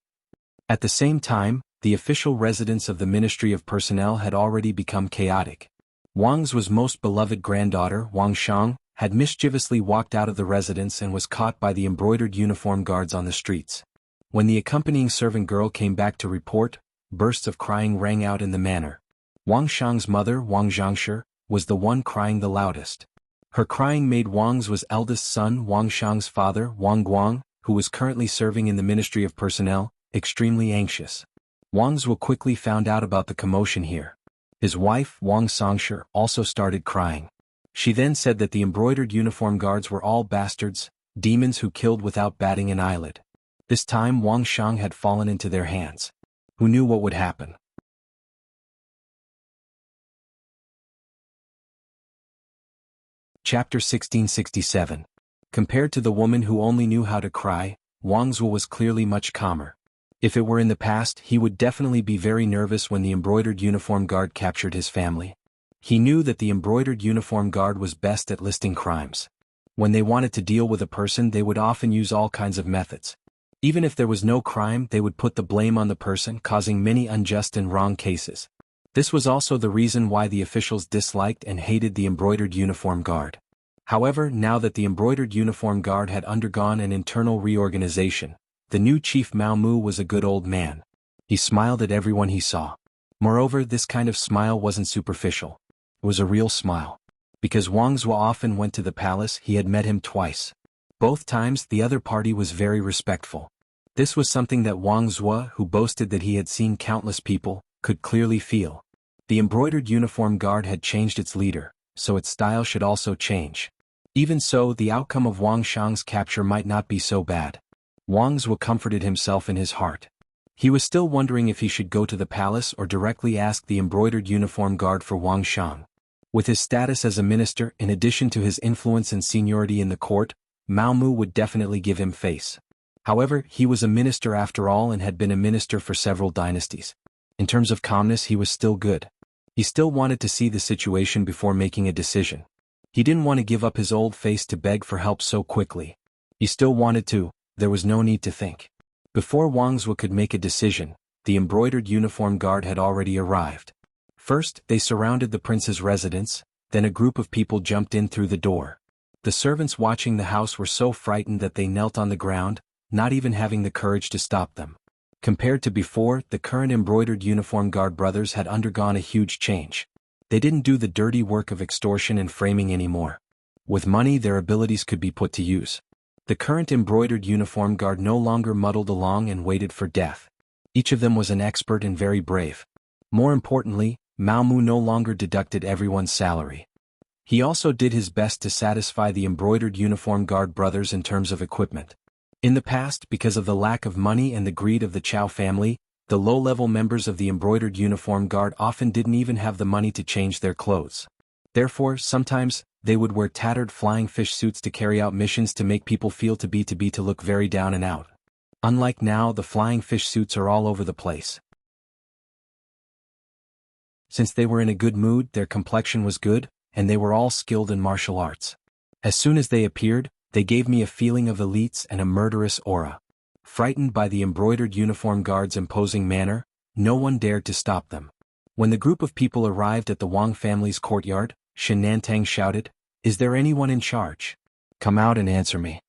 At the same time, the official residence of the Ministry of Personnel had already become chaotic. Wang's most beloved granddaughter, Wang Shang, had mischievously walked out of the residence and was caught by the embroidered uniform guards on the streets. When the accompanying servant girl came back to report, bursts of crying rang out in the manor. Wang Shang's mother, Wang Zhangshi, was the one crying the loudest. Her crying made Wang's eldest son, Wang Shang's father, Wang Guang, who was currently serving in the Ministry of Personnel, extremely anxious. Wang Zhuo quickly found out about the commotion here. His wife, Wang Songshi, also started crying. She then said that the embroidered uniform guards were all bastards, demons who killed without batting an eyelid. This time Wang Shang had fallen into their hands. Who knew what would happen? Chapter 1667. Compared to the woman who only knew how to cry, Wang Zhuo was clearly much calmer. If it were in the past, he would definitely be very nervous when the embroidered uniform guard captured his family. He knew that the embroidered uniform guard was best at listing crimes. When they wanted to deal with a person, they would often use all kinds of methods. Even if there was no crime, they would put the blame on the person, causing many unjust and wrong cases. This was also the reason why the officials disliked and hated the embroidered uniform guard. However, now that the embroidered uniform guard had undergone an internal reorganization, the new chief Mao Mu was a good old man. He smiled at everyone he saw. Moreover, this kind of smile wasn't superficial. It was a real smile. Because Wang Zhuo often went to the palace, he had met him twice. Both times, the other party was very respectful. This was something that Wang Zhuo, who boasted that he had seen countless people, could clearly feel. The embroidered uniform guard had changed its leader, so its style should also change. Even so, the outcome of Wang Shang's capture might not be so bad. Wang Zhuo comforted himself in his heart. He was still wondering if he should go to the palace or directly ask the embroidered uniform guard for Wang Shang. With his status as a minister, in addition to his influence and seniority in the court, Mao Mu would definitely give him face. However, he was a minister after all and had been a minister for several dynasties. In terms of calmness, he was still good. He still wanted to see the situation before making a decision. He didn't want to give up his old face to beg for help so quickly. He still wanted to. There was no need to think. Before Wang Zhuo could make a decision, the embroidered uniform guard had already arrived. First, they surrounded the prince's residence, then a group of people jumped in through the door. The servants watching the house were so frightened that they knelt on the ground, not even having the courage to stop them. Compared to before, the current embroidered uniform guard brothers had undergone a huge change. They didn't do the dirty work of extortion and framing anymore. With money, their abilities could be put to use. The current embroidered uniform guard no longer muddled along and waited for death. Each of them was an expert and very brave. More importantly, Mao Mu no longer deducted everyone's salary. He also did his best to satisfy the embroidered uniform guard brothers in terms of equipment. In the past, because of the lack of money and the greed of the Chao family, the low-level members of the embroidered uniform guard often didn't even have the money to change their clothes. Therefore, sometimes, they would wear tattered flying fish suits to carry out missions to make people feel to look very down and out. Unlike now, the flying fish suits are all over the place. Since they were in a good mood, their complexion was good, and they were all skilled in martial arts. As soon as they appeared, they gave me a feeling of elites and a murderous aura. Frightened by the embroidered uniform guard's imposing manner, no one dared to stop them. When the group of people arrived at the Wang family's courtyard, Shen Nantang shouted, "Is there anyone in charge? Come out and answer me."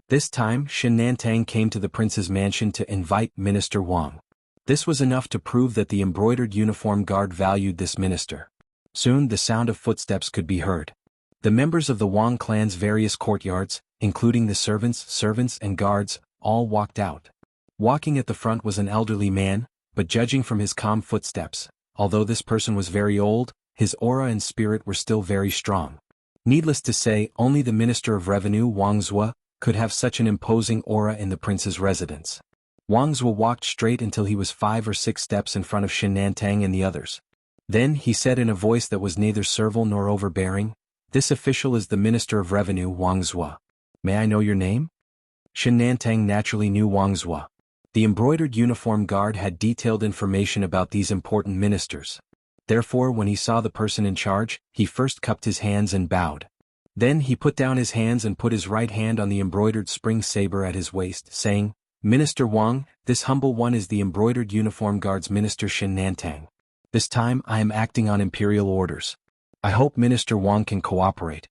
This time, Shen Nantang came to the prince's mansion to invite Minister Wang. This was enough to prove that the embroidered uniform guard valued this minister. Soon the sound of footsteps could be heard. The members of the Wang clan's various courtyards, including the servants and guards, all walked out. Walking at the front was an elderly man, but judging from his calm footsteps, although this person was very old, his aura and spirit were still very strong. Needless to say, only the Minister of Revenue, Wang Zhuo, could have such an imposing aura in the prince's residence. Wang Zhuo walked straight until he was 5 or 6 steps in front of Shen Nantang and the others. Then he said in a voice that was neither servile nor overbearing, "This official is the Minister of Revenue, Wang Zhuo. May I know your name?" Shen Nantang naturally knew Wang Zhuo. The embroidered uniform guard had detailed information about these important ministers. Therefore, when he saw the person in charge, he first cupped his hands and bowed. Then he put down his hands and put his right hand on the embroidered spring saber at his waist, saying, "Minister Wang, this humble one is the embroidered uniform guard's Minister Shen Nantang. This time I am acting on imperial orders. I hope Minister Wang can cooperate."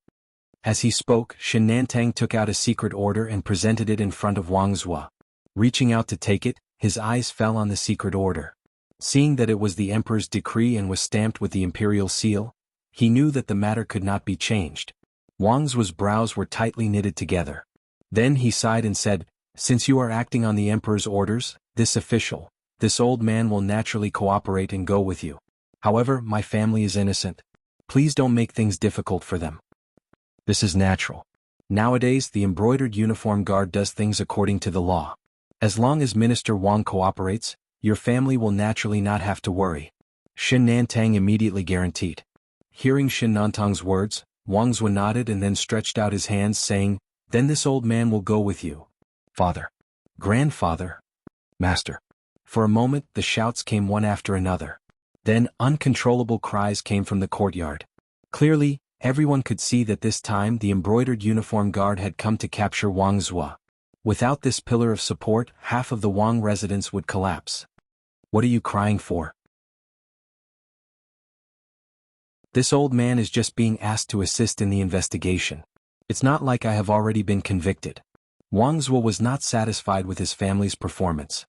As he spoke, Shen Nantang took out a secret order and presented it in front of Wang Zhuo. Reaching out to take it, his eyes fell on the secret order. Seeing that it was the emperor's decree and was stamped with the imperial seal, he knew that the matter could not be changed. Wang's brows were tightly knitted together. Then he sighed and said, "Since you are acting on the emperor's orders, this old man will naturally cooperate and go with you. However, my family is innocent. Please don't make things difficult for them." This is natural. Nowadays, the embroidered uniform guard does things according to the law. As long as Minister Wang cooperates, your family will naturally not have to worry. Xin Nantang immediately guaranteed. Hearing Xin Nantang's words, Wang Zhuo nodded and then stretched out his hands saying, "Then this old man will go with you. Father. Grandfather. Master." For a moment the shouts came one after another. Then uncontrollable cries came from the courtyard. Clearly, everyone could see that this time the embroidered uniform guard had come to capture Wang Zhuo. Without this pillar of support, half of the Wang residence would collapse. "What are you crying for? This old man is just being asked to assist in the investigation. It's not like I have already been convicted." Wang Zhuo was not satisfied with his family's performance.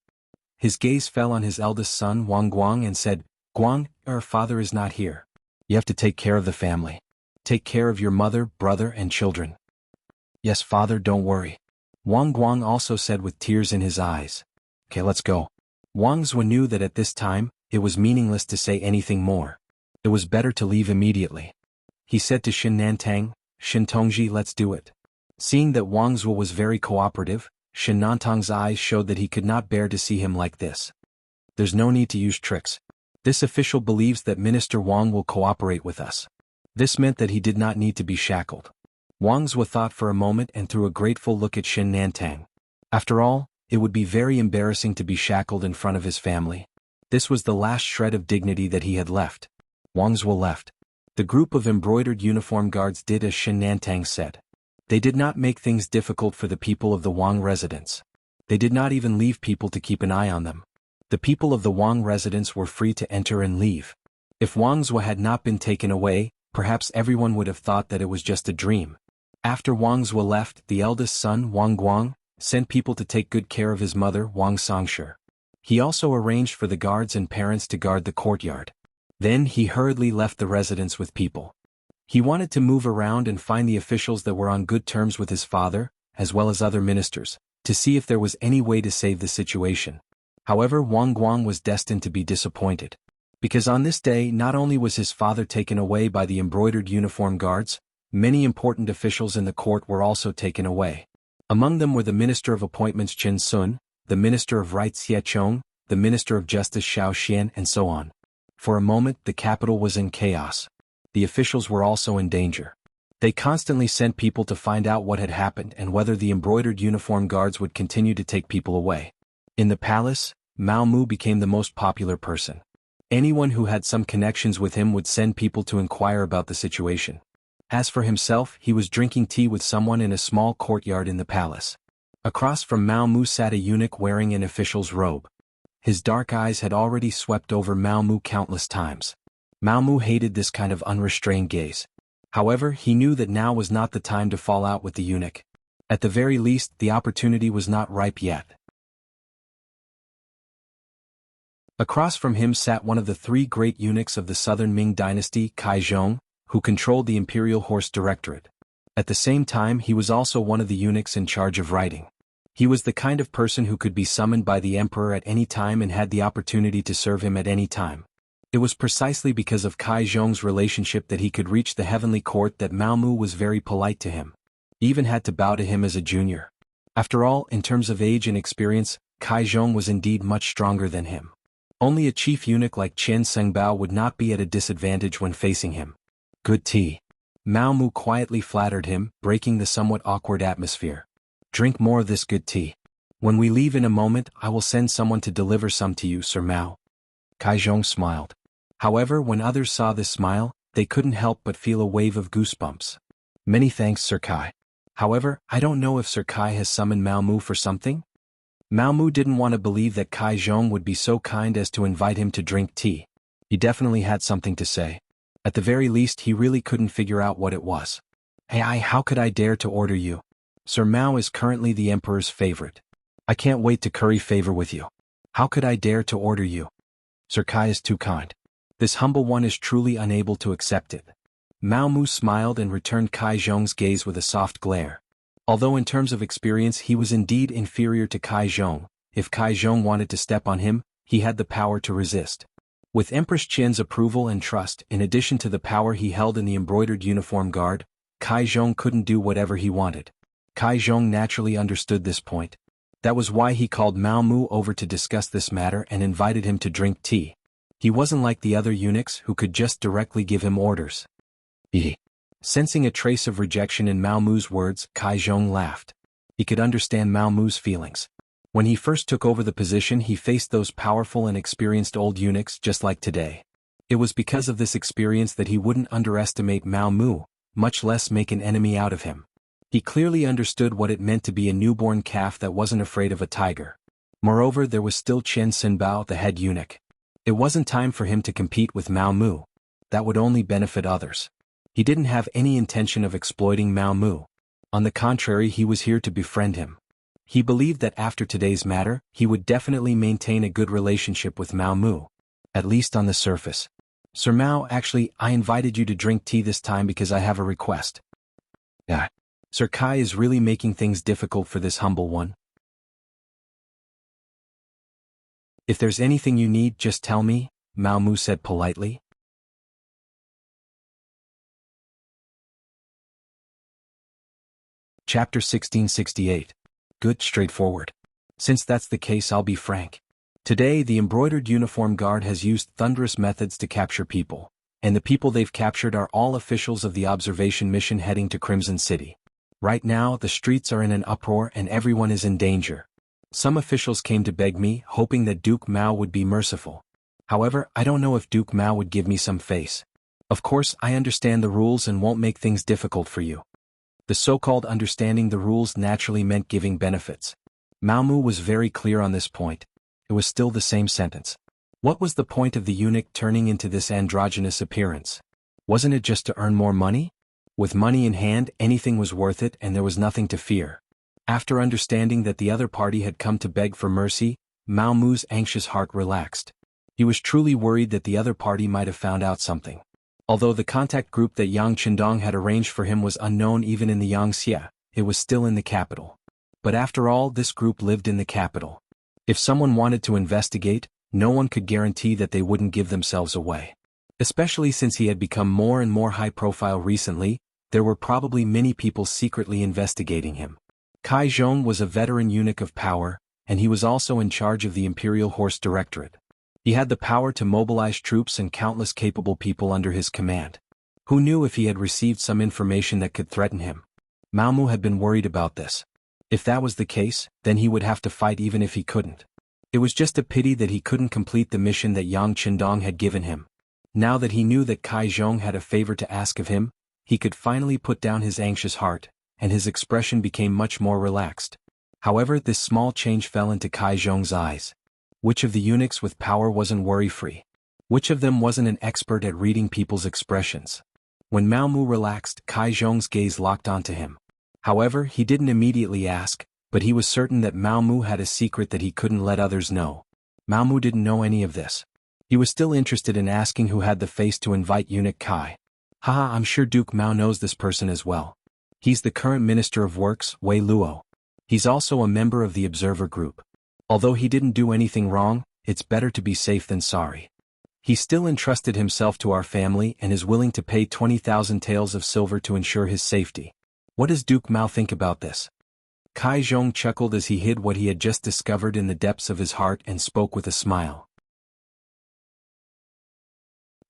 His gaze fell on his eldest son Wang Guang and said, "Guang, our father is not here. You have to take care of the family. Take care of your mother, brother and children." "Yes, father, don't worry." Wang Guang also said with tears in his eyes. "Okay, let's go." Wang Zhuo knew that at this time, it was meaningless to say anything more. It was better to leave immediately. He said to Xin Nantang, "Xin Tongji, let's do it." Seeing that Wang Zhuo was very cooperative, Xin Nantang's eyes showed that he could not bear to see him like this. "There's no need to use tricks. This official believes that Minister Wang will cooperate with us." This meant that he did not need to be shackled. Wang Zhuo thought for a moment and threw a grateful look at Xin Nantang. After all, it would be very embarrassing to be shackled in front of his family. This was the last shred of dignity that he had left. Wang Zhuo left. The group of embroidered uniform guards did as Xin Nantang said. They did not make things difficult for the people of the Wang residence. They did not even leave people to keep an eye on them. The people of the Wang residence were free to enter and leave. If Wang Zhuo had not been taken away, perhaps everyone would have thought that it was just a dream. After Wang Zhuo left, the eldest son, Wang Guang, sent people to take good care of his mother, Wang Songshi. He also arranged for the guards and parents to guard the courtyard. Then he hurriedly left the residence with people. He wanted to move around and find the officials that were on good terms with his father, as well as other ministers, to see if there was any way to save the situation. However, Wang Guang was destined to be disappointed. Because on this day not only was his father taken away by the embroidered uniform guards, many important officials in the court were also taken away. Among them were the Minister of Appointments Chen Sun, the Minister of Rights Xie Chong, the Minister of Justice Xiao Xian and so on. For a moment the capital was in chaos. The officials were also in danger. They constantly sent people to find out what had happened and whether the embroidered uniform guards would continue to take people away. In the palace, Mao Mu became the most popular person. Anyone who had some connections with him would send people to inquire about the situation. As for himself, he was drinking tea with someone in a small courtyard in the palace. Across from Mao Mu sat a eunuch wearing an official's robe. His dark eyes had already swept over Mao Mu countless times. Mao Mu hated this kind of unrestrained gaze. However, he knew that now was not the time to fall out with the eunuch. At the very least, the opportunity was not ripe yet. Across from him sat one of the three great eunuchs of the southern Ming dynasty, Kai Zhong, who controlled the Imperial Horse Directorate. At the same time, he was also one of the eunuchs in charge of writing. He was the kind of person who could be summoned by the emperor at any time and had the opportunity to serve him at any time. It was precisely because of Kai Zhong's relationship that he could reach the heavenly court that Mao Mu was very polite to him. He even had to bow to him as a junior. After all, in terms of age and experience, Kai Zhong was indeed much stronger than him. Only a chief eunuch like Chen Sengbao would not be at a disadvantage when facing him. "Good tea." Mao Mu quietly flattered him, breaking the somewhat awkward atmosphere. "Drink more of this good tea. When we leave in a moment, I will send someone to deliver some to you, Sir Mao." Kai Zhong smiled. However, when others saw this smile, they couldn't help but feel a wave of goosebumps. "Many thanks, Sir Kai. However, I don't know if Sir Kai has summoned Mao Mu for something?" Mao Mu didn't want to believe that Kai Zhong would be so kind as to invite him to drink tea. He definitely had something to say. At the very least, he really couldn't figure out what it was. How could I dare to order you? Sir Mao is currently the emperor's favorite. I can't wait to curry favor with you. How could I dare to order you?" Sir Kai is too kind. This humble one is truly unable to accept it. Mao Mu smiled and returned Kai Zhong's gaze with a soft glare. Although in terms of experience he was indeed inferior to Kai Zhong, if Kai Zhong wanted to step on him, he had the power to resist. With Empress Qian's approval and trust, in addition to the power he held in the embroidered uniform guard, Kai Zhong couldn't do whatever he wanted. Kai Zhong naturally understood this point. That was why he called Mao Mu over to discuss this matter and invited him to drink tea. He wasn't like the other eunuchs who could just directly give him orders. Sensing a trace of rejection in Mao Mu's words, Kai Zhong laughed. He could understand Mao Mu's feelings. When he first took over the position he faced those powerful and experienced old eunuchs just like today. It was because of this experience that he wouldn't underestimate Mao Mu, much less make an enemy out of him. He clearly understood what it meant to be a newborn calf that wasn't afraid of a tiger. Moreover, there was still Chen Sinbao, the head eunuch. It wasn't time for him to compete with Mao Mu. That would only benefit others. He didn't have any intention of exploiting Mao Mu. On the contrary, he was here to befriend him. He believed that after today's matter, he would definitely maintain a good relationship with Mao Mu. At least on the surface. Sir Mao, actually, I invited you to drink tea this time because I have a request. Sir Kai is really making things difficult for this humble one. If there's anything you need, just tell me, Mao Mu said politely. Chapter 1668. Good, straightforward. Since that's the case, I'll be frank. Today, the embroidered uniform guard has used thunderous methods to capture people, and the people they've captured are all officials of the observation mission heading to Crimson City. Right now, the streets are in an uproar and everyone is in danger. Some officials came to beg me, hoping that Duke Mao would be merciful. However, I don't know if Duke Mao would give me some face. Of course, I understand the rules and won't make things difficult for you. The so-called understanding the rules naturally meant giving benefits. Mao Mu was very clear on this point. It was still the same sentence. What was the point of the eunuch turning into this androgynous appearance? Wasn't it just to earn more money? With money in hand, anything was worth it and there was nothing to fear. After understanding that the other party had come to beg for mercy, Mao Mu's anxious heart relaxed. He was truly worried that the other party might have found out something. Although the contact group that Yang Qindong had arranged for him was unknown even in the Yangxia, it was still in the capital. But after all, this group lived in the capital. If someone wanted to investigate, no one could guarantee that they wouldn't give themselves away. Especially since he had become more and more high profile recently, there were probably many people secretly investigating him. Kai Zhong was a veteran eunuch of power, and he was also in charge of the Imperial Horse Directorate. He had the power to mobilize troops and countless capable people under his command. Who knew if he had received some information that could threaten him? Mao Mu had been worried about this. If that was the case, then he would have to fight even if he couldn't. It was just a pity that he couldn't complete the mission that Yang Qindong had given him. Now that he knew that Kai Zhong had a favor to ask of him, he could finally put down his anxious heart, and his expression became much more relaxed. However, this small change fell into Kai Zhong's eyes. Which of the eunuchs with power wasn't worry-free? Which of them wasn't an expert at reading people's expressions? When Mao Mu relaxed, Kai Zhong's gaze locked onto him. However, he didn't immediately ask, but he was certain that Mao Mu had a secret that he couldn't let others know. Mao Mu didn't know any of this. He was still interested in asking who had the face to invite eunuch Kai. Haha, I'm sure Duke Mao knows this person as well. He's the current Minister of Works, Wei Luo. He's also a member of the Observer Group. Although he didn't do anything wrong, it's better to be safe than sorry. He still entrusted himself to our family and is willing to pay 20,000 taels of silver to ensure his safety. What does Duke Mao think about this? Kai Zhong chuckled as he hid what he had just discovered in the depths of his heart and spoke with a smile.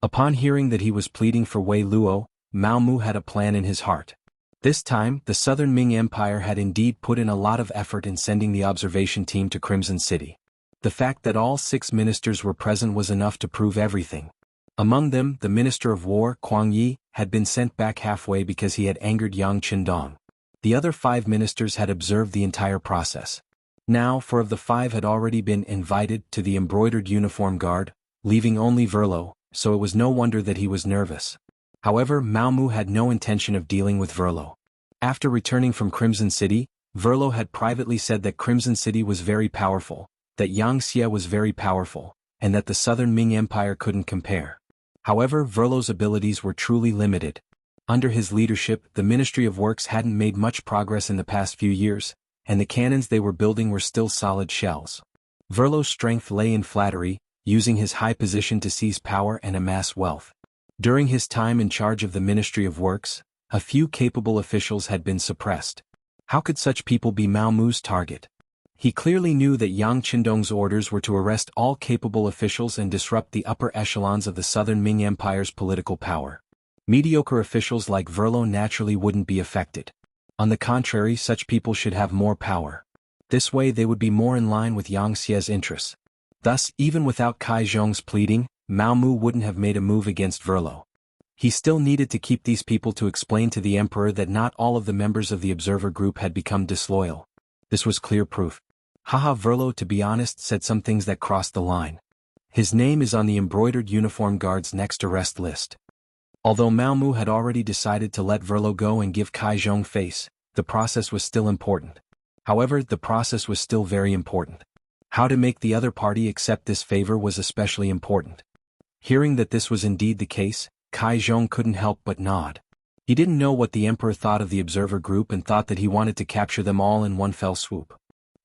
Upon hearing that he was pleading for Wei Luo, Mao Mu had a plan in his heart. This time, the Southern Ming Empire had indeed put in a lot of effort in sending the observation team to Crimson City. The fact that all 6 ministers were present was enough to prove everything. Among them, the Minister of War, Kuang Yi, had been sent back halfway because he had angered Yang Qindong. The other 5 ministers had observed the entire process. Now, 4 of the 5 had already been invited to the embroidered uniform guard, leaving only Verlo, so it was no wonder that he was nervous. However, Mao Mu had no intention of dealing with Verlo. After returning from Crimson City, Verlo had privately said that Crimson City was very powerful, that Yangxia was very powerful, and that the southern Ming Empire couldn't compare. However, Verlo's abilities were truly limited. Under his leadership, the Ministry of Works hadn't made much progress in the past few years, and the cannons they were building were still solid shells. Verlo's strength lay in flattery, using his high position to seize power and amass wealth. During his time in charge of the Ministry of Works, a few capable officials had been suppressed. How could such people be Mao Mu's target? He clearly knew that Yang Qindong's orders were to arrest all capable officials and disrupt the upper echelons of the southern Ming Empire's political power. Mediocre officials like Verlo naturally wouldn't be affected. On the contrary, such people should have more power. This way they would be more in line with Yang Xie's interests. Thus, even without Kai Zhong's pleading, Mao Mu wouldn't have made a move against Verlo. He still needed to keep these people to explain to the emperor that not all of the members of the observer group had become disloyal. This was clear proof. Haha, Verlo, to be honest, said some things that crossed the line. His name is on the embroidered uniform guard's next arrest list. Although Mao Mu had already decided to let Verlo go and give Kai Zhong face, the process was still important. However, the process was still very important. How to make the other party accept this favor was especially important. Hearing that this was indeed the case, Kai Zhong couldn't help but nod. He didn't know what the emperor thought of the observer group and thought that he wanted to capture them all in one fell swoop.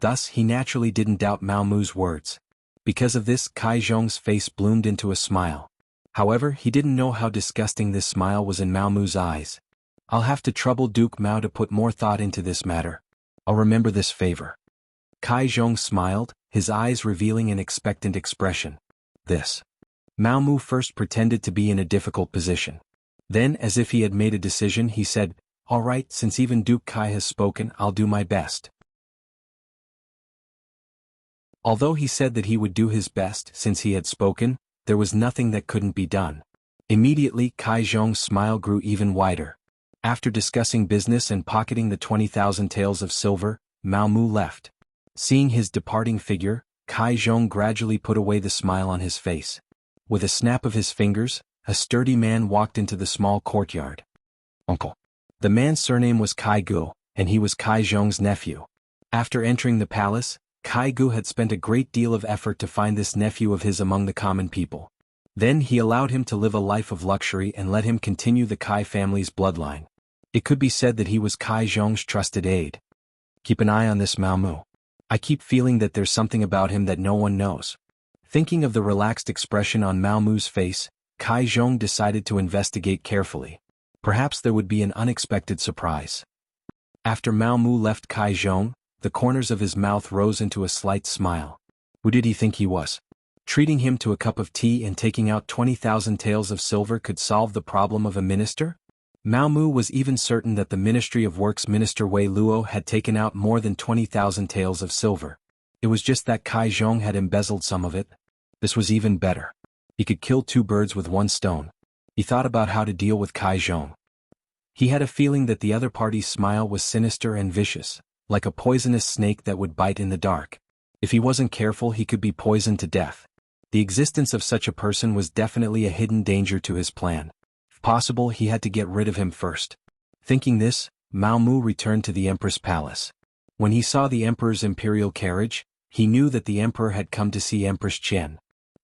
Thus, he naturally didn't doubt Mao Mu's words. Because of this, Kai Zhong's face bloomed into a smile. However, he didn't know how disgusting this smile was in Mao Mu's eyes. I'll have to trouble Duke Mao to put more thought into this matter. I'll remember this favor. Kai Zhong smiled, his eyes revealing an expectant expression. This. Mao Mu first pretended to be in a difficult position. Then, as if he had made a decision, he said, "All right, since even Duke Kai has spoken, I'll do my best." Although he said that he would do his best since he had spoken, there was nothing that couldn't be done. Immediately, Kai Zhong's smile grew even wider. After discussing business and pocketing the 20,000 taels of silver, Mao Mu left. Seeing his departing figure, Kai Zhong gradually put away the smile on his face. With a snap of his fingers, a sturdy man walked into the small courtyard. Uncle. The man's surname was Kai Gu, and he was Kai Zhong's nephew. After entering the palace, Kai Gu had spent a great deal of effort to find this nephew of his among the common people. Then he allowed him to live a life of luxury and let him continue the Kai family's bloodline. It could be said that he was Kai Zhong's trusted aide. Keep an eye on this Mao Mu. I keep feeling that there's something about him that no one knows. Thinking of the relaxed expression on Mao Mu's face, Kai Zhong decided to investigate carefully. Perhaps there would be an unexpected surprise. After Mao Mu left Kai Zhong, the corners of his mouth rose into a slight smile. Who did he think he was? Treating him to a cup of tea and taking out 20,000 taels of silver could solve the problem of a minister? Mao Mu was even certain that the Ministry of Works Minister Wei Luo had taken out more than 20,000 taels of silver. It was just that Kai Zhong had embezzled some of it. This was even better. He could kill two birds with one stone. He thought about how to deal with Kai Zhong. He had a feeling that the other party's smile was sinister and vicious, like a poisonous snake that would bite in the dark. If he wasn't careful, he could be poisoned to death. The existence of such a person was definitely a hidden danger to his plan. If possible, he had to get rid of him first. Thinking this, Mao Mu returned to the Empress Palace. When he saw the Emperor's imperial carriage, he knew that the Emperor had come to see Empress Qian.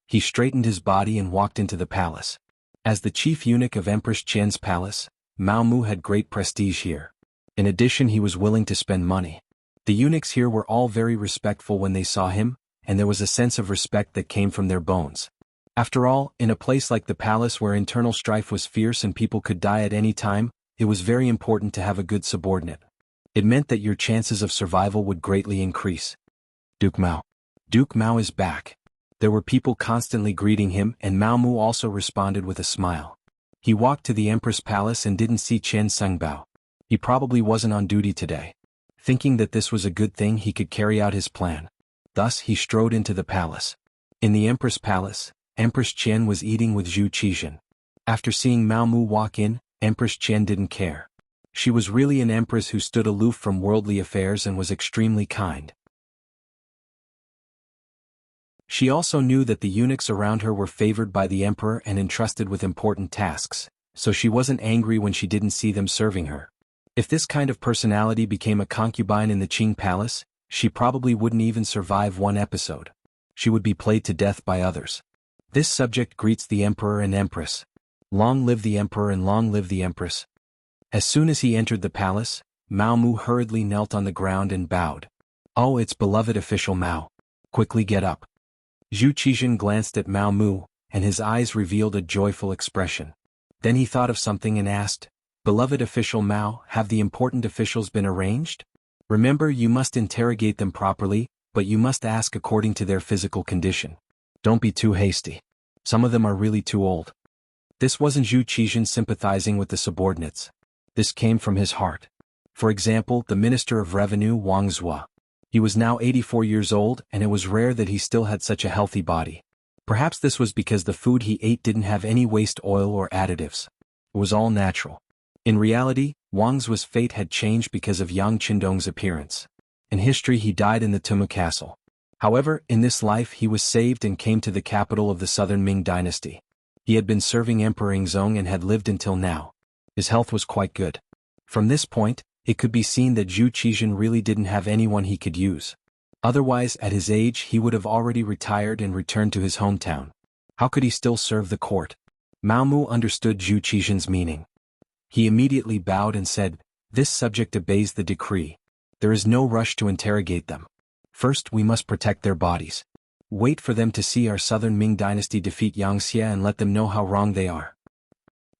He straightened his body and walked into the palace. As the chief eunuch of Empress Qian's palace, Mao Mu had great prestige here. In addition, he was willing to spend money. The eunuchs here were all very respectful when they saw him, and there was a sense of respect that came from their bones. After all, in a place like the palace where internal strife was fierce and people could die at any time, it was very important to have a good subordinate. It meant that your chances of survival would greatly increase. Duke Mao. Duke Mao is back. There were people constantly greeting him, and Mao Mu also responded with a smile. He walked to the Empress Palace and didn't see Chen Sengbao. He probably wasn't on duty today. Thinking that this was a good thing, he could carry out his plan. Thus, he strode into the palace. In the Empress Palace, Empress Qian was eating with Zhu Qizhen. After seeing Mao Mu walk in, Empress Qian didn't care. She was really an empress who stood aloof from worldly affairs and was extremely kind. She also knew that the eunuchs around her were favored by the emperor and entrusted with important tasks, so she wasn't angry when she didn't see them serving her. If this kind of personality became a concubine in the Qing Palace, she probably wouldn't even survive one episode. she would be played to death by others. This subject greets the emperor and empress. Long live the emperor and long live the empress. As soon as he entered the palace, Mao Mu hurriedly knelt on the ground and bowed. Oh, it's beloved official Mao. Quickly get up. Zhu Qizhen glanced at Mao Mu, and his eyes revealed a joyful expression. Then he thought of something and asked, Beloved official Mao, have the important officials been arranged? Remember, you must interrogate them properly, but you must ask according to their physical condition. Don't be too hasty. Some of them are really too old. This wasn't Zhu Qizhen sympathizing with the subordinates. This came from his heart. For example, the Minister of Revenue Wang Zhua. He was now 84 years old, and it was rare that he still had such a healthy body. Perhaps this was because the food he ate didn't have any waste oil or additives. It was all natural. In reality, Wang Zhua's fate had changed because of Yang Qindong's appearance. In history, he died in the Tumu castle. However, in this life he was saved and came to the capital of the southern Ming dynasty. He had been serving Emperor Yingzong and had lived until now. His health was quite good. From this point, it could be seen that Zhu Qizhen really didn't have anyone he could use. Otherwise, at his age, he would have already retired and returned to his hometown. How could he still serve the court? Mao Mu understood Zhu Qizhen's meaning. He immediately bowed and said, This subject obeys the decree. There is no rush to interrogate them. First, we must protect their bodies. Wait for them to see our southern Ming dynasty defeat Yangxia and let them know how wrong they are.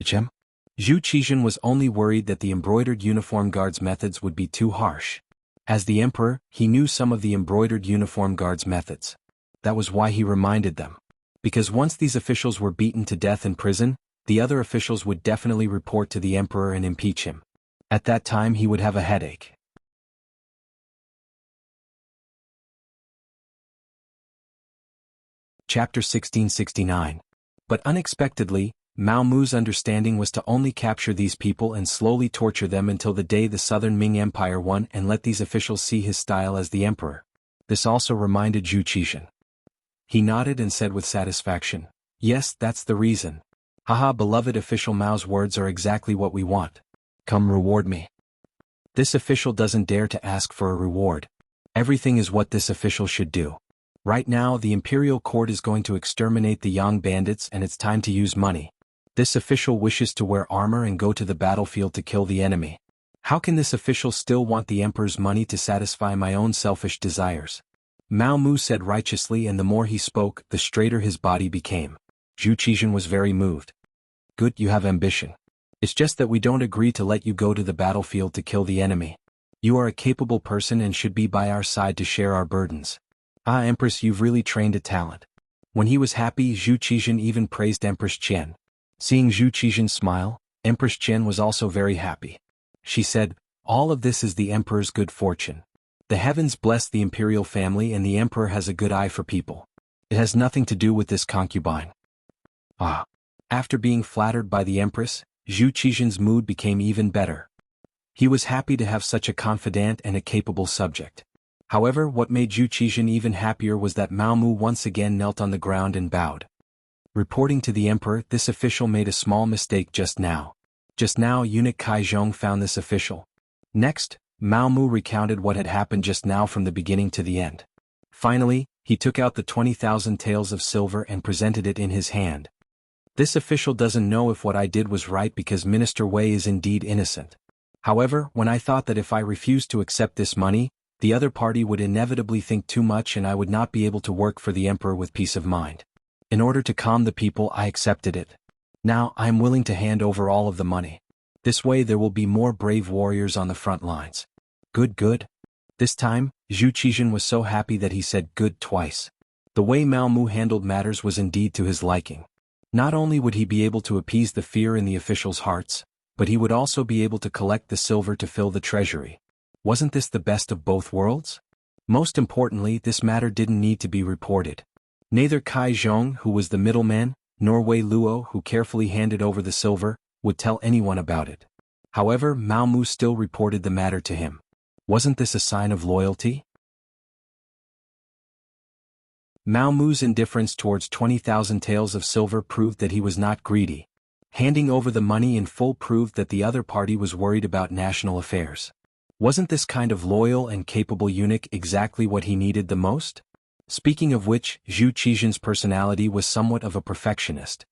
Zhu Qizhen was only worried that the embroidered uniform guards' methods would be too harsh. As the emperor, he knew some of the embroidered uniform guards' methods. That was why he reminded them. Because once these officials were beaten to death in prison, the other officials would definitely report to the emperor and impeach him. At that time he would have a headache. Chapter 1669. But unexpectedly, Mao Mu's understanding was to only capture these people and slowly torture them until the day the southern Ming Empire won and let these officials see his style as the emperor. This also reminded Zhu Qizhen. He nodded and said with satisfaction, Yes, that's the reason. Haha, beloved official Mao's words are exactly what we want. Come reward me. This official doesn't dare to ask for a reward. Everything is what this official should do. Right now, the imperial court is going to exterminate the Yang bandits and it's time to use money. This official wishes to wear armor and go to the battlefield to kill the enemy. How can this official still want the emperor's money to satisfy my own selfish desires? Mao Mu said righteously, and the more he spoke, the straighter his body became. Zhu Qizhen was very moved. Good, you have ambition. It's just that we don't agree to let you go to the battlefield to kill the enemy. You are a capable person and should be by our side to share our burdens. Ah, Empress, you've really trained a talent. When he was happy, Zhu Qizhen even praised Empress Qian. Seeing Zhu Qizhen smile, Empress Qian was also very happy. She said, All of this is the emperor's good fortune. The heavens bless the imperial family and the emperor has a good eye for people. It has nothing to do with this concubine. Ah. After being flattered by the empress, Zhu Qizhen's mood became even better. He was happy to have such a confidant and a capable subject. However, what made Zhu Qizhen even happier was that Mao Mu once again knelt on the ground and bowed. Reporting to the emperor, this official made a small mistake just now. Just now, eunuch Kai Zhong found this official. Next, Mao Mu recounted what had happened just now from the beginning to the end. Finally, he took out the 20,000 taels of silver and presented it in his hand. This official doesn't know if what I did was right because Minister Wei is indeed innocent. However, when I thought that if I refused to accept this money, the other party would inevitably think too much and I would not be able to work for the emperor with peace of mind. In order to calm the people, I accepted it. Now, I am willing to hand over all of the money. This way there will be more brave warriors on the front lines. Good, good. This time, Zhu Qizhen was so happy that he said good twice. The way Mao Mu handled matters was indeed to his liking. Not only would he be able to appease the fear in the officials' hearts, but he would also be able to collect the silver to fill the treasury. Wasn't this the best of both worlds? Most importantly, this matter didn't need to be reported. Neither Kai Zhong, who was the middleman, nor Wei Luo, who carefully handed over the silver, would tell anyone about it. However, Mao Mu still reported the matter to him. Wasn't this a sign of loyalty? Mao Mu's indifference towards 20,000 taels of silver proved that he was not greedy. Handing over the money in full proved that the other party was worried about national affairs. Wasn't this kind of loyal and capable eunuch exactly what he needed the most? Speaking of which, Zhu Qizhen's personality was somewhat of a perfectionist.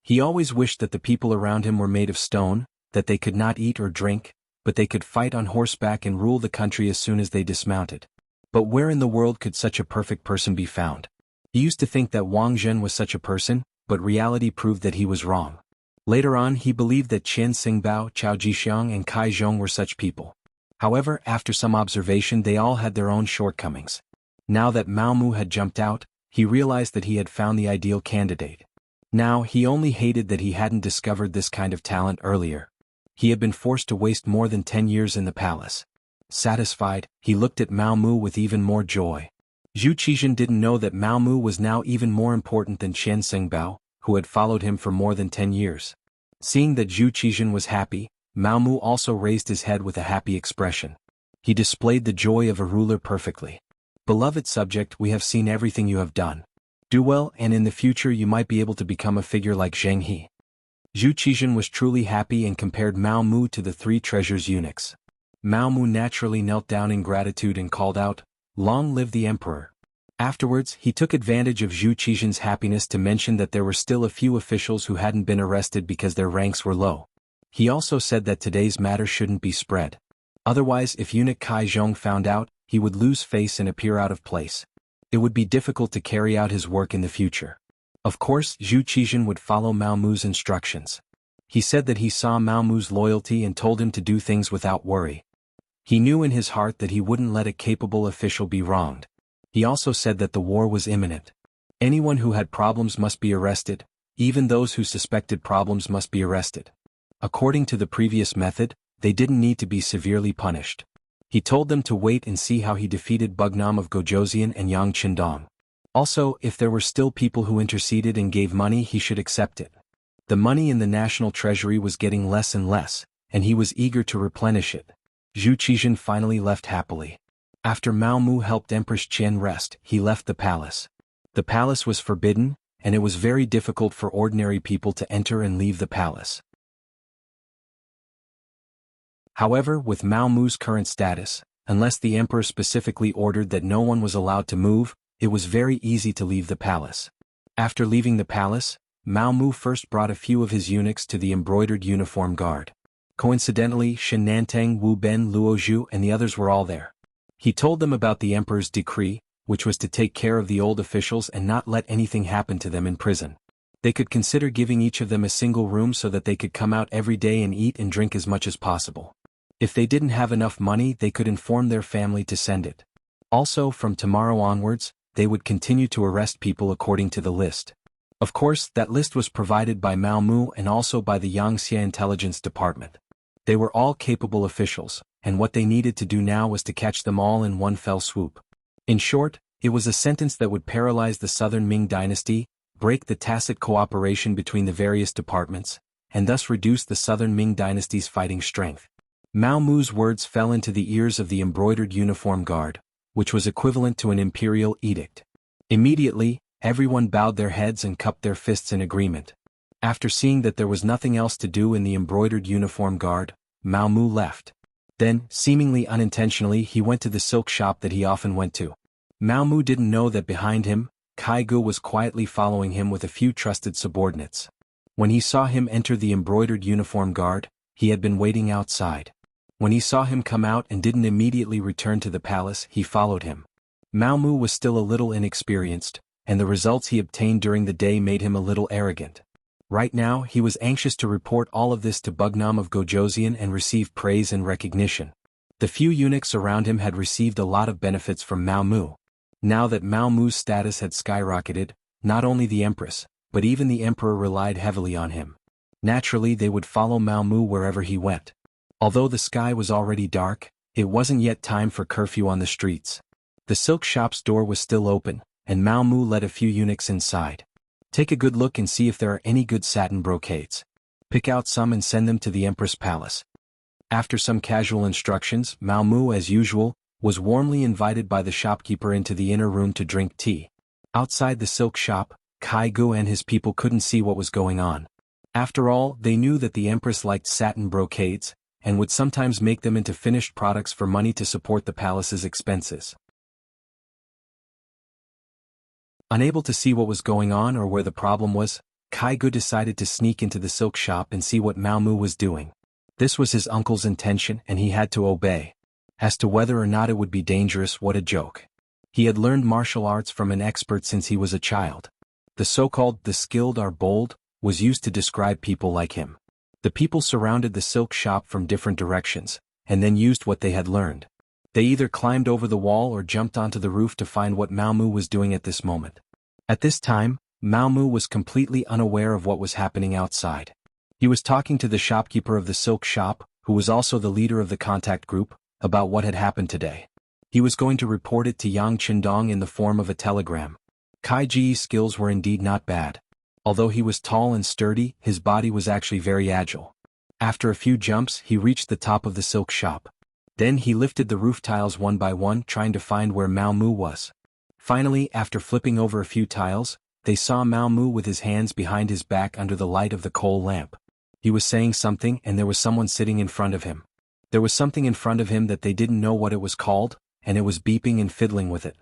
He always wished that the people around him were made of stone, that they could not eat or drink, but they could fight on horseback and rule the country as soon as they dismounted. But where in the world could such a perfect person be found? He used to think that Wang Zhen was such a person, but reality proved that he was wrong. Later on he believed that Qian Xingbao, Chao Jixiang and Kai Zhong were such people. However, after some observation they all had their own shortcomings. Now that Mao Mu had jumped out, he realized that he had found the ideal candidate. Now he only hated that he hadn't discovered this kind of talent earlier. He had been forced to waste more than 10 years in the palace. Satisfied, he looked at Mao Mu with even more joy. Zhu Qizhen didn't know that Mao Mu was now even more important than Qian Xingbao, who had followed him for more than 10 years. Seeing that Zhu Qizhen was happy, Mao Mu also raised his head with a happy expression. He displayed the joy of a ruler perfectly. Beloved subject, we have seen everything you have done. Do well, and in the future you might be able to become a figure like Zheng He. Zhu Qizhen was truly happy and compared Mao Mu to the three treasures eunuchs. Mao Mu naturally knelt down in gratitude and called out, "Long live the emperor." Afterwards, he took advantage of Zhu Qizhen's happiness to mention that there were still a few officials who hadn't been arrested because their ranks were low. He also said that today's matter shouldn't be spread. Otherwise, if eunuch Kai Zhong found out, he would lose face and appear out of place. It would be difficult to carry out his work in the future. Of course, Zhu Qizhen would follow Mao Mu's instructions. He said that he saw Mao Mu's loyalty and told him to do things without worry. He knew in his heart that he wouldn't let a capable official be wronged. He also said that the war was imminent. Anyone who had problems must be arrested, even those who suspected problems must be arrested. According to the previous method, they didn't need to be severely punished. He told them to wait and see how he defeated Bugnam of Gojoseon and Yang Qindong. Also, if there were still people who interceded and gave money, he should accept it. The money in the national treasury was getting less and less, and he was eager to replenish it. Zhu Qizhen finally left happily. After Mao Mu helped Empress Qian rest, he left the palace. The palace was forbidden, and it was very difficult for ordinary people to enter and leave the palace. However, with Mao Mu's current status, unless the emperor specifically ordered that no one was allowed to move, it was very easy to leave the palace. After leaving the palace, Mao Mu first brought a few of his eunuchs to the embroidered uniform guard. Coincidentally, Shen Nantang, Wu Ben, Luo Zhu and the others were all there. He told them about the emperor's decree, which was to take care of the old officials and not let anything happen to them in prison. They could consider giving each of them a single room so that they could come out every day and eat and drink as much as possible. If they didn't have enough money, they could inform their family to send it. Also, from tomorrow onwards, they would continue to arrest people according to the list. Of course, that list was provided by Mao Mu and also by the Yangxia Intelligence Department. They were all capable officials, and what they needed to do now was to catch them all in one fell swoop. In short, it was a sentence that would paralyze the southern Ming dynasty, break the tacit cooperation between the various departments, and thus reduce the southern Ming dynasty's fighting strength. Mao Mu's words fell into the ears of the embroidered uniform guard, which was equivalent to an imperial edict. Immediately, everyone bowed their heads and cupped their fists in agreement. After seeing that there was nothing else to do in the embroidered uniform guard, Mao Mu left. Then, seemingly unintentionally, he went to the silk shop that he often went to. Mao Mu didn't know that behind him, Kai Gu was quietly following him with a few trusted subordinates. When he saw him enter the embroidered uniform guard, he had been waiting outside. When he saw him come out and didn't immediately return to the palace, he followed him. Mao Mu was still a little inexperienced, and the results he obtained during the day made him a little arrogant. Right now, he was anxious to report all of this to Bugnam of Gojoseon and receive praise and recognition. The few eunuchs around him had received a lot of benefits from Mao Mu. Now that Mao Mu's status had skyrocketed, not only the empress, but even the emperor relied heavily on him. Naturally, they would follow Mao Mu wherever he went. Although the sky was already dark, it wasn't yet time for curfew on the streets. The silk shop's door was still open, and Mao Mu led a few eunuchs inside. Take a good look and see if there are any good satin brocades. Pick out some and send them to the Empress Palace. After some casual instructions, Mao Mu, as usual, was warmly invited by the shopkeeper into the inner room to drink tea. Outside the silk shop, Kai Gu and his people couldn't see what was going on. After all, they knew that the Empress liked satin brocades, and would sometimes make them into finished products for money to support the palace's expenses. Unable to see what was going on or where the problem was, Kai Gu decided to sneak into the silk shop and see what Mao Mu was doing. This was his uncle's intention and he had to obey. As to whether or not it would be dangerous, what a joke. He had learned martial arts from an expert since he was a child. The so-called "the skilled are bold" was used to describe people like him. The people surrounded the silk shop from different directions, and then used what they had learned. They either climbed over the wall or jumped onto the roof to find what Mao Mu was doing at this moment. At this time, Mao Mu was completely unaware of what was happening outside. He was talking to the shopkeeper of the silk shop, who was also the leader of the contact group, about what had happened today. He was going to report it to Yang Qindong in the form of a telegram. Kai Ji's skills were indeed not bad. Although he was tall and sturdy, his body was actually very agile. After a few jumps, he reached the top of the silk shop. Then he lifted the roof tiles one by one, trying to find where Mao Mu was. Finally, after flipping over a few tiles, they saw Mao Mu with his hands behind his back under the light of the coal lamp. He was saying something and there was someone sitting in front of him. There was something in front of him that they didn't know what it was called, and it was beeping and fiddling with it.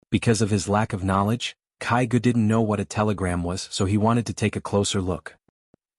Because of his lack of knowledge, Kai Gu didn't know what a telegram was, so he wanted to take a closer look.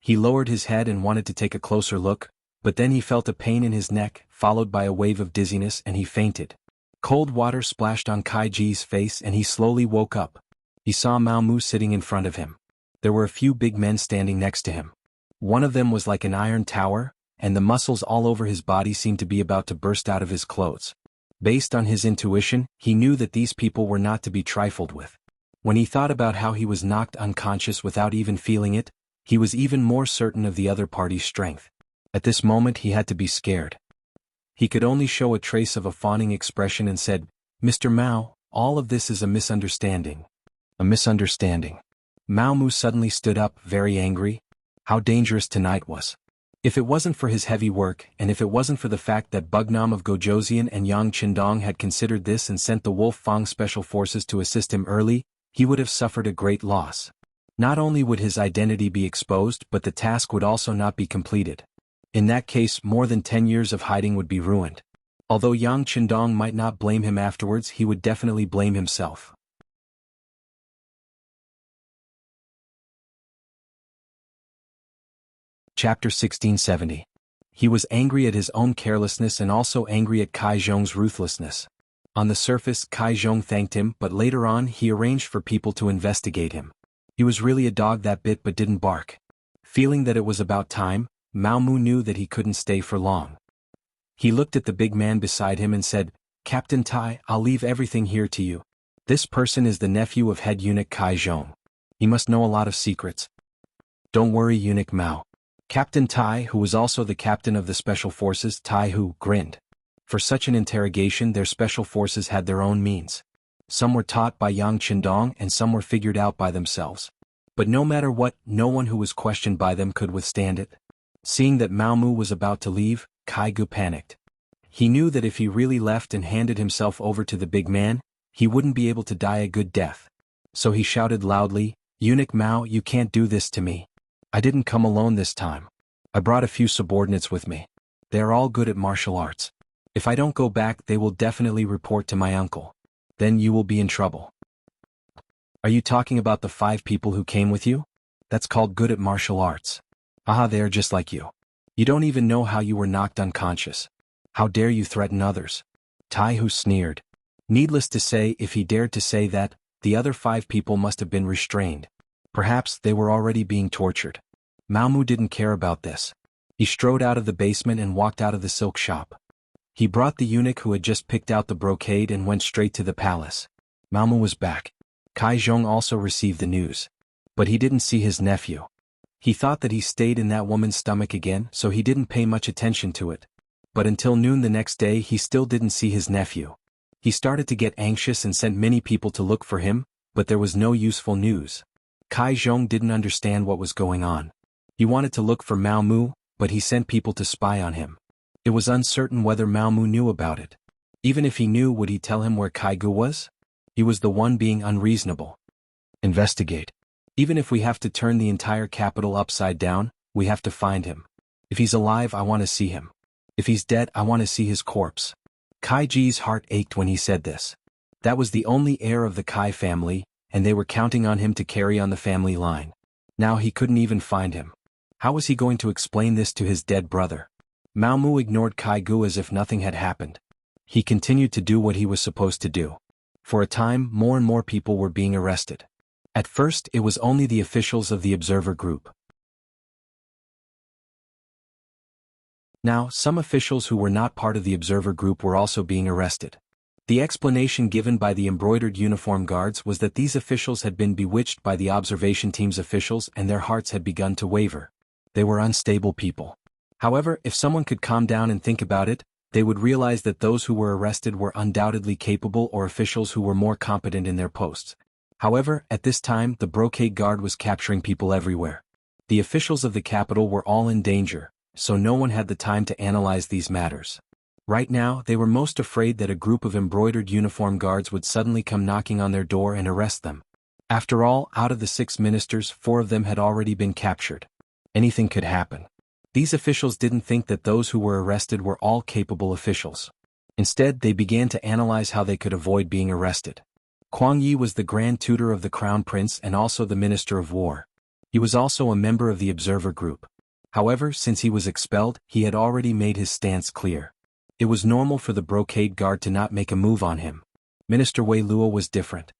He lowered his head and wanted to take a closer look, but then he felt a pain in his neck, followed by a wave of dizziness, and he fainted. Cold water splashed on Kai Ji's face and he slowly woke up. He saw Mao Mu sitting in front of him. There were a few big men standing next to him. One of them was like an iron tower, and the muscles all over his body seemed to be about to burst out of his clothes. Based on his intuition, he knew that these people were not to be trifled with. When he thought about how he was knocked unconscious without even feeling it, he was even more certain of the other party's strength. At this moment he had to be scared. He could only show a trace of a fawning expression and said, "Mr. Mao, all of this is a misunderstanding." A misunderstanding. Mao Mu suddenly stood up, very angry. How dangerous tonight was. If it wasn't for his heavy work, and if it wasn't for the fact that Bugnam of Gojoseon and Yang Qindong had considered this and sent the Wolf Fang special forces to assist him early, he would have suffered a great loss. Not only would his identity be exposed, but the task would also not be completed. In that case, more than 10 years of hiding would be ruined. Although Yang Qindong might not blame him afterwards, he would definitely blame himself. Chapter 1670. He was angry at his own carelessness and also angry at Kai Zhong's ruthlessness. On the surface, Kai Zhong thanked him, but later on he arranged for people to investigate him. He was really a dog that bit but didn't bark. Feeling that it was about time, Mao Mu knew that he couldn't stay for long. He looked at the big man beside him and said, "Captain Tai, I'll leave everything here to you. This person is the nephew of head eunuch Kai Zhong. He must know a lot of secrets." "Don't worry, eunuch Mao." Captain Tai, who was also the captain of the special forces, Tai Hu, grinned. For such an interrogation, their special forces had their own means. Some were taught by Yang Qindong and some were figured out by themselves. But no matter what, no one who was questioned by them could withstand it. Seeing that Mao Mu was about to leave, Kai Gu panicked. He knew that if he really left and handed himself over to the big man, he wouldn't be able to die a good death. So he shouted loudly, "Eunuch Mao, you can't do this to me. I didn't come alone this time. I brought a few subordinates with me. They are all good at martial arts. If I don't go back, they will definitely report to my uncle. Then you will be in trouble." "Are you talking about the 5 people who came with you? That's called good at martial arts. Aha, they are just like you. You don't even know how you were knocked unconscious. How dare you threaten others?" Tai Hu sneered. Needless to say, if he dared to say that, the other 5 people must have been restrained. Perhaps they were already being tortured. Mao Mu didn't care about this. He strode out of the basement and walked out of the silk shop. He brought the eunuch who had just picked out the brocade and went straight to the palace. Mao Mu was back. Kai Zhong also received the news. But he didn't see his nephew. He thought that he stayed in that woman's stomach again, so he didn't pay much attention to it. But until noon the next day he still didn't see his nephew. He started to get anxious and sent many people to look for him, but there was no useful news. Kai Zhong didn't understand what was going on. He wanted to look for Mao Mu, but he sent people to spy on him. It was uncertain whether Mao Mu knew about it. Even if he knew, would he tell him where Kai Gu was? He was the one being unreasonable. "Investigate. Even if we have to turn the entire capital upside down, we have to find him. If he's alive, I want to see him. If he's dead, I want to see his corpse." Kai Ji's heart ached when he said this. That was the only heir of the Kai family, and they were counting on him to carry on the family line. Now he couldn't even find him. How was he going to explain this to his dead brother? Mao Mu ignored Kai Gu as if nothing had happened. He continued to do what he was supposed to do. For a time, more and more people were being arrested. At first, it was only the officials of the observer group. Now, some officials who were not part of the observer group were also being arrested. The explanation given by the embroidered uniform guards was that these officials had been bewitched by the observation team's officials and their hearts had begun to waver. They were unstable people. However, if someone could calm down and think about it, they would realize that those who were arrested were undoubtedly capable or officials who were more competent in their posts. However, at this time the brocade guard was capturing people everywhere. The officials of the capital were all in danger, so no one had the time to analyze these matters. Right now, they were most afraid that a group of embroidered uniform guards would suddenly come knocking on their door and arrest them. After all, out of the 6 ministers, 4 of them had already been captured. Anything could happen. These officials didn't think that those who were arrested were all capable officials. Instead, they began to analyze how they could avoid being arrested. Kuang Yi was the Grand Tutor of the Crown Prince and also the Minister of War. He was also a member of the Observer Group. However, since he was expelled, he had already made his stance clear. It was normal for the brocade guard to not make a move on him. Minister Wei Luo was different.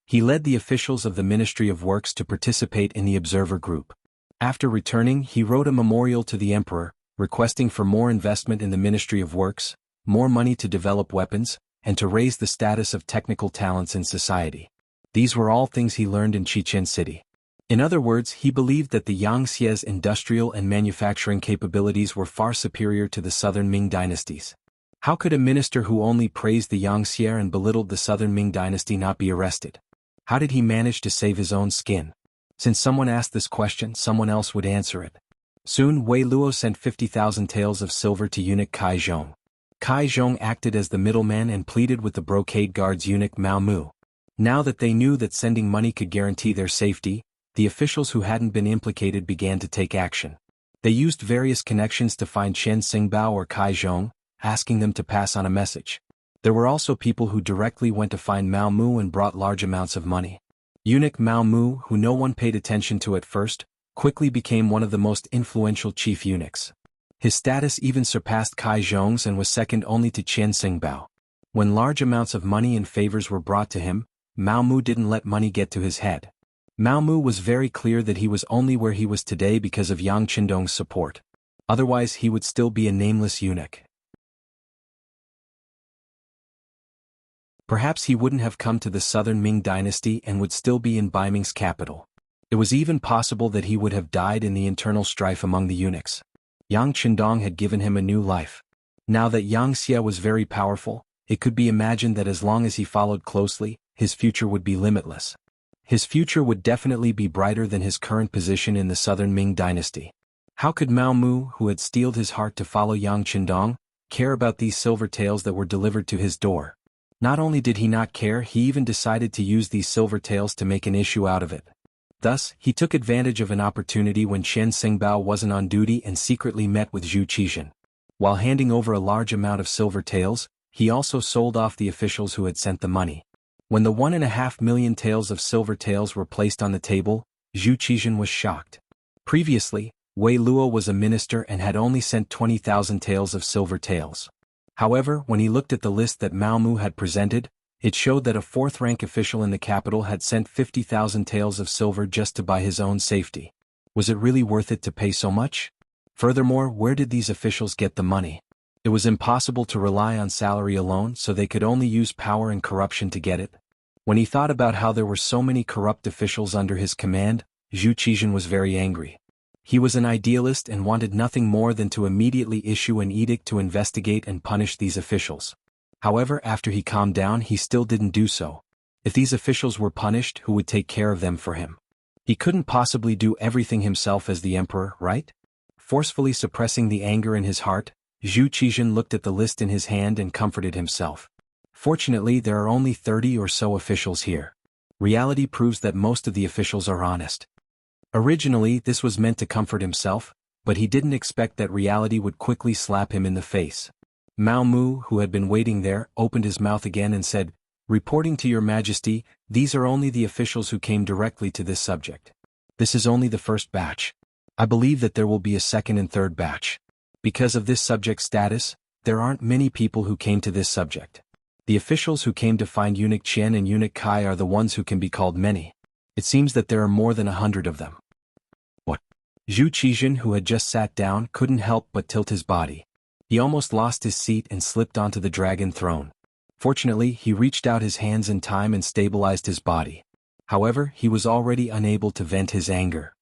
He led the officials of the Ministry of Works to participate in the Observer Group. After returning, he wrote a memorial to the Emperor, requesting for more investment in the Ministry of Works, more money to develop weapons, and to raise the status of technical talents in society. These were all things he learned in Chichen City. In other words, he believed that the Yangtze's industrial and manufacturing capabilities were far superior to the southern Ming dynasties. How could a minister who only praised the Yangtze and belittled the southern Ming dynasty not be arrested? How did he manage to save his own skin? Since someone asked this question, someone else would answer it. Soon, Wei Luo sent 50,000 taels of silver to eunuch Kai Zhong. Kai Zhong acted as the middleman and pleaded with the brocade guard's eunuch Mao Mu. Now that they knew that sending money could guarantee their safety, the officials who hadn't been implicated began to take action. They used various connections to find Chen Xingbao or Kai Zhong, asking them to pass on a message. There were also people who directly went to find Mao Mu and brought large amounts of money. Eunuch Mao Mu, who no one paid attention to at first, quickly became one of the most influential chief eunuchs. His status even surpassed Kai Zhong's and was second only to Chen Xingbao. When large amounts of money and favors were brought to him, Mao Mu didn't let money get to his head. Mao Mu was very clear that he was only where he was today because of Yang Qindong's support. Otherwise he would still be a nameless eunuch. Perhaps he wouldn't have come to the southern Ming dynasty and would still be in Baiming's capital. It was even possible that he would have died in the internal strife among the eunuchs. Yang Qindong had given him a new life. Now that Yang Xie was very powerful, it could be imagined that as long as he followed closely, his future would be limitless. His future would definitely be brighter than his current position in the southern Ming dynasty. How could Mao Mu, who had steeled his heart to follow Yang Qindong, care about these silver taels that were delivered to his door? Not only did he not care, he even decided to use these silver taels to make an issue out of it. Thus, he took advantage of an opportunity when Chen Xingbao wasn't on duty and secretly met with Zhu Qizhen. While handing over a large amount of silver taels, he also sold off the officials who had sent the money. When the 1.5 million taels of silver taels were placed on the table, Zhu Qizhen was shocked. Previously, Wei Luo was a minister and had only sent 20,000 taels of silver taels. However, when he looked at the list that Mao Mu had presented, it showed that a 4th-rank official in the capital had sent 50,000 taels of silver just to buy his own safety. Was it really worth it to pay so much? Furthermore, where did these officials get the money? It was impossible to rely on salary alone, so they could only use power and corruption to get it. When he thought about how there were so many corrupt officials under his command, Zhu Qizhen was very angry. He was an idealist and wanted nothing more than to immediately issue an edict to investigate and punish these officials. However, after he calmed down, he still didn't do so. If these officials were punished, who would take care of them for him? He couldn't possibly do everything himself as the emperor, right? Forcefully suppressing the anger in his heart, Zhu Qizhen looked at the list in his hand and comforted himself. Fortunately, there are only 30 or so officials here. Reality proves that most of the officials are honest. Originally, this was meant to comfort himself, but he didn't expect that reality would quickly slap him in the face. Mao Mu, who had been waiting there, opened his mouth again and said, "Reporting to your majesty, These are only the officials who came directly to this subject. This is only the first batch. I believe that there will be a second and third batch. Because of this subject status, there aren't many people who came to this subject. The officials who came to find eunuch Qian and eunuch Kai are the ones who can be called many. It seems that there are more than 100 of them. What? Zhu Qizhen, who had just sat down, couldn't help but tilt his body. He almost lost his seat and slipped onto the dragon throne. Fortunately, he reached out his hands in time and stabilized his body. However, he was already unable to vent his anger.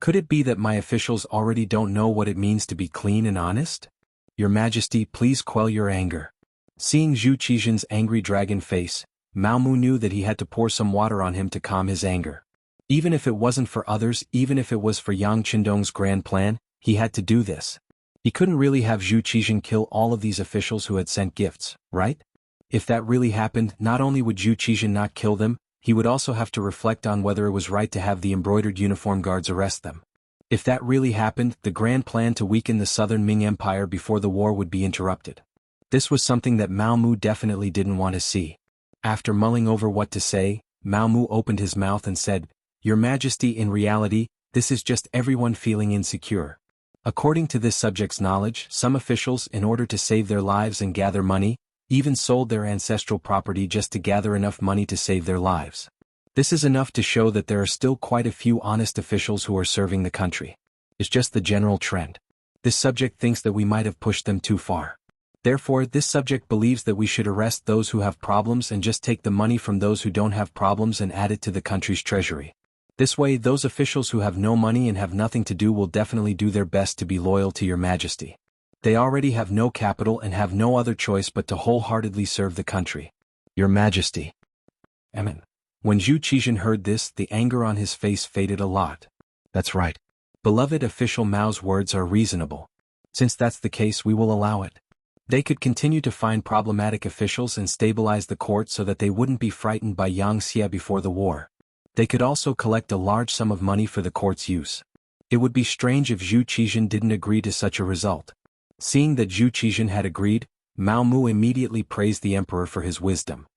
Could it be that my officials already don't know what it means to be clean and honest? Your Majesty, please quell your anger. Seeing Zhu Qizhen's angry dragon face, Mao Mu knew that he had to pour some water on him to calm his anger. Even if it wasn't for others, even if it was for Yang Qindong's grand plan, he had to do this. He couldn't really have Zhu Qizhen kill all of these officials who had sent gifts, right? If that really happened, not only would Zhu Qizhen not kill them, he would also have to reflect on whether it was right to have the embroidered uniform guards arrest them. If that really happened, the grand plan to weaken the southern Ming Empire before the war would be interrupted. This was something that Mao Mu definitely didn't want to see. After mulling over what to say, Mao Mu opened his mouth and said, "Your Majesty, in reality, this is just everyone feeling insecure. According to this subject's knowledge, some officials, in order to save their lives and gather money, even sold their ancestral property just to gather enough money to save their lives. This is enough to show that there are still quite a few honest officials who are serving the country. It's just the general trend. This subject thinks that we might have pushed them too far. Therefore, this subject believes that we should arrest those who have problems and just take the money from those who don't have problems and add it to the country's treasury. This way, those officials who have no money and have nothing to do will definitely do their best to be loyal to your Majesty. They already have no capital and have no other choice but to wholeheartedly serve the country. Your Majesty." Amen. When Zhu Qizhen heard this, the anger on his face faded a lot. That's right. Beloved official Mao's words are reasonable. Since that's the case, we will allow it. They could continue to find problematic officials and stabilize the court so that they wouldn't be frightened by Yang Xie before the war. They could also collect a large sum of money for the court's use. It would be strange if Zhu Qizhen didn't agree to such a result. Seeing that Zhu Qizhen had agreed, Mao Mu immediately praised the emperor for his wisdom.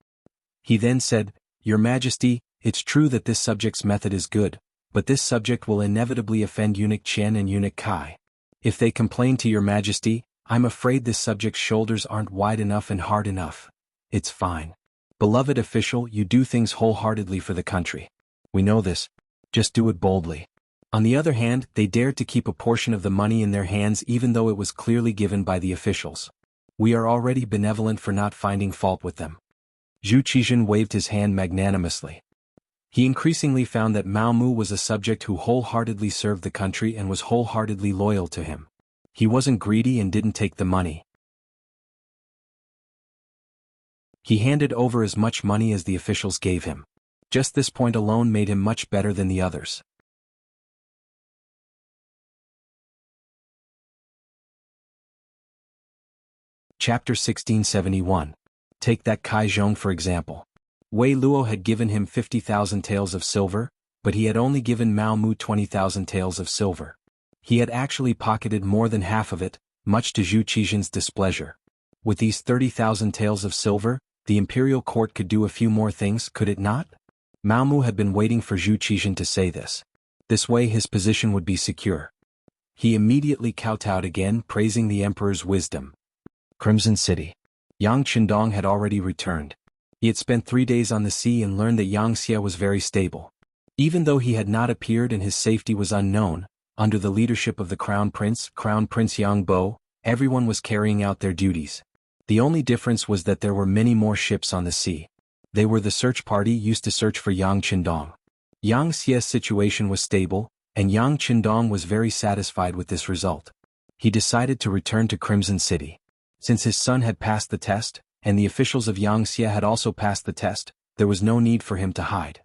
He then said, "Your Majesty, it's true that this subject's method is good, but this subject will inevitably offend eunuch Qian and eunuch Kai. If they complain to your Majesty, I'm afraid this subject's shoulders aren't wide enough and hard enough. It's fine. Beloved official, you do things wholeheartedly for the country. We know this. Just do it boldly." On the other hand, they dared to keep a portion of the money in their hands even though it was clearly given by the officials. We are already benevolent for not finding fault with them. Zhu Qizhen waved his hand magnanimously. He increasingly found that Mao Mu was a subject who wholeheartedly served the country and was wholeheartedly loyal to him. He wasn't greedy and didn't take the money. He handed over as much money as the officials gave him. Just this point alone made him much better than the others. Chapter 1671. Take that Kai Zhong for example. Wei Luo had given him 50,000 taels of silver, but he had only given Mao Mu 20,000 taels of silver. He had actually pocketed more than half of it, much to Zhu Qizhen's displeasure. With these 30,000 taels of silver, the imperial court could do a few more things, could it not? Mao Mu had been waiting for Zhu Qizhen to say this. This way his position would be secure. He immediately kowtowed again, praising the emperor's wisdom. Crimson City. Yang Qindong had already returned. He had spent 3 days on the sea and learned that Yang Xie was very stable. Even though he had not appeared and his safety was unknown, under the leadership of the Crown Prince Yang Bo, everyone was carrying out their duties. The only difference was that there were many more ships on the sea. They were the search party used to search for Yang Qindong. Yang Xie's situation was stable, and Yang Qindong was very satisfied with this result. He decided to return to Crimson City. Since his son had passed the test, and the officials of Yang Xie had also passed the test, there was no need for him to hide.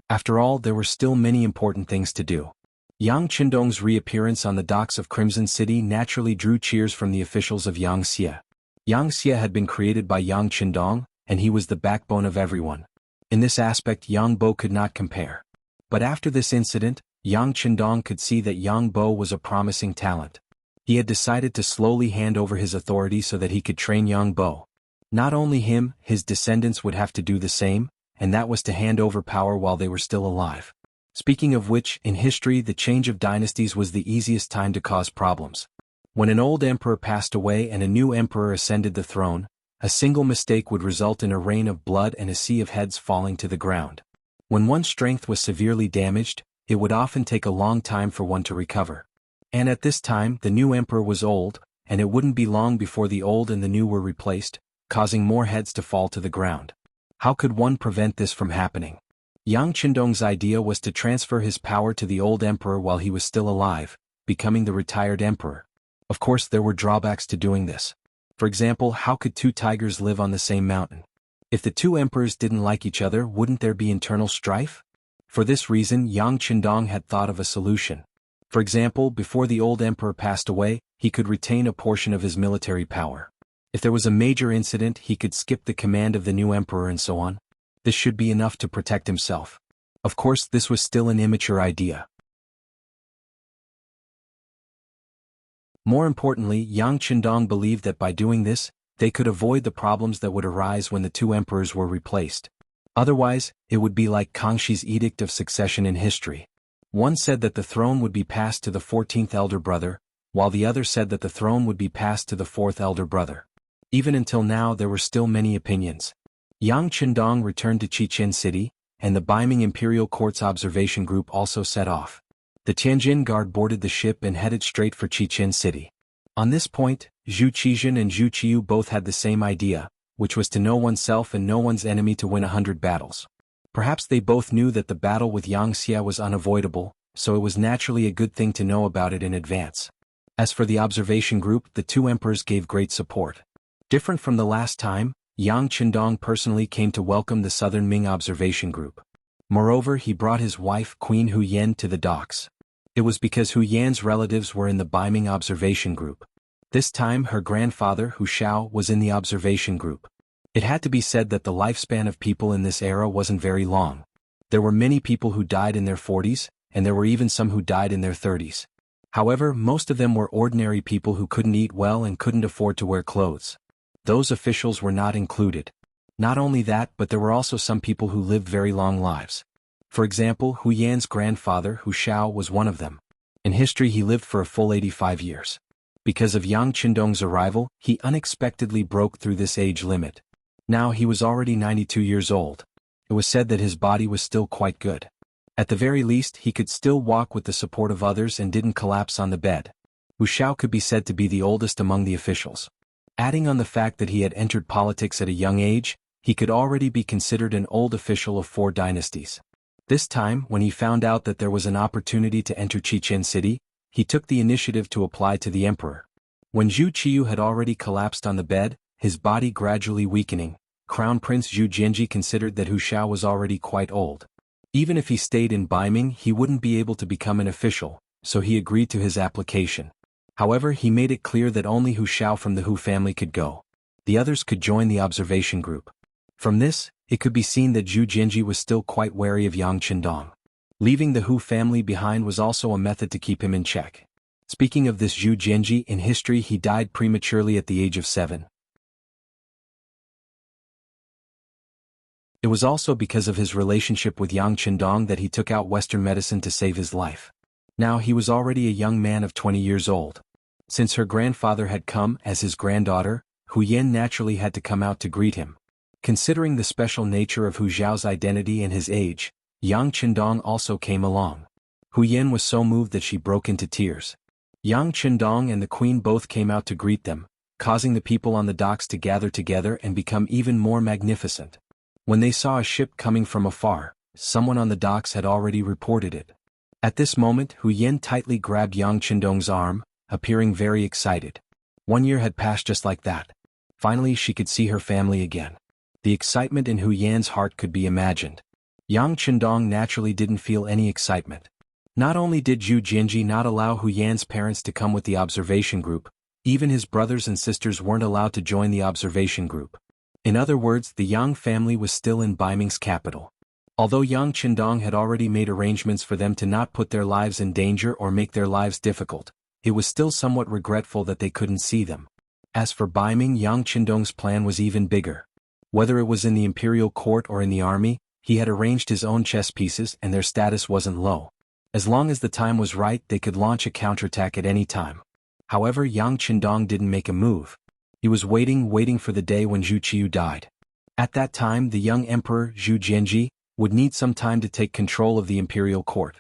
After all, there were still many important things to do. Yang Qindong's reappearance on the docks of Crimson City naturally drew cheers from the officials of Yang Xie. Yang Xie had been created by Yang Qindong, and he was the backbone of everyone. In this aspect, Yang Bo could not compare. But after this incident, Yang Qindong could see that Yang Bo was a promising talent. He had decided to slowly hand over his authority so that he could train Yang Bo. Not only him, his descendants would have to do the same, and that was to hand over power while they were still alive. Speaking of which, in history the change of dynasties was the easiest time to cause problems. When an old emperor passed away and a new emperor ascended the throne, a single mistake would result in a rain of blood and a sea of heads falling to the ground. When one's strength was severely damaged, it would often take a long time for one to recover. And at this time the new emperor was old, and it wouldn't be long before the old and the new were replaced, causing more heads to fall to the ground. How could one prevent this from happening? Yang Qindong's idea was to transfer his power to the old emperor while he was still alive, becoming the retired emperor. Of course there were drawbacks to doing this. For example, how could two tigers live on the same mountain? If the two emperors didn't like each other, wouldn't there be internal strife? For this reason Yang Qindong had thought of a solution. For example, before the old emperor passed away, he could retain a portion of his military power. If there was a major incident, he could skip the command of the new emperor and so on. This should be enough to protect himself. Of course, this was still an immature idea. More importantly, Yang Qindong believed that by doing this, they could avoid the problems that would arise when the two emperors were replaced. Otherwise, it would be like Kangshi's edict of succession in history. One said that the throne would be passed to the 14th elder brother, while the other said that the throne would be passed to the 4th elder brother. Even until now there were still many opinions. Yang Qindong returned to Chichen City, and the Beiming Imperial Court's observation group also set off. The Tianjin Guard boarded the ship and headed straight for Chichen City. On this point, Zhu Qizhen and Zhu Qiyu both had the same idea, which was to know oneself and know one's enemy to win 100 battles. Perhaps they both knew that the battle with Yang Xia was unavoidable, so it was naturally a good thing to know about it in advance. As for the observation group, the two emperors gave great support. Different from the last time, Yang Qindong personally came to welcome the Southern Ming observation group. Moreover, he brought his wife Queen Hu Yan to the docks. It was because Hu Yan's relatives were in the Beiming observation group. This time her grandfather Hu Shao was in the observation group. It had to be said that the lifespan of people in this era wasn't very long. There were many people who died in their 40s, and there were even some who died in their 30s. However, most of them were ordinary people who couldn't eat well and couldn't afford to wear clothes. Those officials were not included. Not only that, but there were also some people who lived very long lives. For example, Hu Yan's grandfather Hu Shao was one of them. In history he lived for a full 85 years. Because of Yang Qindong's arrival, he unexpectedly broke through this age limit. Now he was already 92 years old. It was said that his body was still quite good. At the very least, he could still walk with the support of others and didn't collapse on the bed. Hu Shao could be said to be the oldest among the officials. Adding on the fact that he had entered politics at a young age, he could already be considered an old official of 4 dynasties. This time, when he found out that there was an opportunity to enter Chichen City, he took the initiative to apply to the emperor. When Zhu Qiyu had already collapsed on the bed, his body gradually weakening, Crown Prince Zhu Jianji considered that Hu Shao was already quite old. Even if he stayed in Beiming, he wouldn't be able to become an official, so he agreed to his application. However, he made it clear that only Hu Shao from the Hu family could go. The others could join the observation group. From this, it could be seen that Zhu Jianji was still quite wary of Yang Qindong. Leaving the Hu family behind was also a method to keep him in check. Speaking of this Zhu Jianji, in history he died prematurely at the age of 7. It was also because of his relationship with Yang Qindong that he took out Western medicine to save his life. Now he was already a young man of 20 years old. Since her grandfather had come as his granddaughter, Hu Yan naturally had to come out to greet him. Considering the special nature of Hu Zhao's identity and his age, Yang Qindong also came along. Hu Yan was so moved that she broke into tears. Yang Qindong and the queen both came out to greet them, causing the people on the docks to gather together and become even more magnificent. When they saw a ship coming from afar, someone on the docks had already reported it. At this moment, Hu Yan tightly grabbed Yang Qindong's arm, appearing very excited. 1 year had passed just like that. Finally she could see her family again. The excitement in Hu Yan's heart could be imagined. Yang Qindong naturally didn't feel any excitement. Not only did Zhu Jianji not allow Hu Yan's parents to come with the observation group, even his brothers and sisters weren't allowed to join the observation group. In other words, the Yang family was still in Beiming's capital. Although Yang Qindong had already made arrangements for them to not put their lives in danger or make their lives difficult, it was still somewhat regretful that they couldn't see them. As for Baiming, Yang Qindong's plan was even bigger. Whether it was in the imperial court or in the army, he had arranged his own chess pieces and their status wasn't low. As long as the time was right, they could launch a counterattack at any time. However, Yang Qindong didn't make a move. He was waiting for the day when Zhu Qiyu died. At that time, the young emperor, Zhu Jianji, would need some time to take control of the imperial court.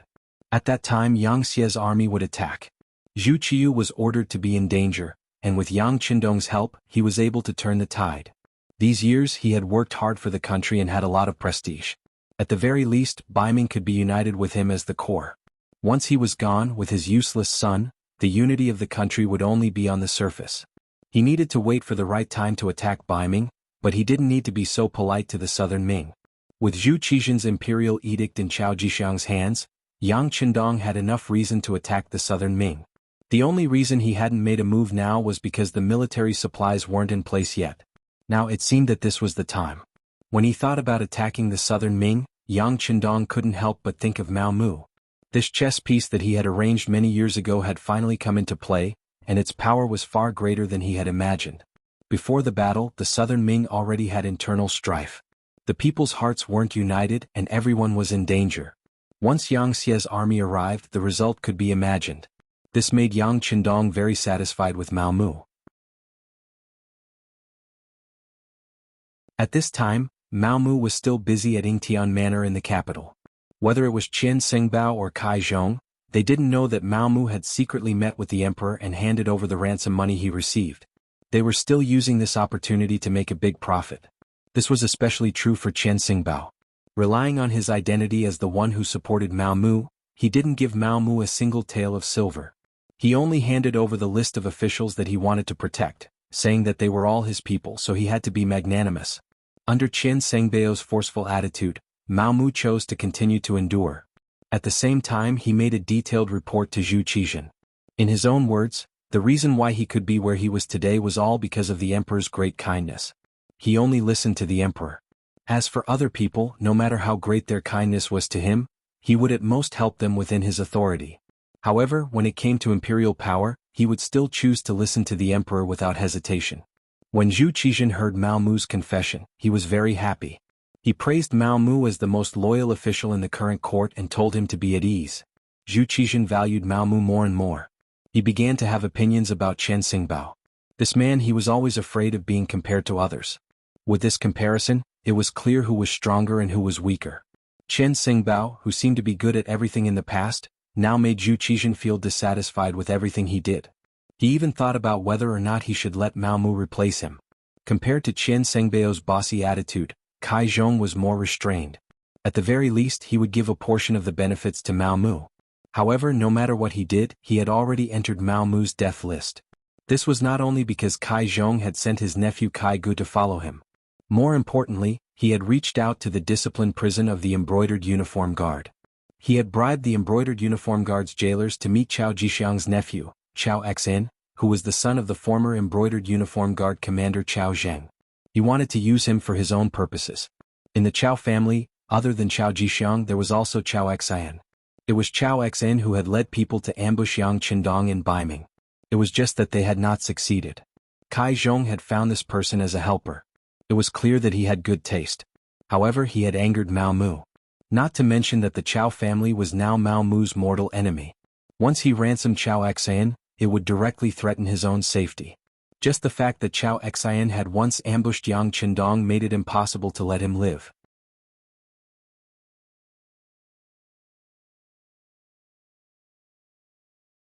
At that time, Yang Xie's army would attack. Zhu Qiyu was ordered to be in danger, and with Yang Qindong's help, he was able to turn the tide. These years he had worked hard for the country and had a lot of prestige. At the very least, Baiming could be united with him as the core. Once he was gone with his useless son, the unity of the country would only be on the surface. He needed to wait for the right time to attack Baiming, but he didn't need to be so polite to the southern Ming. With Zhu Qizhen's imperial edict in Chao Jixiang's hands, Yang Qindong had enough reason to attack the southern Ming. The only reason he hadn't made a move now was because the military supplies weren't in place yet. Now it seemed that this was the time. When he thought about attacking the southern Ming, Yang Qindong couldn't help but think of Mao Mu. This chess piece that he had arranged many years ago had finally come into play, and its power was far greater than he had imagined. Before the battle, the southern Ming already had internal strife. The people's hearts weren't united and everyone was in danger. Once Yang Xie's army arrived, the result could be imagined. This made Yang Qindong very satisfied with Mao Mu. At this time, Mao Mu was still busy at Yingtian Manor in the capital. Whether it was Qian Xingbao or Kai Zhong, they didn't know that Mao Mu had secretly met with the emperor and handed over the ransom money he received. They were still using this opportunity to make a big profit. This was especially true for Qian Xingbao. Relying on his identity as the one who supported Mao Mu, he didn't give Mao Mu a single tael of silver. He only handed over the list of officials that he wanted to protect, saying that they were all his people, so he had to be magnanimous. Under Qian Xingbao's forceful attitude, Mao Mu chose to continue to endure. At the same time, he made a detailed report to Zhu Qizhen. In his own words, the reason why he could be where he was today was all because of the emperor's great kindness. He only listened to the emperor. As for other people, no matter how great their kindness was to him, he would at most help them within his authority. However, when it came to imperial power, he would still choose to listen to the emperor without hesitation. When Zhu Qizhen heard Mao Mu's confession, he was very happy. He praised Mao Mu as the most loyal official in the current court and told him to be at ease. Zhu Qizhen valued Mao Mu more and more. He began to have opinions about Qian Xingbao. This man, he was always afraid of being compared to others. With this comparison, it was clear who was stronger and who was weaker. Qian Xingbao, who seemed to be good at everything in the past, now made Zhu Qizhen feel dissatisfied with everything he did. He even thought about whether or not he should let Mao Mu replace him. Compared to Qian Xingbao's bossy attitude, Kai Zhong was more restrained. At the very least, he would give a portion of the benefits to Mao Mu. However, no matter what he did, he had already entered Mao Mu's death list. This was not only because Kai Zhong had sent his nephew Kai Gu to follow him. More importantly, he had reached out to the discipline prison of the Embroidered Uniform Guard. He had bribed the Embroidered Uniform Guard's jailers to meet Chao Jixiang's nephew, Chao Xin, who was the son of the former Embroidered Uniform Guard commander Chao Zheng. He wanted to use him for his own purposes. In the Chao family, other than Chao Jixiang, there was also Chao Xin. It was Chao Xin who had led people to ambush Yang Qindong in Baiming. It was just that they had not succeeded. Kai Zhong had found this person as a helper. It was clear that he had good taste. However, he had angered Mao Mu. Not to mention that the Chao family was now Mao Mu's mortal enemy. Once he ransomed Chao Xin, it would directly threaten his own safety. Just the fact that Chao Xin had once ambushed Yang Qindong made it impossible to let him live.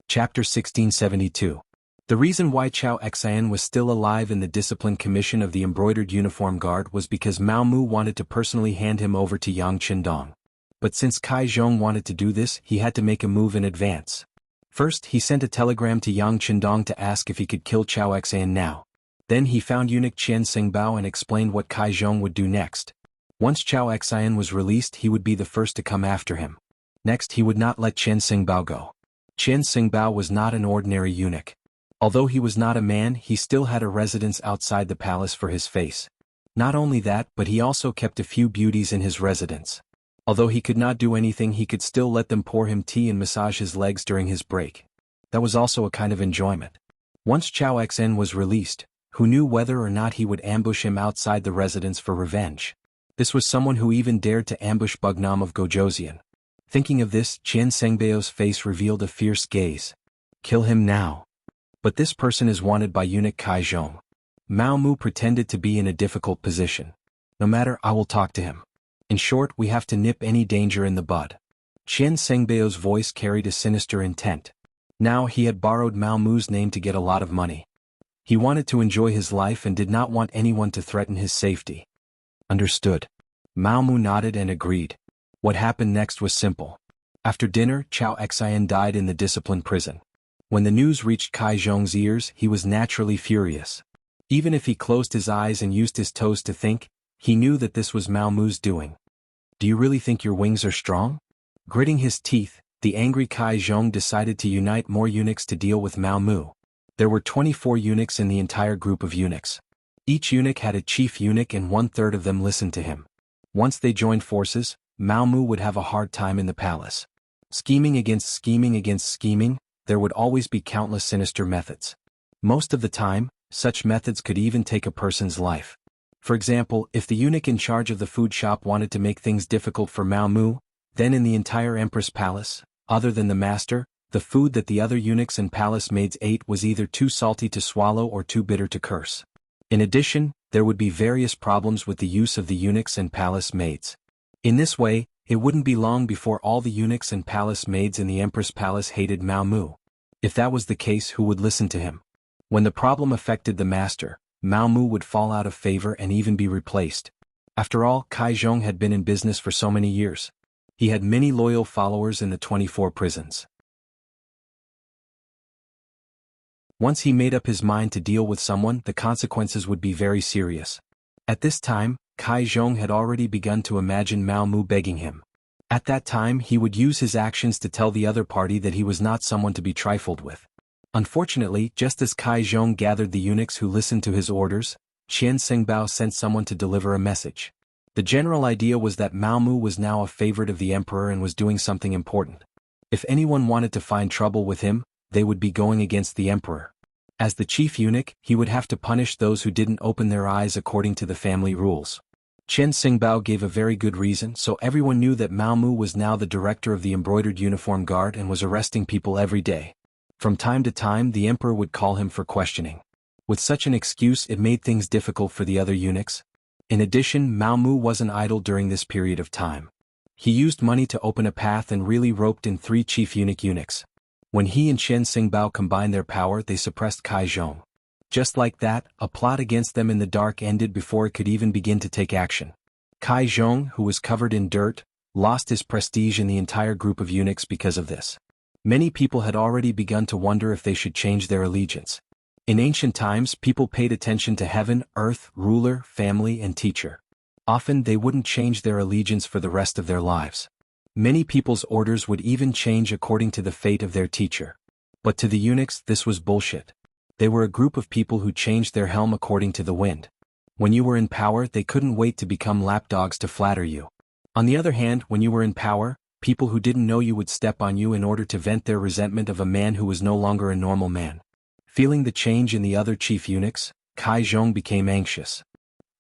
Chapter 1672. The reason why Chao Xin was still alive in the Discipline Commission of the Embroidered Uniform Guard was because Mao Mu wanted to personally hand him over to Yang Qindong. But since Kai Zhong wanted to do this, he had to make a move in advance. First, he sent a telegram to Yang Qindong to ask if he could kill Chao Xin now. Then he found eunuch Qian Xingbao and explained what Kai Zhong would do next. Once Chao Xin was released, he would be the first to come after him. Next, he would not let Qian Xingbao go. Qian Xingbao was not an ordinary eunuch. Although he was not a man, he still had a residence outside the palace for his face. Not only that, but he also kept a few beauties in his residence. Although he could not do anything, he could still let them pour him tea and massage his legs during his break. That was also a kind of enjoyment. Once Chao Xen was released, who knew whether or not he would ambush him outside the residence for revenge? This was someone who even dared to ambush Bugnam of Gojoseon. Thinking of this, Qian Sengbao's face revealed a fierce gaze. Kill him now. But this person is wanted by eunuch Kai Zhong. Mao Mu pretended to be in a difficult position. No matter, I will talk to him. In short, we have to nip any danger in the bud. Qian Sengbao's voice carried a sinister intent. Now he had borrowed Mao Mu's name to get a lot of money. He wanted to enjoy his life and did not want anyone to threaten his safety. Understood. Mao Mu nodded and agreed. What happened next was simple. After dinner, Chao Xian died in the discipline prison. When the news reached Kai Zhong's ears, he was naturally furious. Even if he closed his eyes and used his toes to think, he knew that this was Mao Mu's doing. Do you really think your wings are strong? Gritting his teeth, the angry Kai Zhong decided to unite more eunuchs to deal with Mao Mu. There were 24 eunuchs in the entire group of eunuchs. Each eunuch had a chief eunuch and 1/3 of them listened to him. Once they joined forces, Mao Mu would have a hard time in the palace. Scheming against scheming, there would always be countless sinister methods. Most of the time, such methods could even take a person's life. For example, if the eunuch in charge of the food shop wanted to make things difficult for Mao Mu, then in the entire empress palace, other than the master, the food that the other eunuchs and palace maids ate was either too salty to swallow or too bitter to curse. In addition, there would be various problems with the use of the eunuchs and palace maids. In this way, it wouldn't be long before all the eunuchs and palace maids in the empress palace hated Mao Mu. If that was the case, who would listen to him? When the problem affected the master, Mao Mu would fall out of favor and even be replaced. After all, Kai Zhong had been in business for so many years. He had many loyal followers in the 24 prisons. Once he made up his mind to deal with someone, the consequences would be very serious. At this time, Kai Zhong had already begun to imagine Mao Mu begging him. At that time, he would use his actions to tell the other party that he was not someone to be trifled with. Unfortunately, just as Kai Zhong gathered the eunuchs who listened to his orders, Qian Sengbao sent someone to deliver a message. The general idea was that Mao Mu was now a favorite of the emperor and was doing something important. If anyone wanted to find trouble with him, they would be going against the emperor. As the chief eunuch, he would have to punish those who didn't open their eyes according to the family rules. Chen Xingbao gave a very good reason, so everyone knew that Mao Mu was now the director of the embroidered uniform guard and was arresting people every day. From time to time, the emperor would call him for questioning. With such an excuse, it made things difficult for the other eunuchs. In addition, Mao Mu wasn't idle during this period of time. He used money to open a path and really roped in 3 chief eunuchs. When he and Chen Xingbao combined their power, they suppressed Kai Zhong. Just like that, a plot against them in the dark ended before it could even begin to take action. Kai Zhong, who was covered in dirt, lost his prestige in the entire group of eunuchs because of this. Many people had already begun to wonder if they should change their allegiance. In ancient times, people paid attention to heaven, earth, ruler, family, and teacher. Often they wouldn't change their allegiance for the rest of their lives. Many people's orders would even change according to the fate of their teacher. But to the eunuchs, this was bullshit. They were a group of people who changed their helm according to the wind. When you were in power, they couldn't wait to become lapdogs to flatter you. On the other hand, when you were in power, people who didn't know you would step on you in order to vent their resentment of a man who was no longer a normal man. Feeling the change in the other chief eunuchs, Kai Zhong became anxious.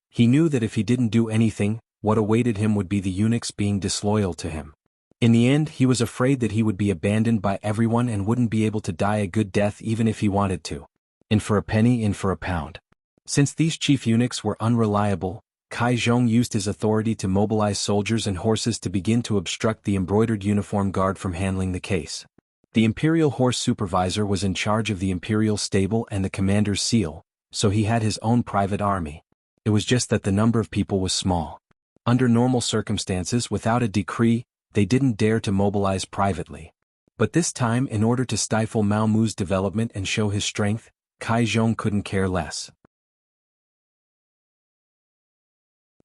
He knew that if he didn't do anything, what awaited him would be the eunuchs being disloyal to him. In the end, he was afraid that he would be abandoned by everyone and wouldn't be able to die a good death even if he wanted to. In for a penny, in for a pound. Since these chief eunuchs were unreliable, Kai Zhong used his authority to mobilize soldiers and horses to begin to obstruct the embroidered uniform guard from handling the case. The imperial horse supervisor was in charge of the imperial stable and the commander's seal, so he had his own private army. It was just that the number of people was small. Under normal circumstances, without a decree, they didn't dare to mobilize privately. But this time, in order to stifle Mao Mu's development and show his strength, Kai Zhong couldn't care less.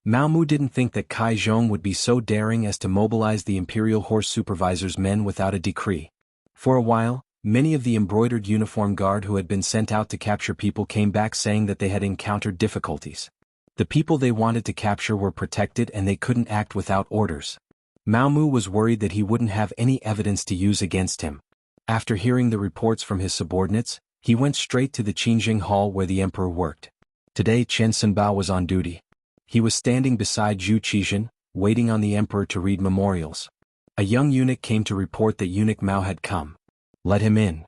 Mao Mu didn't think that Kai Zhong would be so daring as to mobilize the imperial horse supervisor's men without a decree. For a while, many of the embroidered uniform guard who had been sent out to capture people came back saying that they had encountered difficulties. The people they wanted to capture were protected and they couldn't act without orders. Mao Mu was worried that he wouldn't have any evidence to use against him. After hearing the reports from his subordinates, He went straight to the Qingjing Hall where the emperor worked. Today Chen Senbao was on duty. He was standing beside Zhu Qizhen, waiting on the emperor to read memorials. A young eunuch came to report that eunuch Mao had come. "Let him in,"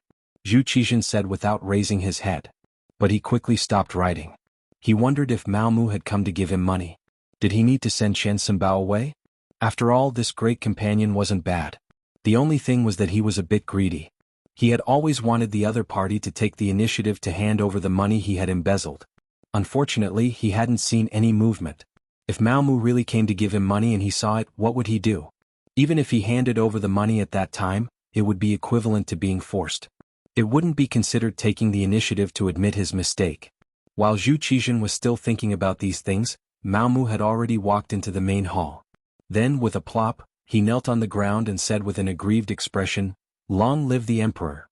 Zhu Qizhen said without raising his head. But he quickly stopped writing. He wondered if Mao Mu had come to give him money. Did he need to send Chen Senbao away? After all, this great companion wasn't bad. The only thing was that he was a bit greedy. He had always wanted the other party to take the initiative to hand over the money he had embezzled. Unfortunately, he hadn't seen any movement. If Mao Mu really came to give him money and he saw it, what would he do? Even if he handed over the money at that time, it would be equivalent to being forced. It wouldn't be considered taking the initiative to admit his mistake. While Zhu Qizhen was still thinking about these things, Mao Mu had already walked into the main hall. Then, with a plop, he knelt on the ground and said with an aggrieved expression, "Long live the emperor.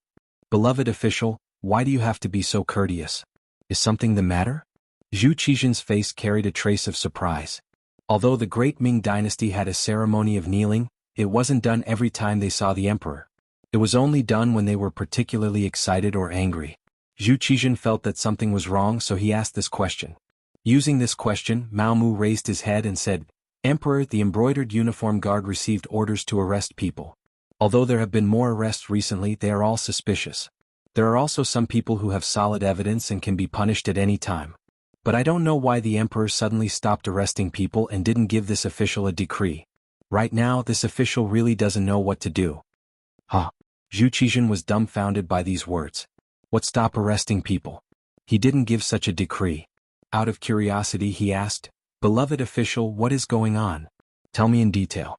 Beloved official, why do you have to be so courteous? Is something the matter?" Zhu Qizhen's face carried a trace of surprise. Although the great Ming dynasty had a ceremony of kneeling, it wasn't done every time they saw the emperor. It was only done when they were particularly excited or angry. Zhu Qizhen felt that something was wrong, so he asked this question. Using this question, Mao Mu raised his head and said, "Emperor, the embroidered uniform guard received orders to arrest people. Although there have been more arrests recently, they are all suspicious. There are also some people who have solid evidence and can be punished at any time. But I don't know why the emperor suddenly stopped arresting people and didn't give this official a decree. Right now, this official really doesn't know what to do." Huh. Zhu Qizhen was dumbfounded by these words. What, stop arresting people? He didn't give such a decree. Out of curiosity he asked, "Beloved official, what is going on? Tell me in detail."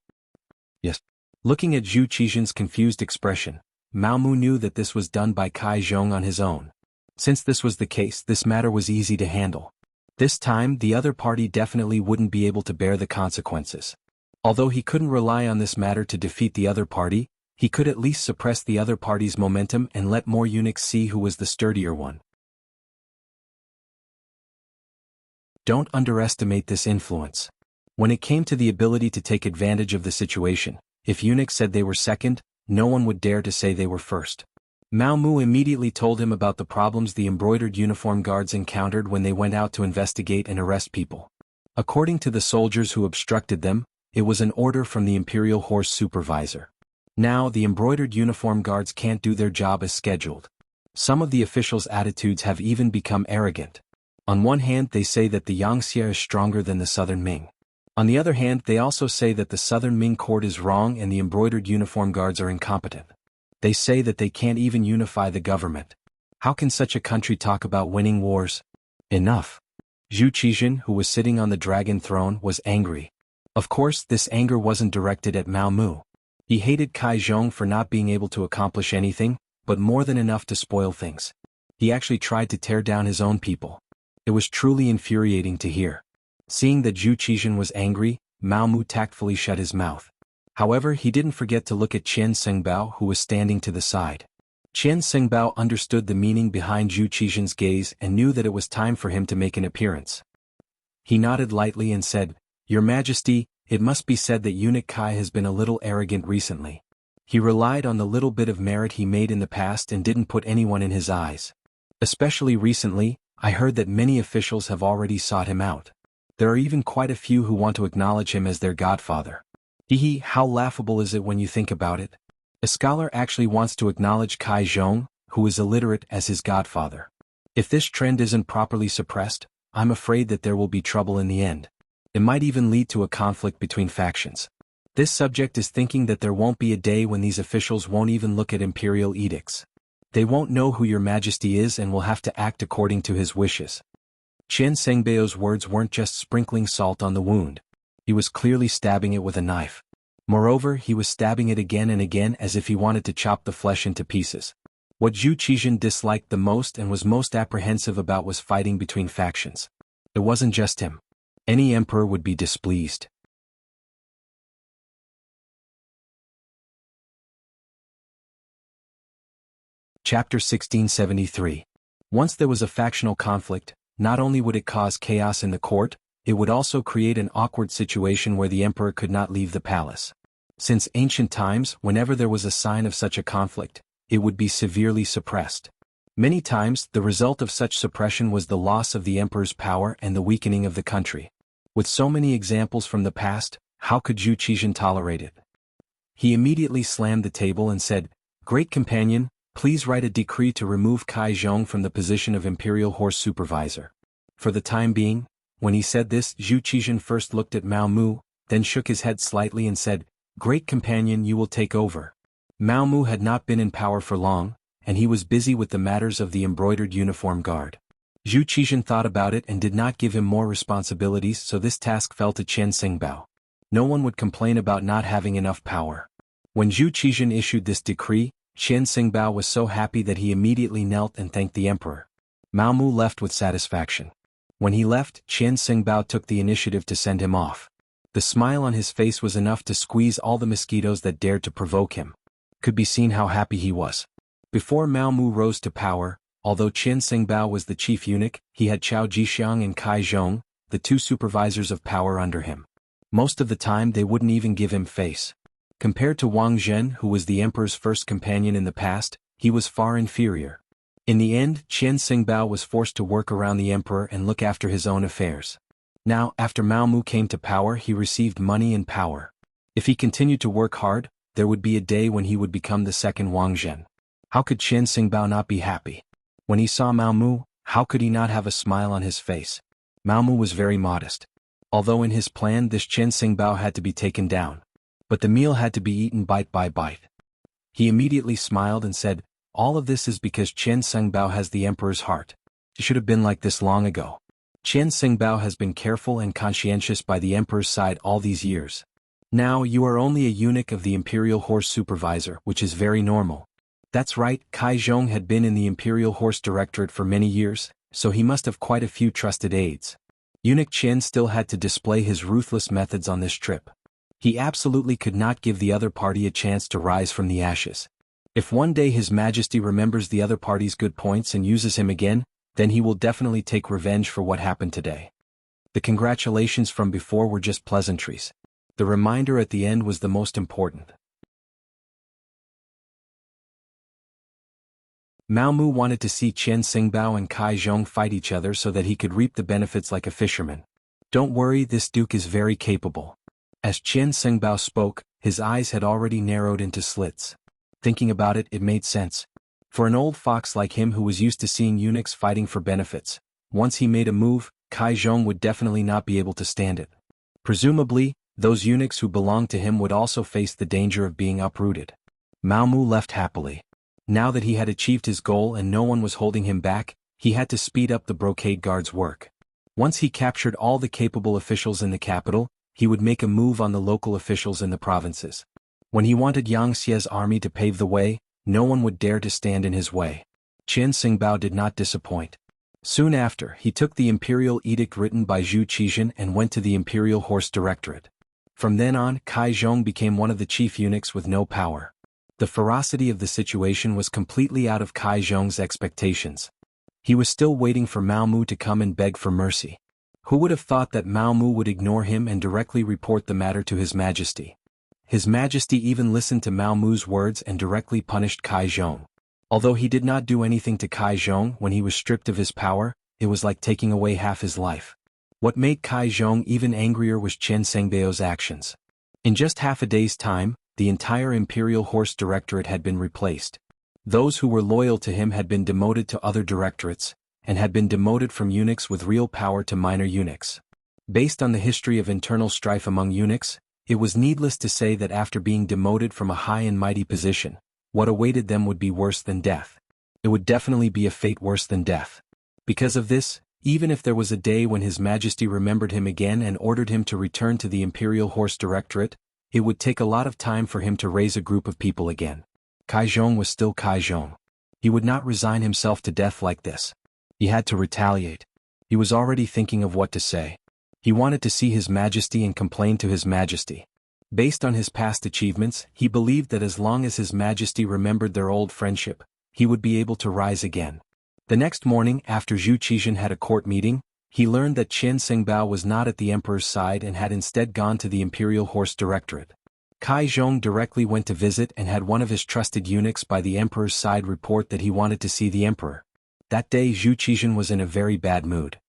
Yes. Looking at Zhu Qizhen's confused expression, Mao Mu knew that this was done by Kai Zhong on his own. Since this was the case, this matter was easy to handle. This time, the other party definitely wouldn't be able to bear the consequences. Although he couldn't rely on this matter to defeat the other party, he could at least suppress the other party's momentum and let more eunuchs see who was the sturdier one. Don't underestimate this influence. When it came to the ability to take advantage of the situation, if eunuchs said they were second, no one would dare to say they were first. Mao Mu immediately told him about the problems the embroidered uniform guards encountered when they went out to investigate and arrest people. According to the soldiers who obstructed them, it was an order from the Imperial Horse Supervisor. Now, the embroidered uniform guards can't do their job as scheduled. Some of the officials' attitudes have even become arrogant. On one hand, they say that the Yangxia is stronger than the Southern Ming. On the other hand, they also say that the Southern Ming court is wrong and the embroidered uniform guards are incompetent. They say that they can't even unify the government. How can such a country talk about winning wars? Enough. Zhu Qizhen, who was sitting on the dragon throne, was angry. Of course, this anger wasn't directed at Mao Mu. He hated Kai Zhong for not being able to accomplish anything, but more than enough to spoil things. He actually tried to tear down his own people. It was truly infuriating to hear. Seeing that Zhu Qizhen was angry, Mao Mu tactfully shut his mouth. However, he didn't forget to look at Chen Senbao, who was standing to the side. Chen Senbao understood the meaning behind Zhu Qizhen's gaze and knew that it was time for him to make an appearance. He nodded lightly and said, "Your Majesty, it must be said that eunuch Kai has been a little arrogant recently. He relied on the little bit of merit he made in the past and didn't put anyone in his eyes. Especially recently, I heard that many officials have already sought him out. There are even quite a few who want to acknowledge him as their godfather. Hee, how laughable is it when you think about it? A scholar actually wants to acknowledge Kai Zhong, who is illiterate, as his godfather. If this trend isn't properly suppressed, I'm afraid that there will be trouble in the end. It might even lead to a conflict between factions. This subject is thinking that there won't be a day when these officials won't even look at imperial edicts. They won't know who your Majesty is and will have to act according to his wishes." Chen Sengbao's words weren't just sprinkling salt on the wound. He was clearly stabbing it with a knife. Moreover, he was stabbing it again and again as if he wanted to chop the flesh into pieces. What Zhu Qizhen disliked the most and was most apprehensive about was fighting between factions. It wasn't just him. Any emperor would be displeased. Chapter 1673. Once there was a factional conflict, not only would it cause chaos in the court, it would also create an awkward situation where the emperor could not leave the palace. Since ancient times, whenever there was a sign of such a conflict, it would be severely suppressed. Many times, the result of such suppression was the loss of the emperor's power and the weakening of the country. With so many examples from the past, how could Zhu Qizhen tolerate it? He immediately slammed the table and said, "Great companion, please write a decree to remove Kai Zhong from the position of imperial horse supervisor." For the time being, when he said this, Zhu Qizhen first looked at Mao Mu, then shook his head slightly and said, "Great companion, you will take over." Mao Mu had not been in power for long, and he was busy with the matters of the embroidered uniform guard. Zhu Qizhen thought about it and did not give him more responsibilities, so this task fell to Qian Xingbao. No one would complain about not having enough power. When Zhu Qizhen issued this decree, Qian Xingbao was so happy that he immediately knelt and thanked the emperor. Mao Mu left with satisfaction. When he left, Qian Xingbao took the initiative to send him off. The smile on his face was enough to squeeze all the mosquitoes that dared to provoke him. Could be seen how happy he was. Before Mao Mu rose to power, although Qian Xingbao was the chief eunuch, he had Chao Jixiang and Kai Zhong, the two supervisors of power under him. Most of the time they wouldn't even give him face. Compared to Wang Zhen, who was the emperor's first companion in the past, he was far inferior. In the end, Qian Xingbao was forced to work around the emperor and look after his own affairs. Now, after Mao Mu came to power, he received money and power. If he continued to work hard, there would be a day when he would become the second Wang Zhen. How could Qian Xingbao not be happy? When he saw Mao Mu, how could he not have a smile on his face? Mao Mu was very modest. Although in his plan this Qian Xingbao had to be taken down. But the meal had to be eaten bite by bite. He immediately smiled and said, "All of this is because Qian Xingbao has the emperor's heart. It should have been like this long ago." Qian Xingbao has been careful and conscientious by the emperor's side all these years. Now you are only a eunuch of the imperial horse supervisor, which is very normal. That's right, Kai Zhong had been in the Imperial Horse Directorate for many years, so he must have quite a few trusted aides. Eunuch Qian still had to display his ruthless methods on this trip. He absolutely could not give the other party a chance to rise from the ashes. If one day His Majesty remembers the other party's good points and uses him again, then he will definitely take revenge for what happened today. The congratulations from before were just pleasantries. The reminder at the end was the most important. Mao Mu wanted to see Qian Xingbao and Kai Zhong fight each other so that he could reap the benefits like a fisherman. "Don't worry, this duke is very capable." As Qian Xingbao spoke, his eyes had already narrowed into slits. Thinking about it, it made sense. For an old fox like him who was used to seeing eunuchs fighting for benefits, once he made a move, Kai Zhong would definitely not be able to stand it. Presumably, those eunuchs who belonged to him would also face the danger of being uprooted. Mao Mu left happily. Now that he had achieved his goal and no one was holding him back, he had to speed up the brocade guard's work. Once he captured all the capable officials in the capital, he would make a move on the local officials in the provinces. When he wanted Yang Xie's army to pave the way, no one would dare to stand in his way. Qian Xingbao did not disappoint. Soon after, he took the imperial edict written by Zhu Qizhen and went to the Imperial Horse Directorate. From then on, Kai Zhong became one of the chief eunuchs with no power. The ferocity of the situation was completely out of Kai Zhong's expectations. He was still waiting for Mao Mu to come and beg for mercy. Who would have thought that Mao Mu would ignore him and directly report the matter to His Majesty? His Majesty even listened to Mao Mu's words and directly punished Kai Zhong. Although he did not do anything to Kai Zhong when he was stripped of his power, it was like taking away half his life. What made Kai Zhong even angrier was Qian Xingbao's actions. In just half a day's time, the entire Imperial Horse Directorate had been replaced. Those who were loyal to him had been demoted to other directorates, and had been demoted from eunuchs with real power to minor eunuchs. Based on the history of internal strife among eunuchs, it was needless to say that after being demoted from a high and mighty position, what awaited them would be worse than death. It would definitely be a fate worse than death. Because of this, even if there was a day when His Majesty remembered him again and ordered him to return to the Imperial Horse Directorate, it would take a lot of time for him to raise a group of people again. Kai Zhong was still Kai Zhong. He would not resign himself to death like this. He had to retaliate. He was already thinking of what to say. He wanted to see His Majesty and complain to His Majesty. Based on his past achievements, he believed that as long as His Majesty remembered their old friendship, he would be able to rise again. The next morning, after Zhu Qizhen had a court meeting, he learned that Qian Xingbao was not at the emperor's side and had instead gone to the Imperial Horse Directorate. Kai Zhong directly went to visit and had one of his trusted eunuchs by the emperor's side report that he wanted to see the emperor. That day Zhu Qizhen was in a very bad mood.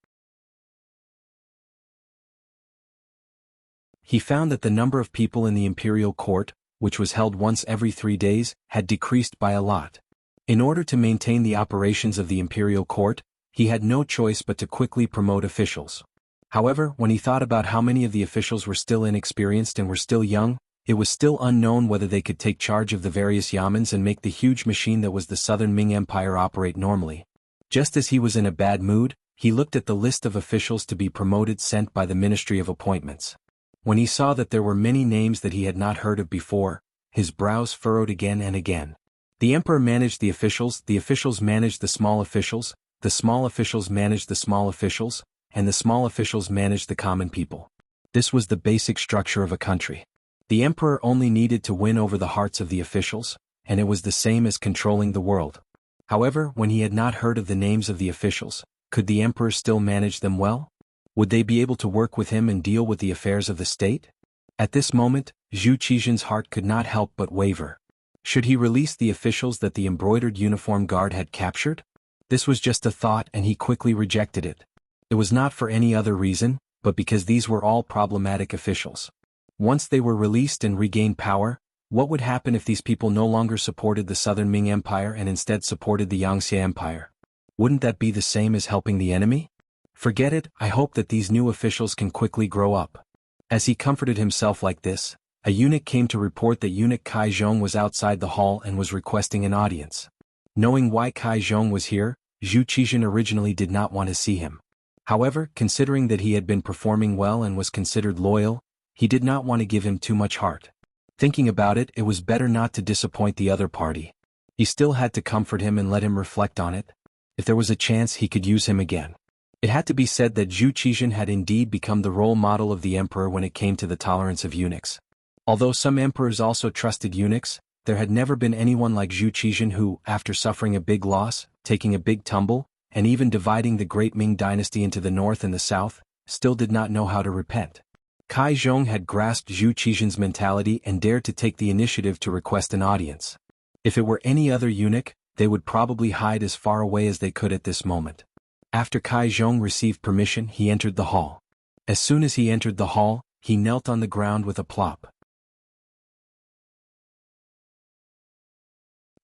He found that the number of people in the imperial court, which was held once every 3 days, had decreased by a lot. In order to maintain the operations of the imperial court, he had no choice but to quickly promote officials. However, when he thought about how many of the officials were still inexperienced and were still young, it was still unknown whether they could take charge of the various yamens and make the huge machine that was the Southern Ming Empire operate normally. Just as he was in a bad mood, he looked at the list of officials to be promoted sent by the Ministry of Appointments. When he saw that there were many names that he had not heard of before, his brows furrowed again and again. The emperor managed the officials managed the small officials managed the small officials, and the small officials managed the common people. This was the basic structure of a country. The emperor only needed to win over the hearts of the officials, and it was the same as controlling the world. However, when he had not heard of the names of the officials, could the emperor still manage them well? Would they be able to work with him and deal with the affairs of the state? At this moment, Zhu Qizhen's heart could not help but waver. Should he release the officials that the embroidered uniform guard had captured? This was just a thought and he quickly rejected it. It was not for any other reason, but because these were all problematic officials. Once they were released and regained power, what would happen if these people no longer supported the Southern Ming Empire and instead supported the Yangxia Empire? Wouldn't that be the same as helping the enemy? Forget it, I hope that these new officials can quickly grow up. As he comforted himself like this, a eunuch came to report that eunuch Kai Zhong was outside the hall and was requesting an audience. Knowing why Kai Zhong was here, Zhu Qizhen originally did not want to see him. However, considering that he had been performing well and was considered loyal, he did not want to give him too much heart. Thinking about it, it was better not to disappoint the other party. He still had to comfort him and let him reflect on it. If there was a chance, he could use him again. It had to be said that Zhu Qizhen had indeed become the role model of the emperor when it came to the tolerance of eunuchs. Although some emperors also trusted eunuchs, there had never been anyone like Zhu Qizhen who, after suffering a big loss, taking a big tumble, and even dividing the great Ming dynasty into the north and the south, still did not know how to repent. Kai Zhong had grasped Zhu Qizhen's mentality and dared to take the initiative to request an audience. If it were any other eunuch, they would probably hide as far away as they could at this moment. After Kai Zhong received permission, he entered the hall. As soon as he entered the hall, he knelt on the ground with a plop.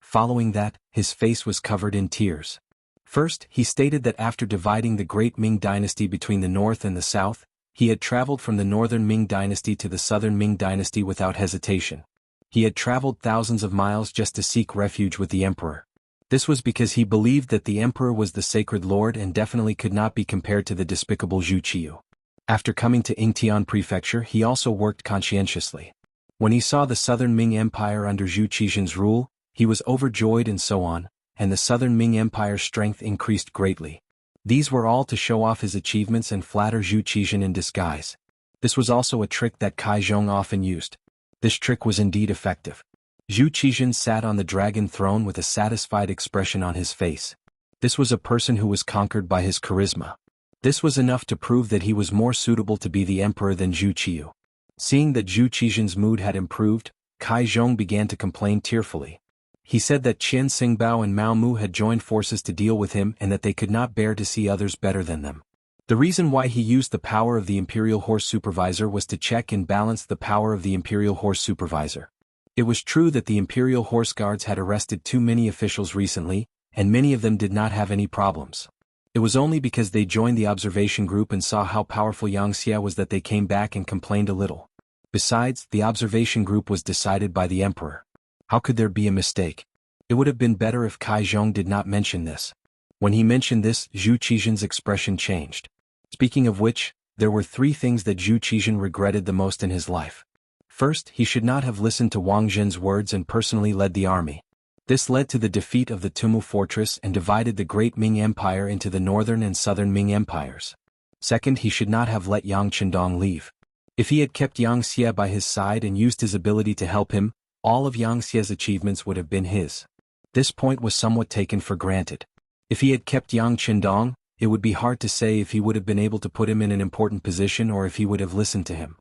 Following that, his face was covered in tears. First, he stated that after dividing the great Ming dynasty between the north and the south, he had traveled from the northern Ming dynasty to the southern Ming dynasty without hesitation. He had traveled thousands of miles just to seek refuge with the emperor. This was because he believed that the emperor was the sacred lord and definitely could not be compared to the despicable Zhu Qiyu. After coming to Yingtian Prefecture, he also worked conscientiously. When he saw the southern Ming Empire under Zhu Qizhen's rule, he was overjoyed and so on, and the southern Ming Empire's strength increased greatly. These were all to show off his achievements and flatter Zhu Qizhen in disguise. This was also a trick that Kai Zhong often used. This trick was indeed effective. Zhu Qizhen sat on the dragon throne with a satisfied expression on his face. This was a person who was conquered by his charisma. This was enough to prove that he was more suitable to be the emperor than Zhu Qiyu. Seeing that Zhu Qizhen's mood had improved, Kai Zhong began to complain tearfully. He said that Qian Xingbao and Mao Mu had joined forces to deal with him and that they could not bear to see others better than them. The reason why he used the power of the Imperial Horse Supervisor was to check and balance the power of the Imperial Horse Supervisor. It was true that the Imperial Horse Guards had arrested too many officials recently, and many of them did not have any problems. It was only because they joined the observation group and saw how powerful Yangxia was that they came back and complained a little. Besides, the observation group was decided by the emperor. How could there be a mistake? It would have been better if Kai Zhong did not mention this. When he mentioned this, Zhu Qizhen's expression changed. Speaking of which, there were 3 things that Zhu Qizhen regretted the most in his life. First, he should not have listened to Wang Zhen's words and personally led the army. This led to the defeat of the Tumu fortress and divided the great Ming Empire into the northern and southern Ming empires. Second, he should not have let Yang Qindong leave. If he had kept Yang Xie by his side and used his ability to help him, all of Yang Xie's achievements would have been his. This point was somewhat taken for granted. If he had kept Yang Qindong, it would be hard to say if he would have been able to put him in an important position or if he would have listened to him.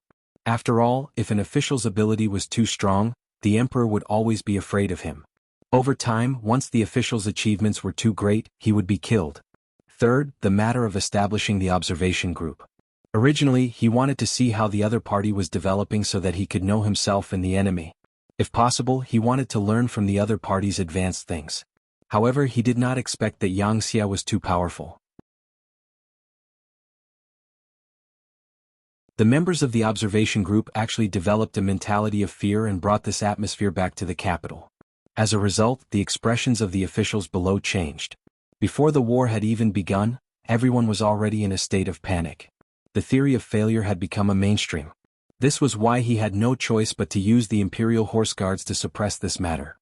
After all, if an official's ability was too strong, the emperor would always be afraid of him. Over time, once the official's achievements were too great, he would be killed. Third, the matter of establishing the observation group. Originally, he wanted to see how the other party was developing so that he could know himself and the enemy. If possible, he wanted to learn from the other party's advanced things. However, he did not expect that Yang Xia was too powerful. The members of the observation group actually developed a mentality of fear and brought this atmosphere back to the capital. As a result, the expressions of the officials below changed. Before the war had even begun, everyone was already in a state of panic. The theory of failure had become a mainstream. This was why he had no choice but to use the Imperial Horse Guards to suppress this matter.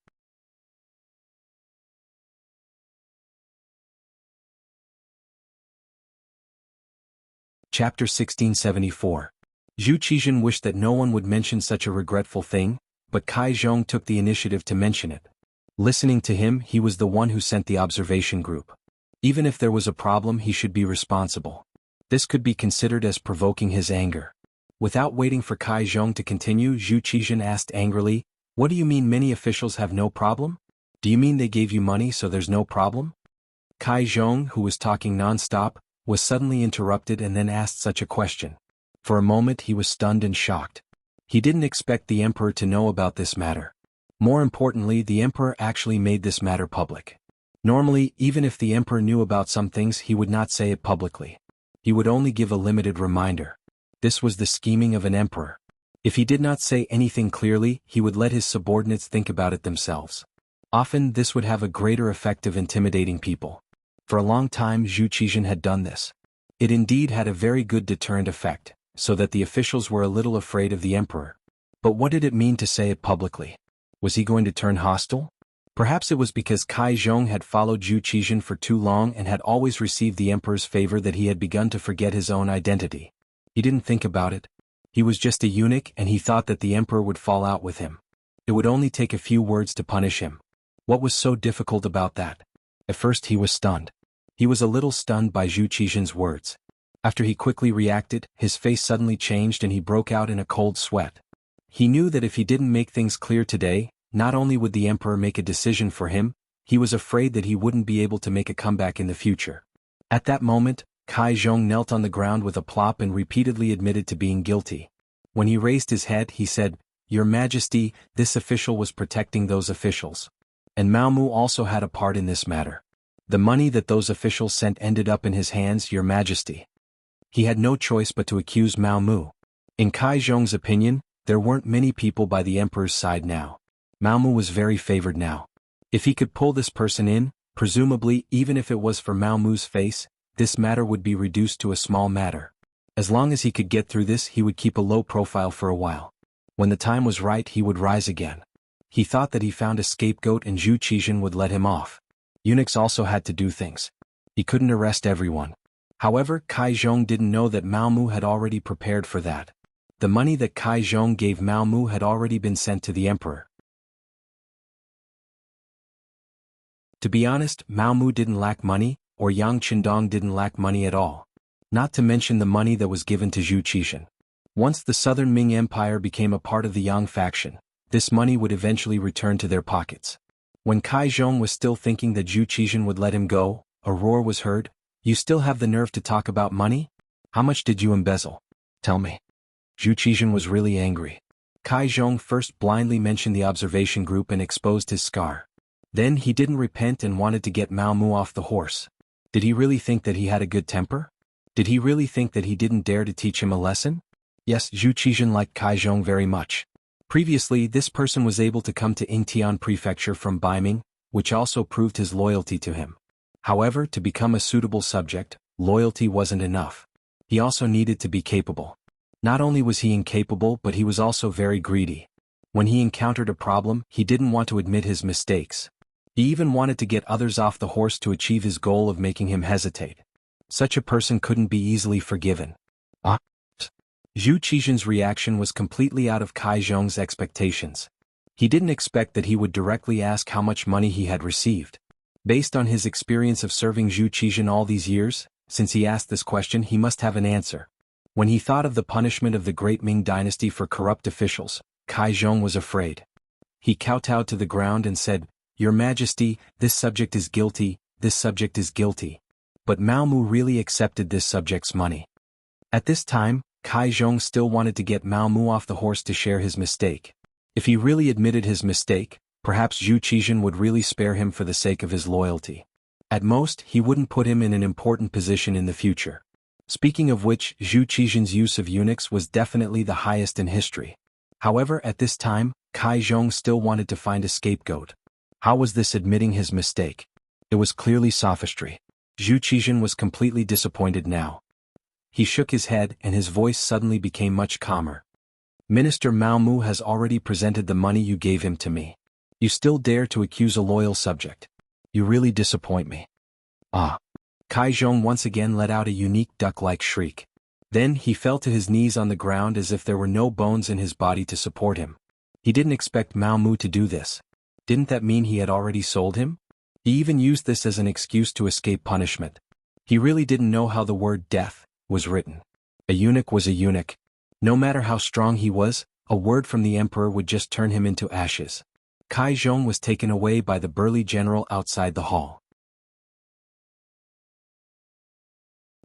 Chapter 1674. Zhu Qizhen wished that no one would mention such a regretful thing, but Kai Zhong took the initiative to mention it. Listening to him, he was the one who sent the observation group. Even if there was a problem, he should be responsible. This could be considered as provoking his anger. Without waiting for Kai Zhong to continue, Zhu Qizhen asked angrily, "What do you mean many officials have no problem? Do you mean they gave you money so there's no problem?" Kai Zhong, who was talking non-stop, was suddenly interrupted and then asked such a question. For a moment he was stunned and shocked. He didn't expect the emperor to know about this matter. More importantly, the emperor actually made this matter public. Normally, even if the emperor knew about some things, he would not say it publicly. He would only give a limited reminder. This was the scheming of an emperor. If he did not say anything clearly, he would let his subordinates think about it themselves. Often this would have a greater effect of intimidating people. For a long time Zhu Qizhen had done this. It indeed had a very good deterrent effect, so that the officials were a little afraid of the emperor. But what did it mean to say it publicly? Was he going to turn hostile? Perhaps it was because Kai Zhong had followed Zhu Qizhen for too long and had always received the emperor's favor that he had begun to forget his own identity. He didn't think about it. He was just a eunuch and he thought that the emperor would fall out with him. It would only take a few words to punish him. What was so difficult about that? At first he was stunned. He was a little stunned by Zhu Qizhen's words. After he quickly reacted, his face suddenly changed and he broke out in a cold sweat. He knew that if he didn't make things clear today, not only would the emperor make a decision for him, he was afraid that he wouldn't be able to make a comeback in the future. At that moment, Kai Zhong knelt on the ground with a plop and repeatedly admitted to being guilty. When he raised his head, he said, "Your Majesty, this official was protecting those officials. And Mao Mu also had a part in this matter. The money that those officials sent ended up in his hands, Your Majesty." He had no choice but to accuse Mao Mu. In Kai Zhong's opinion, there weren't many people by the emperor's side now. Mao Mu was very favored now. If he could pull this person in, presumably even if it was for Mao Mu's face, this matter would be reduced to a small matter. As long as he could get through this, he would keep a low profile for a while. When the time was right, he would rise again. He thought that he found a scapegoat and Zhu Qizhen would let him off. Eunuchs also had to do things. He couldn't arrest everyone. However, Kai Zhong didn't know that Mao Mu had already prepared for that. The money that Kai Zhong gave Mao Mu had already been sent to the emperor. To be honest, Mao Mu didn't lack money, or Yang Qindong didn't lack money at all. Not to mention the money that was given to Zhu Qizhen. Once the Southern Ming Empire became a part of the Yang faction, this money would eventually return to their pockets. When Kai Zhong was still thinking that Zhu Qizhen would let him go, a roar was heard. "You still have the nerve to talk about money? How much did you embezzle? Tell me." Zhu Qizhen was really angry. Kai Zhong first blindly mentioned the observation group and exposed his scar. Then he didn't repent and wanted to get Mao Mu off the horse. Did he really think that he had a good temper? Did he really think that he didn't dare to teach him a lesson? Yes, Zhu Qizhen liked Kai Zhong very much. Previously, this person was able to come to Yingtian Prefecture from Baiming, which also proved his loyalty to him. However, to become a suitable subject, loyalty wasn't enough. He also needed to be capable. Not only was he incapable, but he was also very greedy. When he encountered a problem, he didn't want to admit his mistakes. He even wanted to get others off the horse to achieve his goal of making him hesitate. Such a person couldn't be easily forgiven. Zhu Qizhen's reaction was completely out of Kai Zhong's expectations. He didn't expect that he would directly ask how much money he had received. Based on his experience of serving Zhu Qizhen all these years, since he asked this question he must have an answer. When he thought of the punishment of the great Ming dynasty for corrupt officials, Kai Zhong was afraid. He kowtowed to the ground and said, "Your Majesty, this subject is guilty, this subject is guilty." But Mao Mu really accepted this subject's money. At this time, Kai Zhong still wanted to get Mao Mu off the horse to share his mistake. If he really admitted his mistake, perhaps Zhu Qizhen would really spare him for the sake of his loyalty. At most, he wouldn't put him in an important position in the future. Speaking of which, Zhu Qizhen's use of eunuchs was definitely the highest in history. However, at this time, Kai Zhong still wanted to find a scapegoat. How was this admitting his mistake? It was clearly sophistry. Zhu Qizhen was completely disappointed now. He shook his head and his voice suddenly became much calmer. "Minister Mao Mu has already presented the money you gave him to me. You still dare to accuse a loyal subject. You really disappoint me." Ah! Kai Zhong once again let out a unique duck-like shriek. Then he fell to his knees on the ground as if there were no bones in his body to support him. He didn't expect Mao Mu to do this. Didn't that mean he had already sold him? He even used this as an excuse to escape punishment. He really didn't know how the word death was written. A eunuch was a eunuch. No matter how strong he was, a word from the emperor would just turn him into ashes. Kai Zhong was taken away by the burly general outside the hall.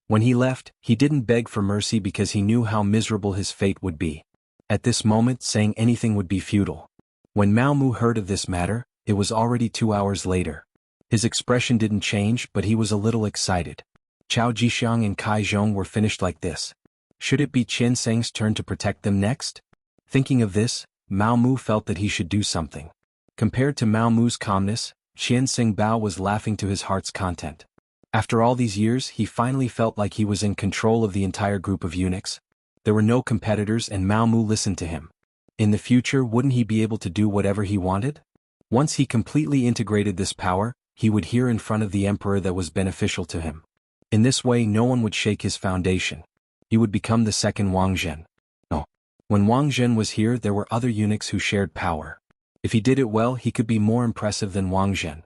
When he left, he didn't beg for mercy because he knew how miserable his fate would be. At this moment, saying anything would be futile. When Mao Mu heard of this matter, it was already 2 hours later. His expression didn't change, but he was a little excited. Chao Jixiang and Kai Zhong were finished like this. Should it be Qian Seng's turn to protect them next? Thinking of this, Mao Mu felt that he should do something. Compared to Mao Mu's calmness, Qian Seng Bao was laughing to his heart's content. After all these years, he finally felt like he was in control of the entire group of eunuchs. There were no competitors and Mao Mu listened to him. In the future, wouldn't he be able to do whatever he wanted? Once he completely integrated this power, he would hear in front of the emperor that was beneficial to him. In this way, no one would shake his foundation. He would become the second Wang Zhen. No. When Wang Zhen was here, there were other eunuchs who shared power. If he did it well, he could be more impressive than Wang Zhen.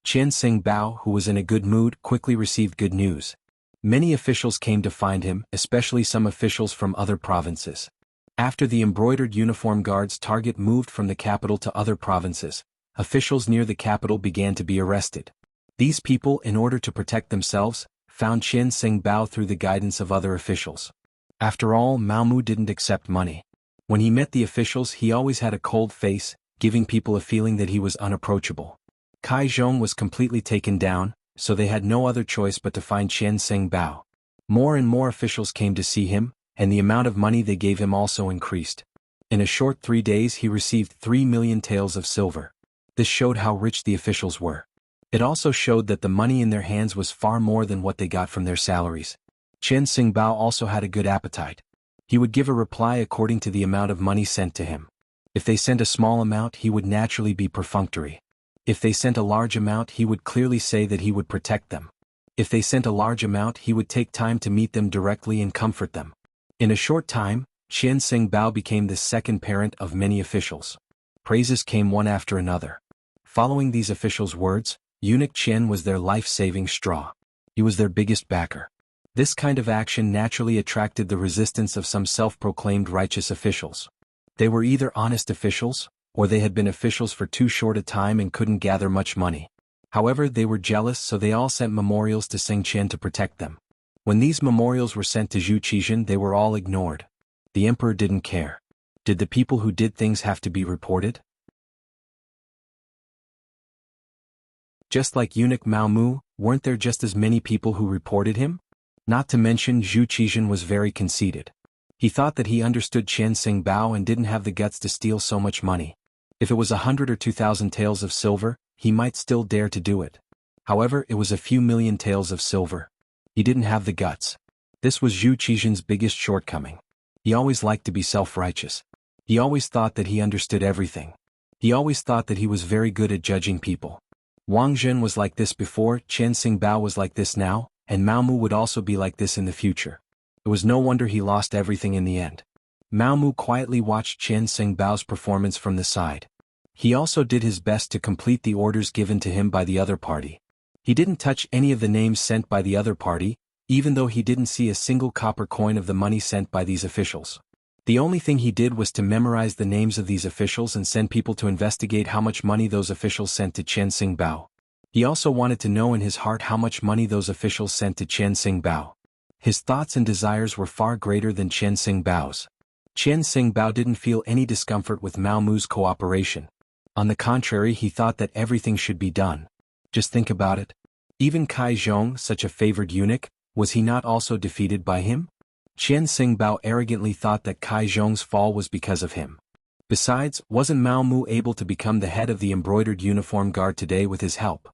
Qian Seng Bao, who was in a good mood, quickly received good news. Many officials came to find him, especially some officials from other provinces. After the embroidered uniform guards' target moved from the capital to other provinces, officials near the capital began to be arrested. These people, in order to protect themselves, found Qian Seng Bao through the guidance of other officials. After all, Mao Mu didn't accept money. When he met the officials, he always had a cold face, giving people a feeling that he was unapproachable. Kai Zhong was completely taken down, so they had no other choice but to find Qian Seng Bao. More and more officials came to see him, and the amount of money they gave him also increased. In a short 3 days he received 3 million taels of silver. This showed how rich the officials were. It also showed that the money in their hands was far more than what they got from their salaries. Qian Seng Bao also had a good appetite. He would give a reply according to the amount of money sent to him. If they sent a small amount, he would naturally be perfunctory. If they sent a large amount, he would clearly say that he would protect them. If they sent a large amount, he would take time to meet them directly and comfort them. In a short time, Qian Seng Bao became the second parent of many officials. Praises came one after another. Following these officials' words, eunuch Qian was their life-saving straw. He was their biggest backer. This kind of action naturally attracted the resistance of some self-proclaimed righteous officials. They were either honest officials, or they had been officials for too short a time and couldn't gather much money. However, they were jealous, so they all sent memorials to Seng Qian to protect them. When these memorials were sent to Zhu Qizhen, they were all ignored. The emperor didn't care. Did the people who did things have to be reported? Just like eunuch Mao Mu, weren't there just as many people who reported him? Not to mention Zhu Qizhen was very conceited. He thought that he understood Qian Seng Bao and didn't have the guts to steal so much money. If it was 100 or 2,000 taels of silver, he might still dare to do it. However, it was a few million taels of silver. He didn't have the guts. This was Zhu Qizhen's biggest shortcoming. He always liked to be self-righteous. He always thought that he understood everything. He always thought that he was very good at judging people. Wang Zhen was like this before, Qian Seng Bao was like this now, and Mao Mu would also be like this in the future. It was no wonder he lost everything in the end. Mao Mu quietly watched Qian Seng Bao's performance from the side. He also did his best to complete the orders given to him by the other party. He didn't touch any of the names sent by the other party, even though he didn't see a single copper coin of the money sent by these officials. The only thing he did was to memorize the names of these officials and send people to investigate how much money those officials sent to Qian Xingbao. He also wanted to know in his heart how much money those officials sent to Qian Xingbao. His thoughts and desires were far greater than Qian Xingbao's. Qian Xingbao didn't feel any discomfort with Mao Mu's cooperation. On the contrary, he thought that everything should be done. Just think about it. Even Kai Zhong, such a favored eunuch, was he not also defeated by him? Qian Xingbao arrogantly thought that Kai Zhong's fall was because of him. Besides, wasn't Mao Mu able to become the head of the embroidered uniform guard today with his help?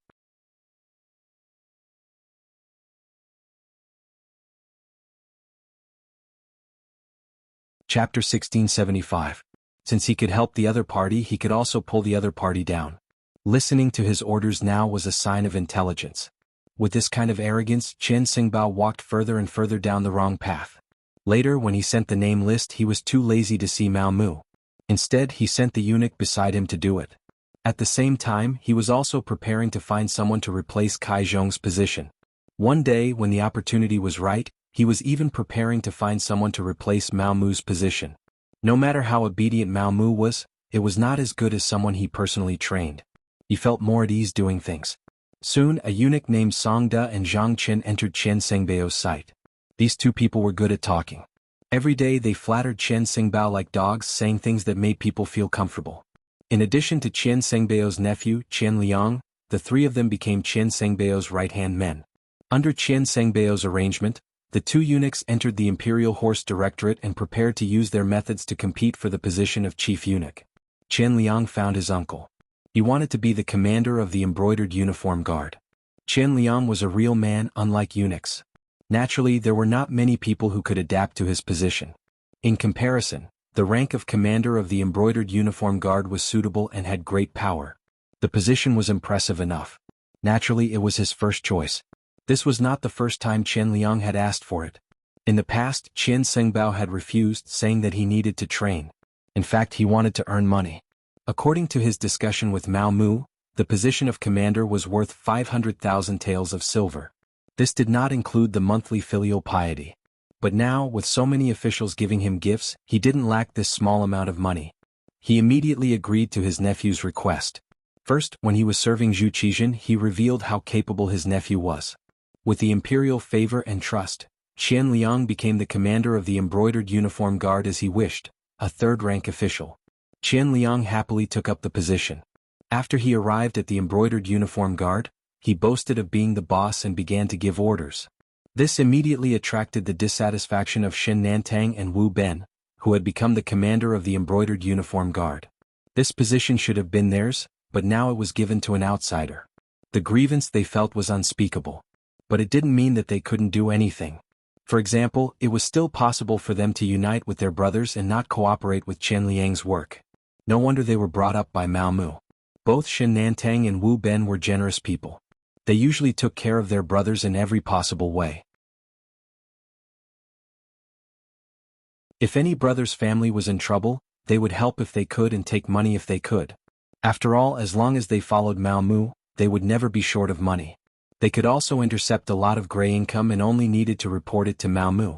Chapter 1675. Since he could help the other party, he could also pull the other party down. Listening to his orders now was a sign of intelligence. With this kind of arrogance, Qian Xingbao walked further and further down the wrong path. Later, when he sent the name list, he was too lazy to see Mao Mu. Instead, he sent the eunuch beside him to do it. At the same time, he was also preparing to find someone to replace Kai Zhong's position. One day, when the opportunity was right, he was even preparing to find someone to replace Mao Mu's position. No matter how obedient Mao Mu was, it was not as good as someone he personally trained. He felt more at ease doing things. Soon, a eunuch named Song Da and Zhang Qin entered Qian Xingbao's sight. These two people were good at talking. Every day they flattered Qian Xingbao like dogs, saying things that made people feel comfortable. In addition to Qian Xingbao's nephew, Qian Liang, the three of them became Qian Xingbao's right-hand men. Under Qian Xingbao's arrangement, the two eunuchs entered the Imperial Horse Directorate and prepared to use their methods to compete for the position of chief eunuch. Qian Liang found his uncle. He wanted to be the commander of the embroidered uniform guard. Qian Liang was a real man, unlike eunuchs. Naturally, there were not many people who could adapt to his position. In comparison, the rank of commander of the embroidered uniform guard was suitable and had great power. The position was impressive enough. Naturally, it was his first choice. This was not the first time Qian Liang had asked for it. In the past, Qian Xingbao had refused, saying that he needed to train. In fact, he wanted to earn money. According to his discussion with Mao Mu, the position of commander was worth 500,000 taels of silver. This did not include the monthly filial piety. But now, with so many officials giving him gifts, he didn't lack this small amount of money. He immediately agreed to his nephew's request. First, when he was serving Zhu Qizhen, he revealed how capable his nephew was. With the imperial favor and trust, Qian Liang became the commander of the embroidered uniform guard as he wished, a third-rank official. Qian Liang happily took up the position. After he arrived at the embroidered uniform guard, he boasted of being the boss and began to give orders. This immediately attracted the dissatisfaction of Shen Nantang and Wu Ben, who had become the commander of the embroidered uniform guard. This position should have been theirs, but now it was given to an outsider. The grievance they felt was unspeakable. But it didn't mean that they couldn't do anything. For example, it was still possible for them to unite with their brothers and not cooperate with Chen Liang's work. No wonder they were brought up by Mao Mu. Both Shen Nantang and Wu Ben were generous people. They usually took care of their brothers in every possible way. If any brother's family was in trouble, they would help if they could and take money if they could. After all, as long as they followed Mao Mu, they would never be short of money. They could also intercept a lot of gray income and only needed to report it to Mao Mu.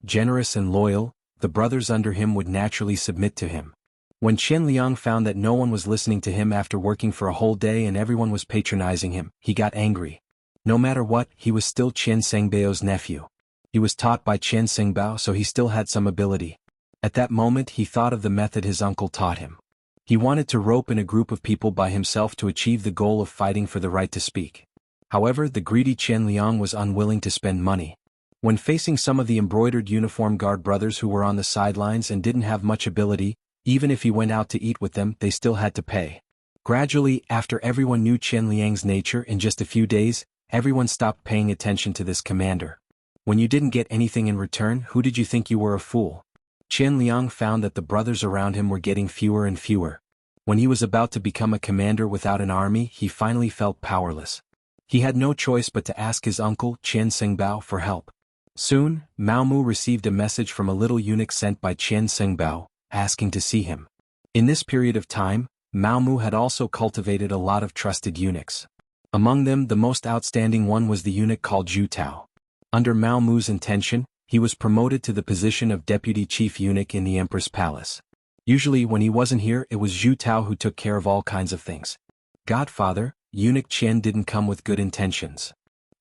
Generous and loyal, the brothers under him would naturally submit to him. When Qian Liang found that no one was listening to him after working for a whole day and everyone was patronizing him, he got angry. No matter what, he was still Qian Xingbao's nephew. He was taught by Qian Xingbao, so he still had some ability. At that moment he thought of the method his uncle taught him. He wanted to rope in a group of people by himself to achieve the goal of fighting for the right to speak. However, the greedy Qian Liang was unwilling to spend money. When facing some of the embroidered uniform guard brothers who were on the sidelines and didn't have much ability, even if he went out to eat with them, they still had to pay. Gradually, after everyone knew Qian Liang's nature, in just a few days, everyone stopped paying attention to this commander. When you didn't get anything in return, who did you think you were, a fool? Qian Liang found that the brothers around him were getting fewer and fewer. When he was about to become a commander without an army, he finally felt powerless. He had no choice but to ask his uncle, Qian Xingbao, for help. Soon, Mao Mu received a message from a little eunuch sent by Qian Xingbao, asking to see him. In this period of time, Mao Mu had also cultivated a lot of trusted eunuchs. Among them, the most outstanding one was the eunuch called Zhu Tao. Under Mao Mu's intention, he was promoted to the position of deputy chief eunuch in the empress palace. Usually when he wasn't here it was Zhu Tao who took care of all kinds of things. Godfather, eunuch Qian didn't come with good intentions.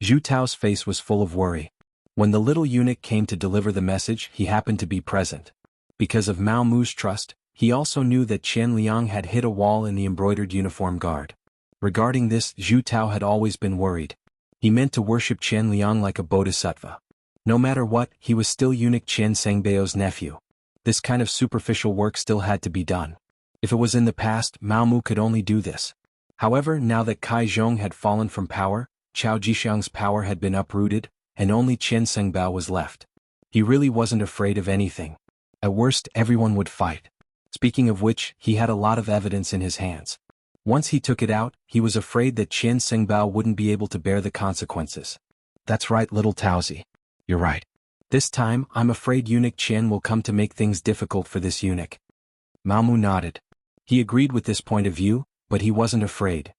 Zhu Tao's face was full of worry. When the little eunuch came to deliver the message he happened to be present. Because of Mao Mu's trust, he also knew that Qian Liang had hit a wall in the embroidered uniform guard. Regarding this, Zhu Tao had always been worried. He meant to worship Qian Liang like a bodhisattva. No matter what, he was still eunuch Qian Sengbao's nephew. This kind of superficial work still had to be done. If it was in the past, Mao Mu could only do this. However, now that Kai Zhong had fallen from power, Chao Jixiang's power had been uprooted, and only Qian Sengbao was left. He really wasn't afraid of anything. At worst, everyone would fight. Speaking of which, he had a lot of evidence in his hands. Once he took it out, he was afraid that Qian Sengbao wouldn't be able to bear the consequences. That's right, little Taozi. You're right. This time, I'm afraid eunuch Qian will come to make things difficult for this eunuch. Mao Mu nodded. He agreed with this point of view, but he wasn't afraid.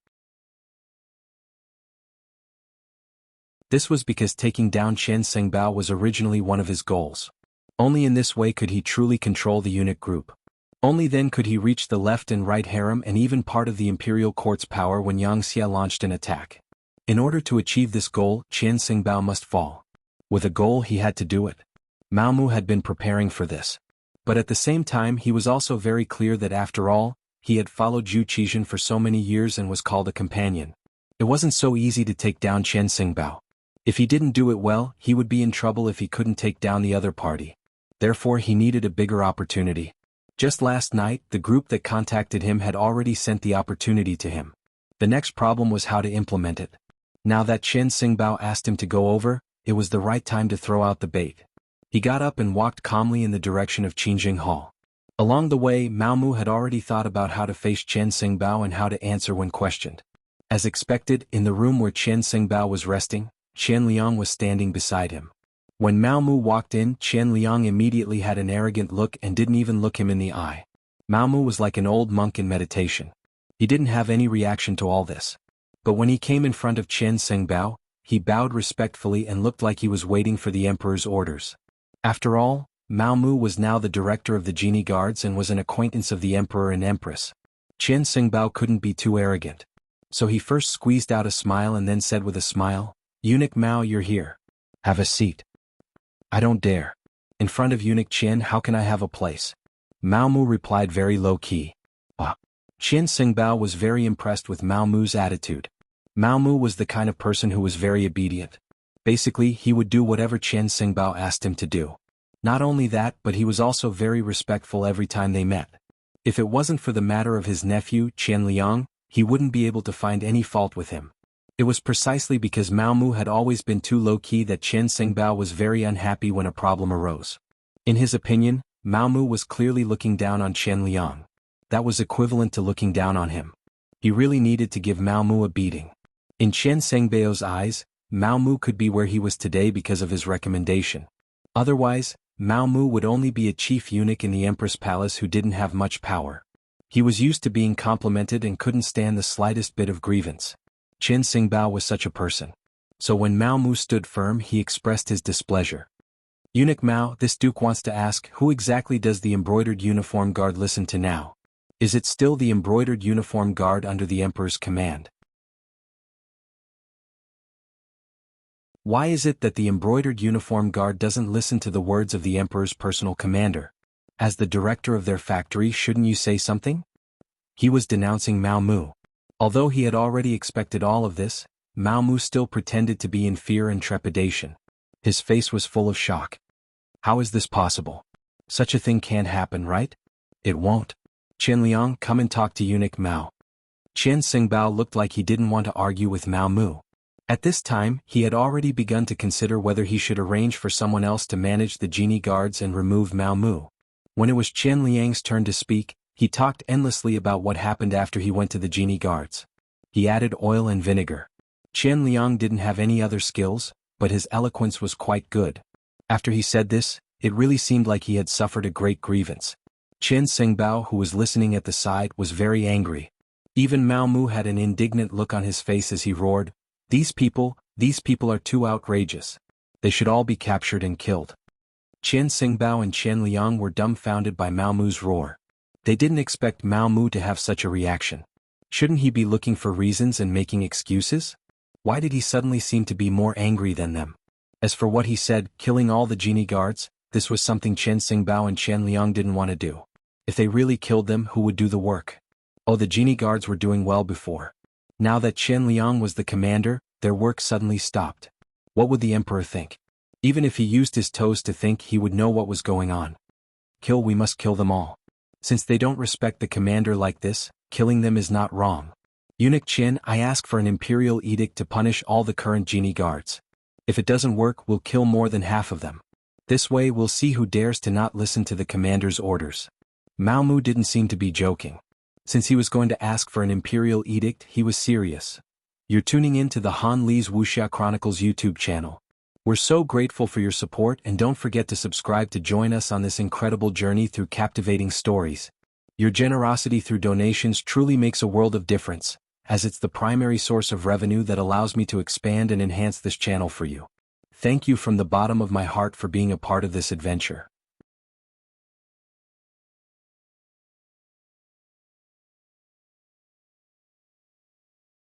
This was because taking down Qian Sengbao was originally one of his goals. Only in this way could he truly control the eunuch group. Only then could he reach the left and right harem and even part of the imperial court's power when Yang Xia launched an attack. In order to achieve this goal, Qian Sengbao must fall. With a goal he had to do it. Mao Mu had been preparing for this. But at the same time he was also very clear that after all, he had followed Zhu Qizhen for so many years and was called a companion. It wasn't so easy to take down Qian Sengbao. If he didn't do it well, he would be in trouble if he couldn't take down the other party. Therefore he needed a bigger opportunity. Just last night, the group that contacted him had already sent the opportunity to him. The next problem was how to implement it. Now that Qian Sengbao asked him to go over, it was the right time to throw out the bait. He got up and walked calmly in the direction of Qingjing Hall. Along the way, Mao Mu had already thought about how to face Qian Sengbao and how to answer when questioned. As expected, in the room where Qian Sengbao was resting, Qian Liang was standing beside him. When Mao Mu walked in, Qian Liang immediately had an arrogant look and didn't even look him in the eye. Mao Mu was like an old monk in meditation. He didn't have any reaction to all this. But when he came in front of Qian Sengbao, he bowed respectfully and looked like he was waiting for the emperor's orders. After all, Mao Mu was now the director of the genie guards and was an acquaintance of the emperor and empress. Qian Sengbao couldn't be too arrogant. So he first squeezed out a smile and then said with a smile, "Eunuch Mao, you're here. Have a seat." "I don't dare. In front of eunuch Qian, how can I have a place?" Mao Mu replied very low-key. Qian Sengbao was very impressed with Mao Mu's attitude. Mao Mu was the kind of person who was very obedient. Basically, he would do whatever Qian Sengbao asked him to do. Not only that, but he was also very respectful every time they met. If it wasn't for the matter of his nephew, Qian Liang, he wouldn't be able to find any fault with him. It was precisely because Mao Mu had always been too low-key that Qian Sengbao was very unhappy when a problem arose. In his opinion, Mao Mu was clearly looking down on Qian Liang. That was equivalent to looking down on him. He really needed to give Mao Mu a beating. In Qian Sengbao's eyes, Mao Mu could be where he was today because of his recommendation. Otherwise, Mao Mu would only be a chief eunuch in the empress palace who didn't have much power. He was used to being complimented and couldn't stand the slightest bit of grievance. Qian Sengbao was such a person. So when Mao Mu stood firm, he expressed his displeasure. "Eunuch Mao, this duke wants to ask, who exactly does the embroidered uniform guard listen to now? Is it still the embroidered uniform guard under the emperor's command?" Why is it that the embroidered uniform guard doesn't listen to the words of the emperor's personal commander? As the director of their factory, shouldn't you say something? He was denouncing Mao Mu. Although he had already expected all of this, Mao Mu still pretended to be in fear and trepidation. His face was full of shock. How is this possible? Such a thing can't happen, right? It won't. Qian Liang, come and talk to eunuch Mao. Qian Sengbao looked like he didn't want to argue with Mao Mu. At this time, he had already begun to consider whether he should arrange for someone else to manage the genie guards and remove Mao Mu. When it was Qian Liang's turn to speak, he talked endlessly about what happened after he went to the genie guards. He added oil and vinegar. Qian Liang didn't have any other skills, but his eloquence was quite good. After he said this, it really seemed like he had suffered a great grievance. Qian Sengbao, who was listening at the side, was very angry. Even Mao Mu had an indignant look on his face as he roared, These people are too outrageous. They should all be captured and killed. Qian Xingbao and Qian Liang were dumbfounded by Mao Mu's roar. They didn't expect Mao Mu to have such a reaction. Shouldn't he be looking for reasons and making excuses? Why did he suddenly seem to be more angry than them? As for what he said, killing all the genie guards, this was something Qian Xingbao and Qian Liang didn't want to do. If they really killed them, who would do the work? Oh, the genie guards were doing well before. Now that Qian Liang was the commander, their work suddenly stopped. What would the emperor think? Even if he used his toes to think, he would know what was going on. We must kill them all. Since they don't respect the commander like this, killing them is not wrong. Eunuch Qian, I ask for an imperial edict to punish all the current genie guards. If it doesn't work, we'll kill more than half of them. This way we'll see who dares to not listen to the commander's orders. Mao Mu didn't seem to be joking. Since he was going to ask for an imperial edict, he was serious. You're tuning in to the Han Li's Wuxia Chronicles YouTube channel. We're so grateful for your support, and don't forget to subscribe to join us on this incredible journey through captivating stories. Your generosity through donations truly makes a world of difference, as it's the primary source of revenue that allows me to expand and enhance this channel for you. Thank you from the bottom of my heart for being a part of this adventure.